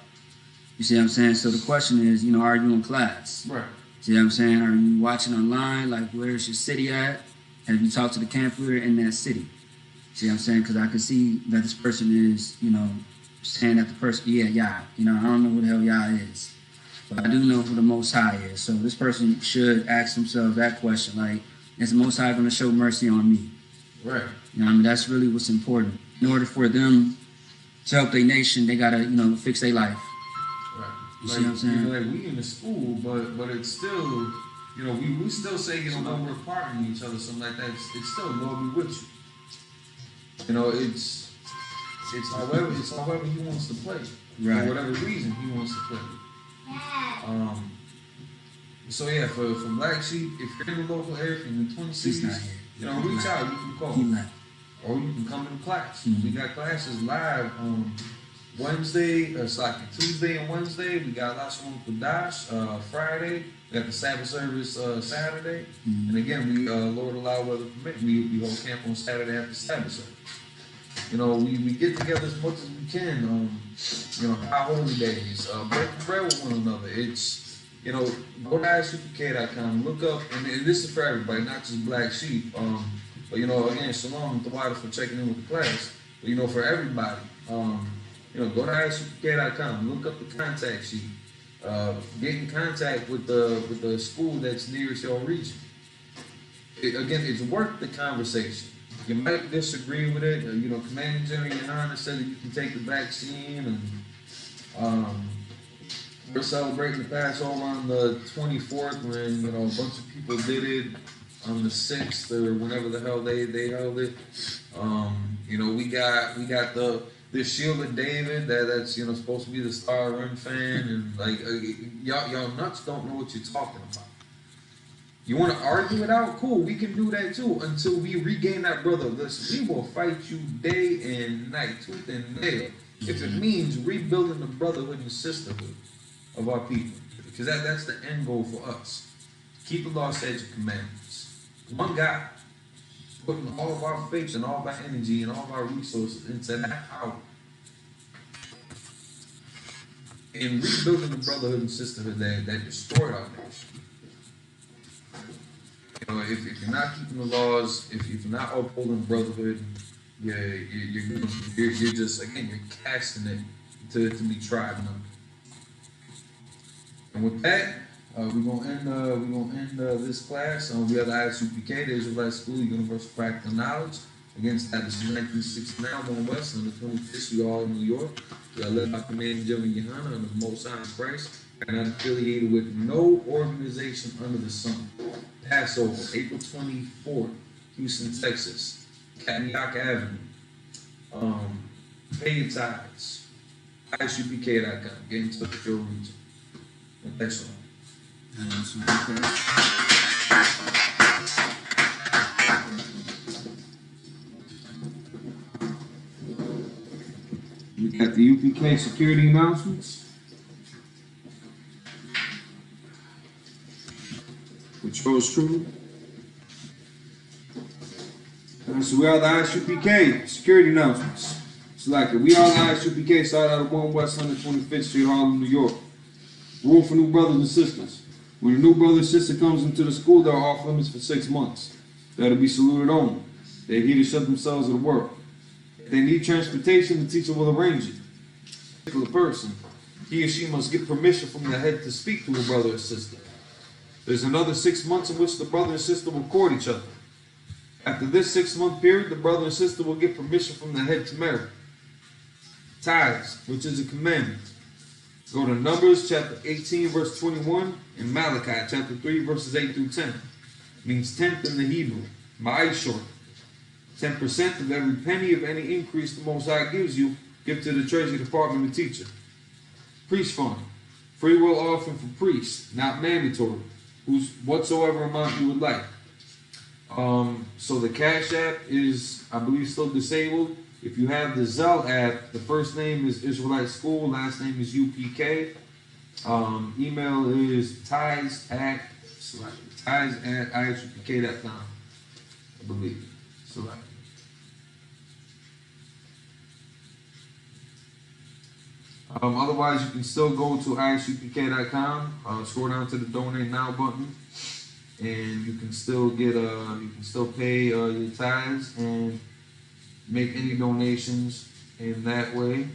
K: You see what I'm saying? So the question is, are you in class?
L: Right.
K: See what I'm saying? Are you watching online? Like, where's your city at? Have you talked to the camp leader in that city? See what I'm saying? Because I can see that this person is, saying that the person, I don't know who the hell Yah is. But I do know who the Most High is. So this person should ask themselves that question, like, is the Most High going to show mercy on me?
L: Right.
K: That's really what's important. In order for them to help their nation, they got to, fix their life.
L: Right.
K: You see what I'm saying?
L: We in the school, but it's still, we still say, when we're partnering each other, something like that, it's still Lord be with you. It's however he wants to play.
K: Right.
L: For whatever reason he wants to play. So yeah, for Black Sheep, if you're in the local area from the Twin Cities, reach out, you can call. Or you can come to class. Mm-hmm. We got classes live on Wednesday, Tuesday and Wednesday. We got Last One Dash Friday. We got the Sabbath service Saturday. Mm-hmm. And again, we Lord allow weather permit, we hold camp on Saturday after Sabbath service. We get together as much as we can. Our holy days, breaking bread with one another. It's you know, go to ISUPK.com, look up, and this is for everybody, not just Black Sheep. But, you know, again, shalom to Wada for checking in with the class. But, you know, for everybody, you know, go to ISUPK.com, look up the contact sheet. Get in contact with the school that's nearest your region. Again, it's worth the conversation. You might disagree with it. You know, Commanding General GEN.YAHANNA said that you can take the vaccine, and we're celebrating the Passover on the 24th when, you know, a bunch of people did it on the 6th or whenever the hell they held it. You know, we got the Shield of David that's, you know, supposed to be the Star Run fan, and like y'all nuts don't know what you're talking about. You want to argue it out? Cool, we can do that too until we regain that brother. Listen, we will fight you day and night, tooth and nail, if it means rebuilding the brotherhood and sisterhood of our people. Because that's the end goal for us. Keep the law, statutes, and commandments. One God, putting all of our faith and all of our energy and all of our resources into that power. And rebuilding the brotherhood and sisterhood that destroyed our nation. You know, if you're not keeping the laws, if you're not upholding brotherhood, you're just, again, you're casting it to be tried now. And with that, we're gonna end this class. We have the I.S.U.P.K, the Israelite School of Universal Practical Knowledge. Again, established in 1969, 1 West on the 25th Street, Hall in New York. We are led by Commanding General GEN.YAHANNA and the Most High in Christ, and not affiliated with no organization under the sun. Passover, April 24th, Houston, Texas. Cadillac Avenue. Pay your tithes. ISUPK.com. Get in touch with your region. And that's all. We got the UPK security announcements, which goes true. So we are the I.S.U.P.K security announcements. Selected. We are the I.S.U.P.K started out of 1 West 125th Street, Harlem, New York. Rule for new brothers and sisters. When a new brother or sister comes into the school, they're off limits for 6 months. They're to be saluted only. They're here to shut themselves to the work. If they need transportation, the teacher will arrange it. A particular person, he or she must get permission from the head to speak to a brother or sister. There's another 6 months in which the brother and sister will court each other. After this 6-month period, the brother and sister will get permission from the head to marry. Tithes, which is a commandment. Go to Numbers chapter 18, verse 21, and Malachi chapter 3, verses 8 through 10. It means tenth in the Hebrew. Ma'ishor. 10% of every penny of any increase the Most High gives you, give to the Treasury Department of the teacher. Priest fund. Free will offering for priests, not mandatory. Whose whatsoever amount you would like. So the Cash App is, I believe, still disabled. If you have the Zelle app, the first name is Israelite School, last name is U.P.K. Email is ties at ISUPK.com, I believe. Select. Otherwise, you can still go to ISUPK.com, scroll down to the Donate Now button, and you can still get you can still pay your tithes and make any donations in that way.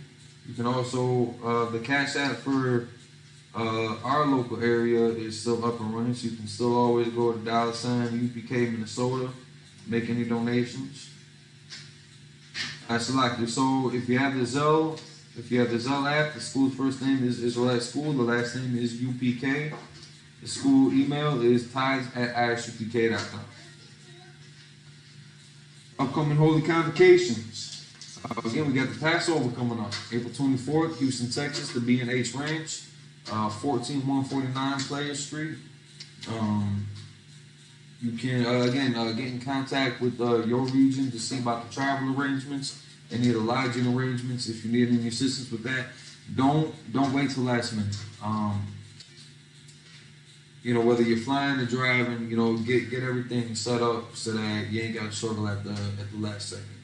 L: You can also the Cash App for our local area is still up and running, so you can still always go to $UPK Minnesota, make any donations. I select it. So if you have the Zelle app, the school's first name is Israelite School, the last name is UPK. The school email is ties@ISUPK.com. Upcoming holy convocations. Again, we got the Passover coming up. April 24th, Houston, Texas, the B&H Ranch, 14149 Player Street. You can, again, get in contact with your region to see about the travel arrangements, any of the lodging arrangements. If you need any assistance with that, don't wait till last minute. You know, whether you're flying or driving, you know, get everything set up so that you ain't got to struggle at the last second.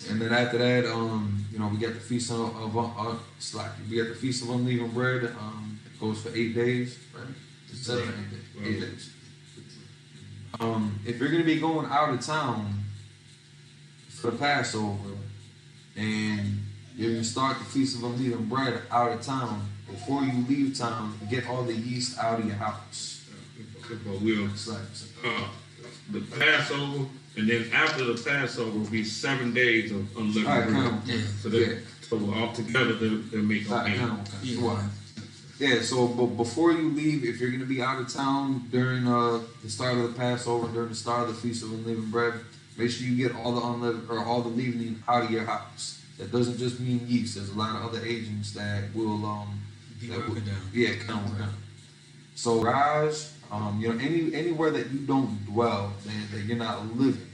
L: And then after that, you know, we got the feast of Unleavened Bread. Goes for 8 days, right? 7 or 8 days. 8 days. If you're gonna be going out of town for the Passover, and you're gonna start the Feast of Unleavened Bread out of town, before you leave town, get all the yeast out of your house.
H: But we'll the Passover, and then after the Passover will be 7 days of unleavened bread. So altogether they make
L: so but before you leave, if you're gonna be out of town during the start of the Passover, during the start of the Feast of Unleavened Bread, make sure you get all the unleavened or all the leavening out of your house. That doesn't just mean yeast. There's a lot of other agents that will count down. So Raj, anywhere that you don't dwell, that you're not living,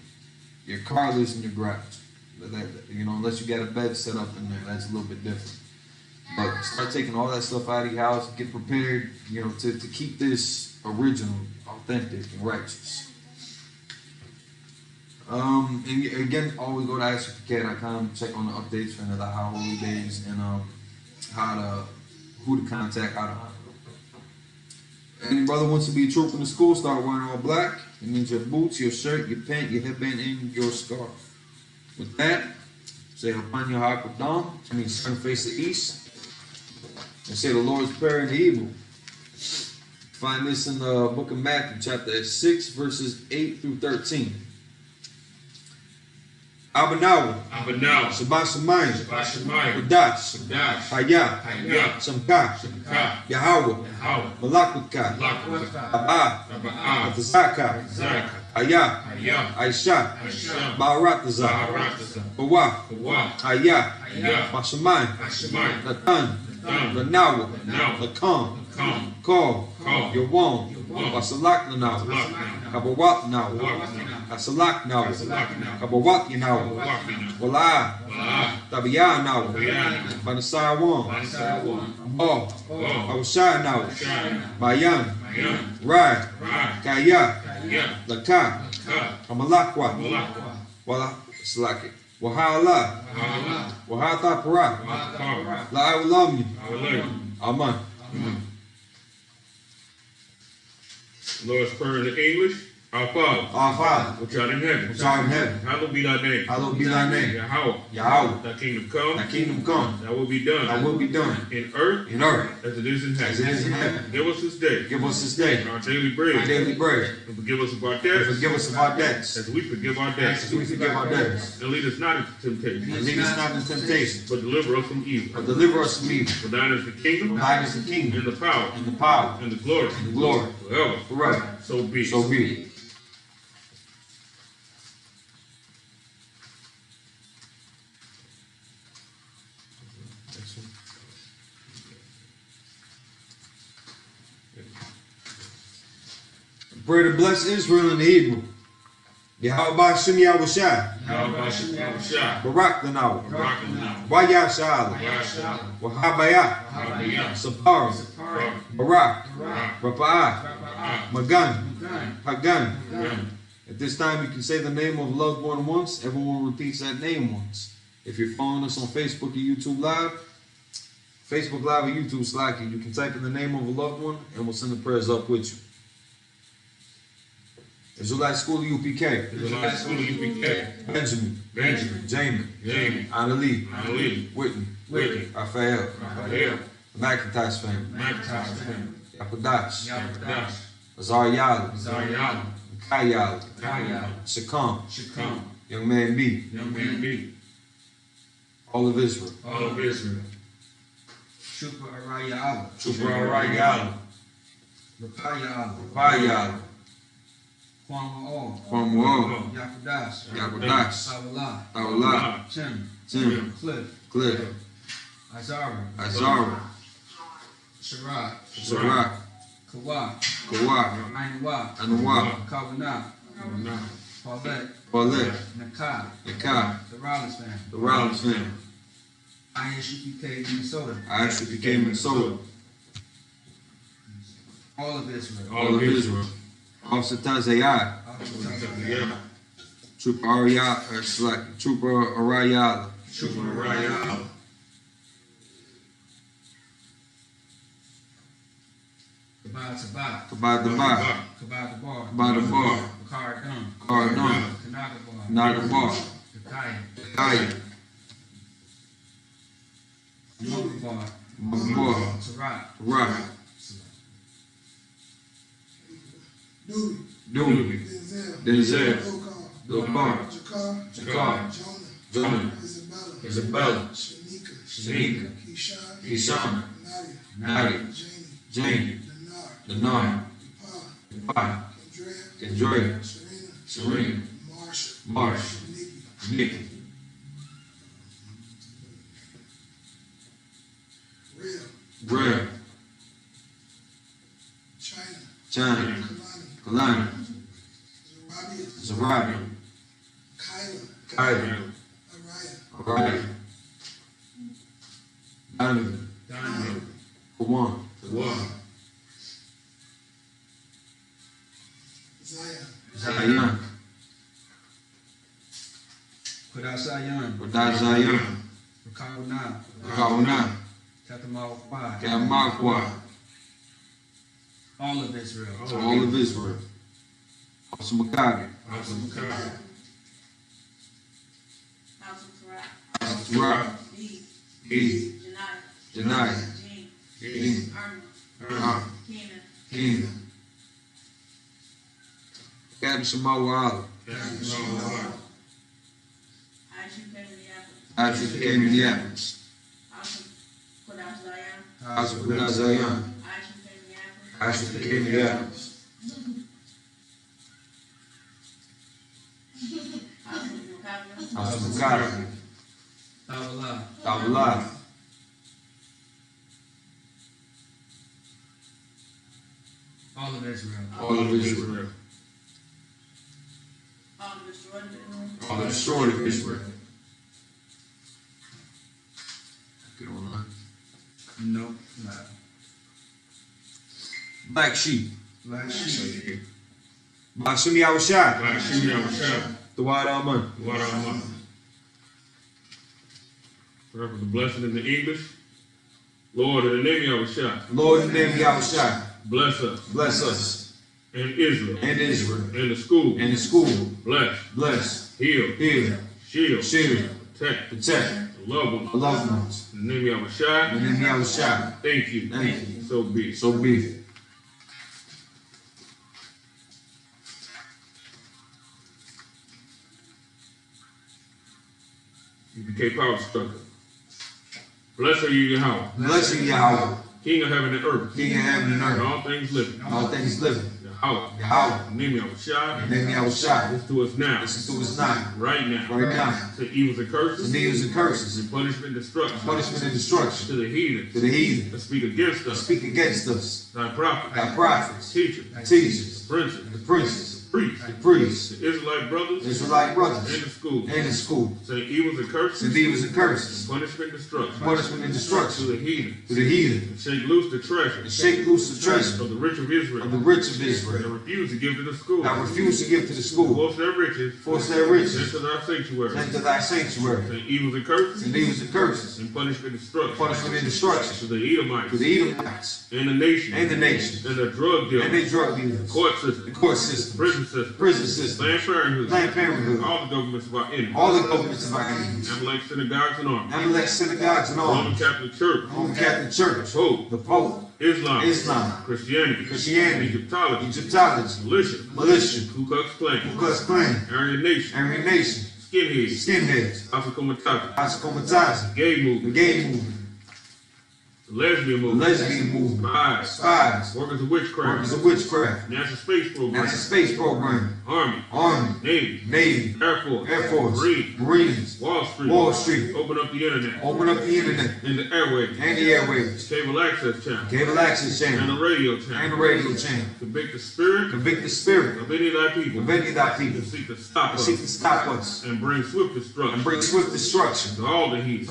L: your car lives in your garage. Unless you got a bed set up in there, that's a little bit different. But start taking all that stuff out of your house. Get prepared, to keep this original, authentic, and righteous. And again, always go to ISUPK.com, check on the updates for the high holy days and who to contact, how to hunt. Any brother wants to be a trooper in the school, start wearing all black. It means your boots, your shirt, your pant, your headband, and your scarf. With that, say upon your heart with dawn, I mean turn face the east, and say the Lord's Prayer in the Hebrew. Find this in the book of Matthew, chapter 6, verses 8 through 13. Abanawa, Shabbat Shemayim, Kodash, Haya, Shamka, Yahweh, Malakutka, Abba, Atazaka, Haya, Aisha, Ba'aratazah, Bawa, Haya, Mashamayim, Natan, Lanawa, Lakam, Call, Yawam, Wasalak Nanawa, Kabawat Nawa, Asalak Nawa, Kabawat Yanawa, Wala, Tabiya Nawa, Banasai Wam, Awashai Nawa, Bayan, Rai, Kaya, Laka, Kamalakwa, Wala, Salaki, Wahala, Wahata Para, La Awlamni, Aman.
H: Lord's Prayer in English. Our Father, which art in heaven, hallowed be thy name. Yahweh, thy kingdom come, thy will be done, in earth, as it is in heaven. Give us this day, our daily bread, and forgive us of our debts, as we forgive our debtors. And lead us not into temptation, but deliver us from evil. For thine is the kingdom, and the power, and the glory, forever. So be it.
L: Pray to bless Israel in the Hebrew. Yahweh Ba'Shem Yahushai. Barak Lanawa. Waya Shala. Wahabaya. Sapara. Barak. Rapa'ah. Magan. Hagan. At this time, you can say the name of loved one once. Everyone repeats that name once. If you're following us on Facebook or YouTube Live, Facebook Live or YouTube Slacky, you can type in the name of a loved one and we'll send the prayers up with you. Israelite School of U.P.K. Benjamin. Jamie. Annalie. Whitney. Raphael. McIntosh family. Yakudash. Azariala. Kayala. Shakam. Young man B. All of Israel.
K: Trooper Arayala.
L: Rapayala. Kwamwa'o. Yakudash. Tawala. Tim. Cliff. Azara. Sharak. Kawa. Anuwa. Paulette. Nakai. The Rollins family.
K: I.S.U.P.K. Minnesota. All of Israel.
L: Officer Tazayai. Trooper Arayala.
K: Tabak.
L: Kabad the Bar.
K: Kabad the Bar.
L: Kabad the Bar.
K: Karadun.
L: Karadun.
K: Kanaga Bar.
L: Naga Bar.
K: Kakaya.
L: Kaya.
K: Moga Bar.
L: Moga Bar.
K: Tarak.
L: Tarak. Dooley. Denzel. Dokar. Jakar. Jonah. Isabella. Shanika. Keyshawn. Nadia. Jane. Denar. Ipai. Kendra. Serena. Marsh. Nikki. Real. China. Kalani. Zarabi. Kyla. Araya. Donovan. Kawan. Zion.
K: Kudat Zion.
L: Rakauna.
K: Tatamawakwa. All of Israel.
L: All of Israel. I.S.U.P.K. Tarak. E. Janai. Jean. Keena. Captain Samawa. I.S.U.P.K. Minneapolis. I.S.U.P.K. Zion. I.S.U.P.K. Minneapolis. I.S.U.P.K. Tavala.
K: All of Israel.
L: All of Israel. All the destroyed of Israel. Get online.
K: No.
L: Black sheep.
K: I.S.U.P.K.
L: Masuni Awashad.
H: Dawad Alman. Pray for the blessing in the English. Lord, in the name of Yahushua.
L: Lord, in the name of Yahushua.
H: Bless us.
L: Bless us.
H: And Israel.
L: And Israel.
H: And the school.
L: And the school.
H: Bless.
L: Bless.
H: Heal.
L: Heal.
H: Shield.
L: Shield.
H: Protect.
L: Protect.
H: The loved ones.
L: The loved ones.
H: In the name of Yahushua.
L: In the name of Yahushua.
H: Thank you.
L: Thank you.
H: So be it.
L: So be it.
H: I.S.U.P.K. power structure. Blessed are you, Yahweh.
L: Blessed are you, Yahweh.
H: King of heaven and earth.
L: King of heaven and earth.
H: And all things living.
L: All things living.
H: Yahweh.
L: Yahweh.
H: In the name of Yahushua.
L: In the name of Yahushua.
H: Listen to us now.
L: Listen to us now.
H: Right now.
L: Right now.
H: To evils and curses.
L: To evils and curses.
H: And punishment and destruction.
L: Punishment and destruction.
H: To the heathen.
L: To the heathen.
H: That speak against us.
L: Speak against us.
H: Thy prophets.
L: Thy prophets.
H: Teachers.
L: Teachers.
H: The princes.
L: The princes.
H: Priests.
L: The priests.
H: The Israelite brothers.
L: Israelite brothers.
H: And the school.
L: And the school.
H: Saying evils and curses.
L: And evils and curses.
H: Punishment and destruction.
L: Punishment and destruction.
H: To the heathen.
L: To the heathen.
H: And shake loose the treasure.
L: And shake loose the treasure.
H: Of the rich of Israel.
L: Of the rich of
H: That
L: Israel.
H: refuse to give to the school.
L: That refuse to give to the school.
H: Force their riches.
L: Force their riches.
H: Into thy sanctuary.
L: Into thy sanctuary.
H: Saying evils and curses.
L: And evils and curses.
H: And punishment and destruction.
L: Punishment and destruction.
H: To the Edomites.
L: To the Edomites.
H: And the nation.
L: And the nation.
H: And the drug dealers.
L: And they drug dealers.
H: Court system.
L: The court system.
H: Prison system.
L: Prison system.
H: Planned Parenthood.
L: Planned Parenthood.
H: All the governments of our enemies.
L: All the governments of our enemies.
H: Amalek synagogues and armies.
L: Amalek synagogues and
H: Roman
L: armies.
H: Catholic Church.
L: Roman Catholic Church.
H: Pope.
L: The Pope.
H: Islam. Christianity. Egyptology. Militia. Ku Klux Klan.
L: Ku Klux Klan.
H: Aryan Nation.
L: Skinheads.
H: Afro-Komatazi. Gay movement. Lesbian movement. Spies. Workers of witchcraft. NASA space program. Army. Navy. Air Force. Marines. Wall Street. Open up the internet. And the airwaves. Cable access channel. And the radio channel. Convict the spirit. Of any of thy people. That seek to stop us. And bring swift destruction. To all the heathen.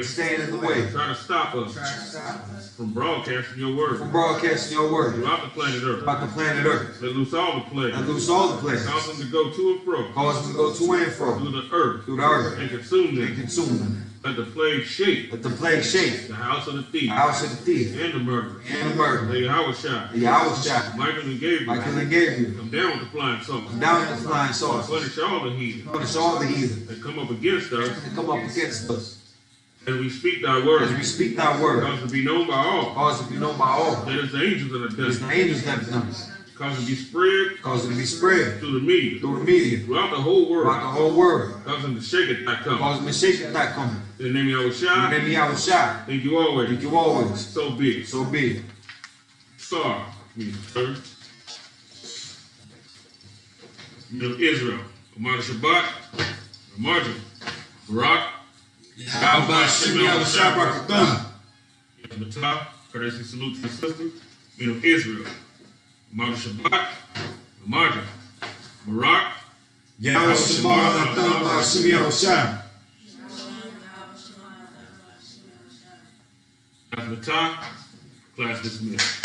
H: Stand in the way. Try to stop us from broadcasting your word. Throughout the planet Earth. Let loose all the plagues. Cause them to go to and fro. Through the earth. And consume them. Let the plague shake.
M: Let the plague shake.
H: The house of the thief.
M: The house of the thief.
H: And the murderer.
M: And the murderer.
H: The Yahweh-Shai.
M: The Yahweh-Shai.
H: Michael and Gabriel.
M: Michael and Gabriel.
H: Come down with the flying saucers.
M: Come down with the flying saucers.
H: Punish all the heathen.
M: Punish all the heathen.
H: That come up against us.
M: That come up against us.
H: As we speak thy word.
M: As we speak thy word.
H: Cause to be known by all.
M: Cause to be known by all.
H: That is the angels that have done it.
M: It's the angels that have done it.
H: Cause it to be spread.
M: Cause it to be spread.
H: Through the media.
M: Through the media.
H: Throughout the whole world.
M: Throughout the whole world.
H: Cause them to shake it not coming.
M: Cause them to shake it not coming.
H: In the name of Yahweh-Shai.
M: In the name of Yahweh-Shai.
H: Thank you always.
M: Thank you always.
H: So be it.
M: So be it.
H: Sar means third. Of Israel. Amar Shabbat. Amar Barak.
M: Yahweh Shemi Yahweh Barak.
H: Matah, courtesy salute to the sister, men of Israel. Amar Shabbat, Amar Barak,
M: Yahweh Shabbat, Yahweh Shemi Yahweh.
H: Matah, class dismissed.